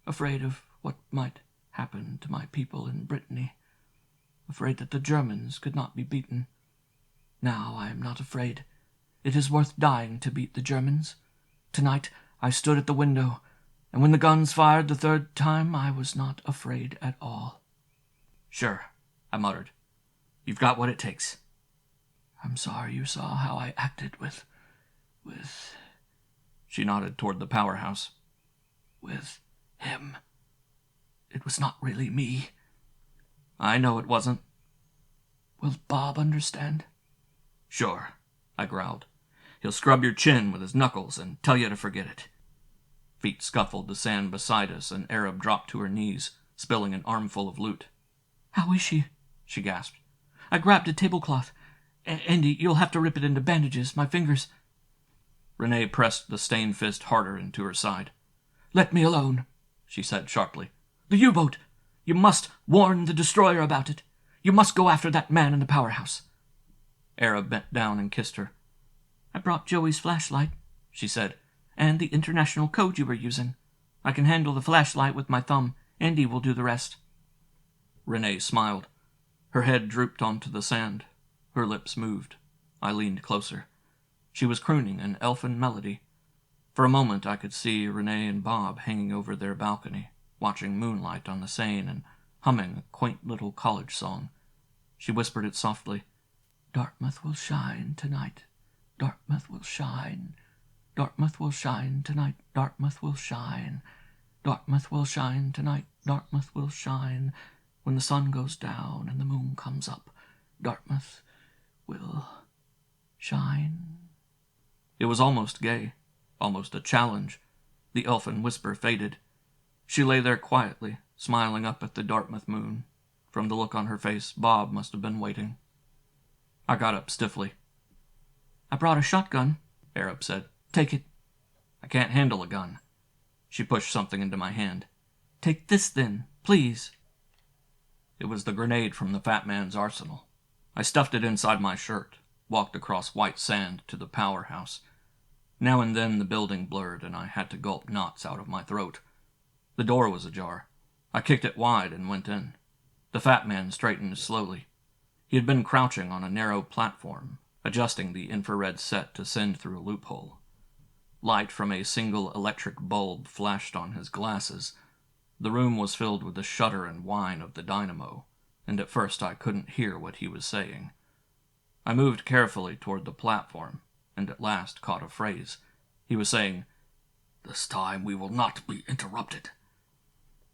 afraid of what might happen to my people in Brittany, afraid that the Germans could not be beaten. Now I am not afraid. It is worth dying to beat the Germans. Tonight I stood at the window, and when the guns fired the 3rd time, I was not afraid at all." "Sure," I muttered. "You've got what it takes." "I'm sorry you saw how I acted with... She nodded toward the powerhouse. "With him. It was not really me." "I know it wasn't." "Will Bob understand?" "Sure," I growled. "He'll scrub your chin with his knuckles and tell you to forget it." Feet scuffled the sand beside us, and Arab dropped to her knees, spilling an armful of loot. "How is she?" she gasped. "I grabbed a tablecloth. Andy, you'll have to rip it into bandages. My fingers—" Renee pressed the stained fist harder into her side. "Let me alone," she said sharply. "The U-boat! You must warn the destroyer about it. You must go after that man in the powerhouse." Arab bent down and kissed her. "I brought Joey's flashlight," she said, "and the international code you were using. I can handle the flashlight with my thumb. Andy will do the rest." Renee smiled. Her head drooped onto the sand. Her lips moved. I leaned closer. She was crooning an elfin melody. For a moment I could see Renee and Bob hanging over their balcony, watching moonlight on the Seine and humming a quaint little college song. She whispered it softly. "Dartmouth will shine tonight. Dartmouth will shine. Dartmouth will shine tonight. Dartmouth will shine. Dartmouth will shine tonight. Dartmouth will shine. When the sun goes down and the moon comes up, Dartmouth will shine." It was almost gay, almost a challenge. The elfin whisper faded. She lay there quietly, smiling up at the Dartmouth moon. From the look on her face, Bob must have been waiting. I got up stiffly. I brought a shotgun, Arab said. Take it. I can't handle a gun. She pushed something into my hand. Take this then, please. It was the grenade from the fat man's arsenal. I stuffed it inside my shirt, walked across white sand to the powerhouse. Now and then the building blurred, and I had to gulp knots out of my throat. The door was ajar. I kicked it wide and went in. The fat man straightened slowly. He had been crouching on a narrow platform, adjusting the infrared set to send through a loophole. Light from a single electric bulb flashed on his glasses. The room was filled with the shudder and whine of the dynamo, and at first I couldn't hear what he was saying. I moved carefully toward the platform, and at last caught a phrase. He was saying, "This time we will not be interrupted."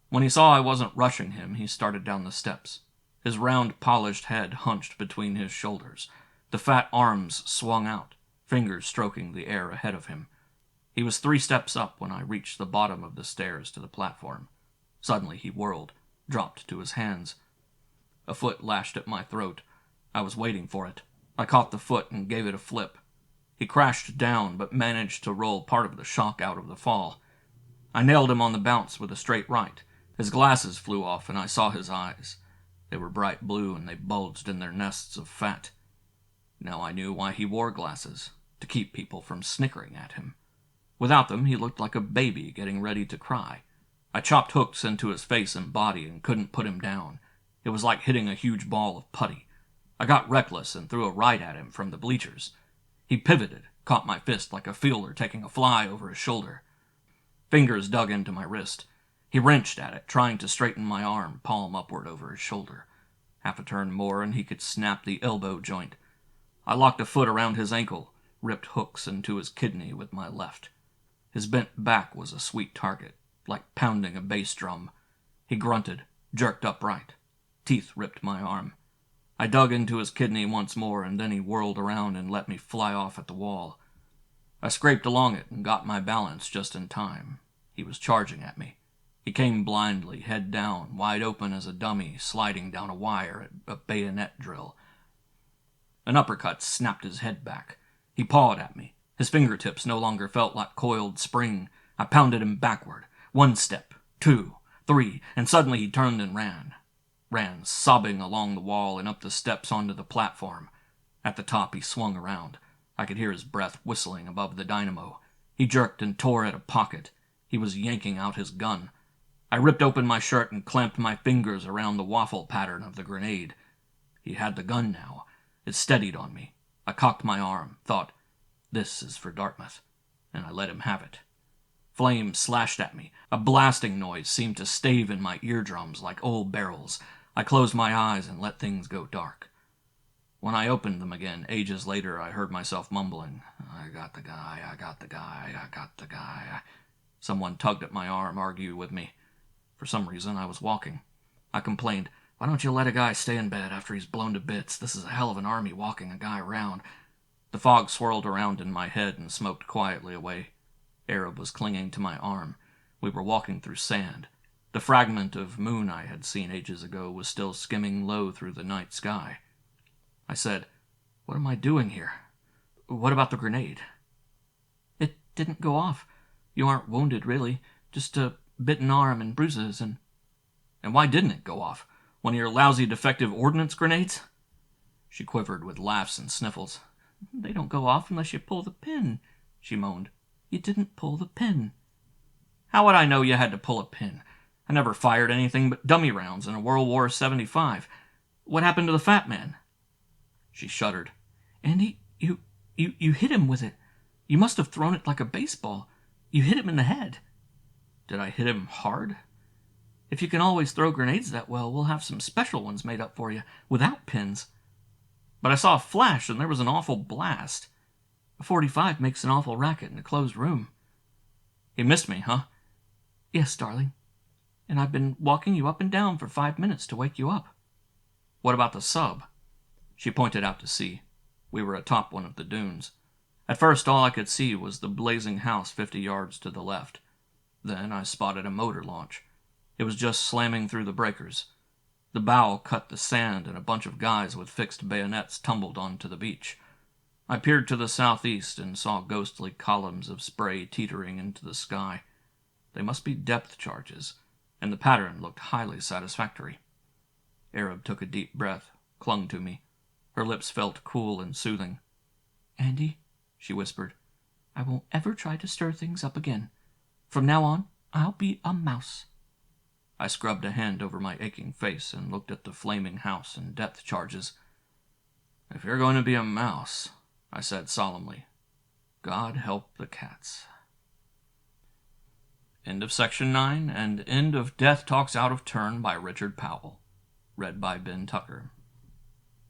When he saw I wasn't rushing him, he started down the steps. His round, polished head hunched between his shoulders. The fat arms swung out, fingers stroking the air ahead of him. He was 3 steps up when I reached the bottom of the stairs to the platform. Suddenly he whirled, dropped to his hands. A foot lashed at my throat. I was waiting for it. I caught the foot and gave it a flip. He crashed down, but managed to roll part of the shock out of the fall. I nailed him on the bounce with a straight right. His glasses flew off, and I saw his eyes. They were bright blue, and they bulged in their nests of fat. Now I knew why he wore glasses, to keep people from snickering at him. Without them, he looked like a baby getting ready to cry. I chopped hooks into his face and body and couldn't put him down. It was like hitting a huge ball of putty. I got reckless and threw a right at him from the bleachers. He pivoted, caught my fist like a fielder taking a fly over his shoulder. Fingers dug into my wrist. He wrenched at it, trying to straighten my arm, palm upward over his shoulder. Half a turn more and he could snap the elbow joint. I locked a foot around his ankle, ripped hooks into his kidney with my left. His bent back was a sweet target, like pounding a bass drum. He grunted, jerked upright. Teeth ripped my arm. I dug into his kidney once more, and then he whirled around and let me fly off at the wall. I scraped along it and got my balance just in time. He was charging at me. He came blindly, head down, wide open as a dummy, sliding down a wire at a bayonet drill. An uppercut snapped his head back. He pawed at me. His fingertips no longer felt like coiled spring. I pounded him backward. 1 step, 2, 3, and suddenly he turned and ran. Ran, sobbing along the wall and up the steps onto the platform. At the top he swung around. I could hear his breath whistling above the dynamo. He jerked and tore at a pocket. He was yanking out his gun. I ripped open my shirt and clamped my fingers around the waffle pattern of the grenade. He had the gun now. It steadied on me. I cocked my arm, thought, "This is for Dartmouth," and I let him have it. Flames slashed at me. A blasting noise seemed to stave in my eardrums like old barrels. I closed my eyes and let things go dark. When I opened them again, ages later, I heard myself mumbling, "I got the guy, I got the guy, I got the guy." Someone tugged at my arm, argued with me. For some reason, I was walking. I complained, "Why don't you let a guy stay in bed after he's blown to bits? This is a hell of an army walking a guy around." The fog swirled around in my head and smoked quietly away. Arab was clinging to my arm. We were walking through sand. The fragment of moon I had seen ages ago was still skimming low through the night sky. I said, "What am I doing here? What about the grenade?" "It didn't go off. You aren't wounded, really. Just a bitten arm and bruises and—" "And why didn't it go off? One of your lousy defective ordnance grenades?" She quivered with laughs and sniffles. "They don't go off unless you pull the pin," she moaned. "You didn't pull the pin." "How would I know you had to pull a pin? I never fired anything but dummy rounds in a World War 75. What happened to the fat man?" She shuddered. "Andy, you hit him with it. You must have thrown it like a baseball. You hit him in the head." "Did I hit him hard?" "If you can always throw grenades that well, we'll have some special ones made up for you, without pins." "But I saw a flash and there was an awful blast." "A .45 makes an awful racket in a closed room." "He missed me, huh?" "Yes, darling. And I've been walking you up and down for 5 minutes to wake you up." "What about the sub?" She pointed out to sea. We were atop one of the dunes. At first all I could see was the blazing house 50 yards to the left. Then I spotted a motor launch. It was just slamming through the breakers. The bow cut the sand, and a bunch of guys with fixed bayonets tumbled onto the beach. I peered to the southeast and saw ghostly columns of spray teetering into the sky. They must be depth charges, and the pattern looked highly satisfactory. Arab took a deep breath, clung to me. Her lips felt cool and soothing. "Andy," she whispered, "I won't ever try to stir things up again. From now on, I'll be a mouse." I scrubbed a hand over my aching face and looked at the flaming house and depth charges. "If you're going to be a mouse," I said solemnly, "God help the cats." End of Section 9 and end of Death Talks Out of Turn by Richard Powell. Read by Ben Tucker.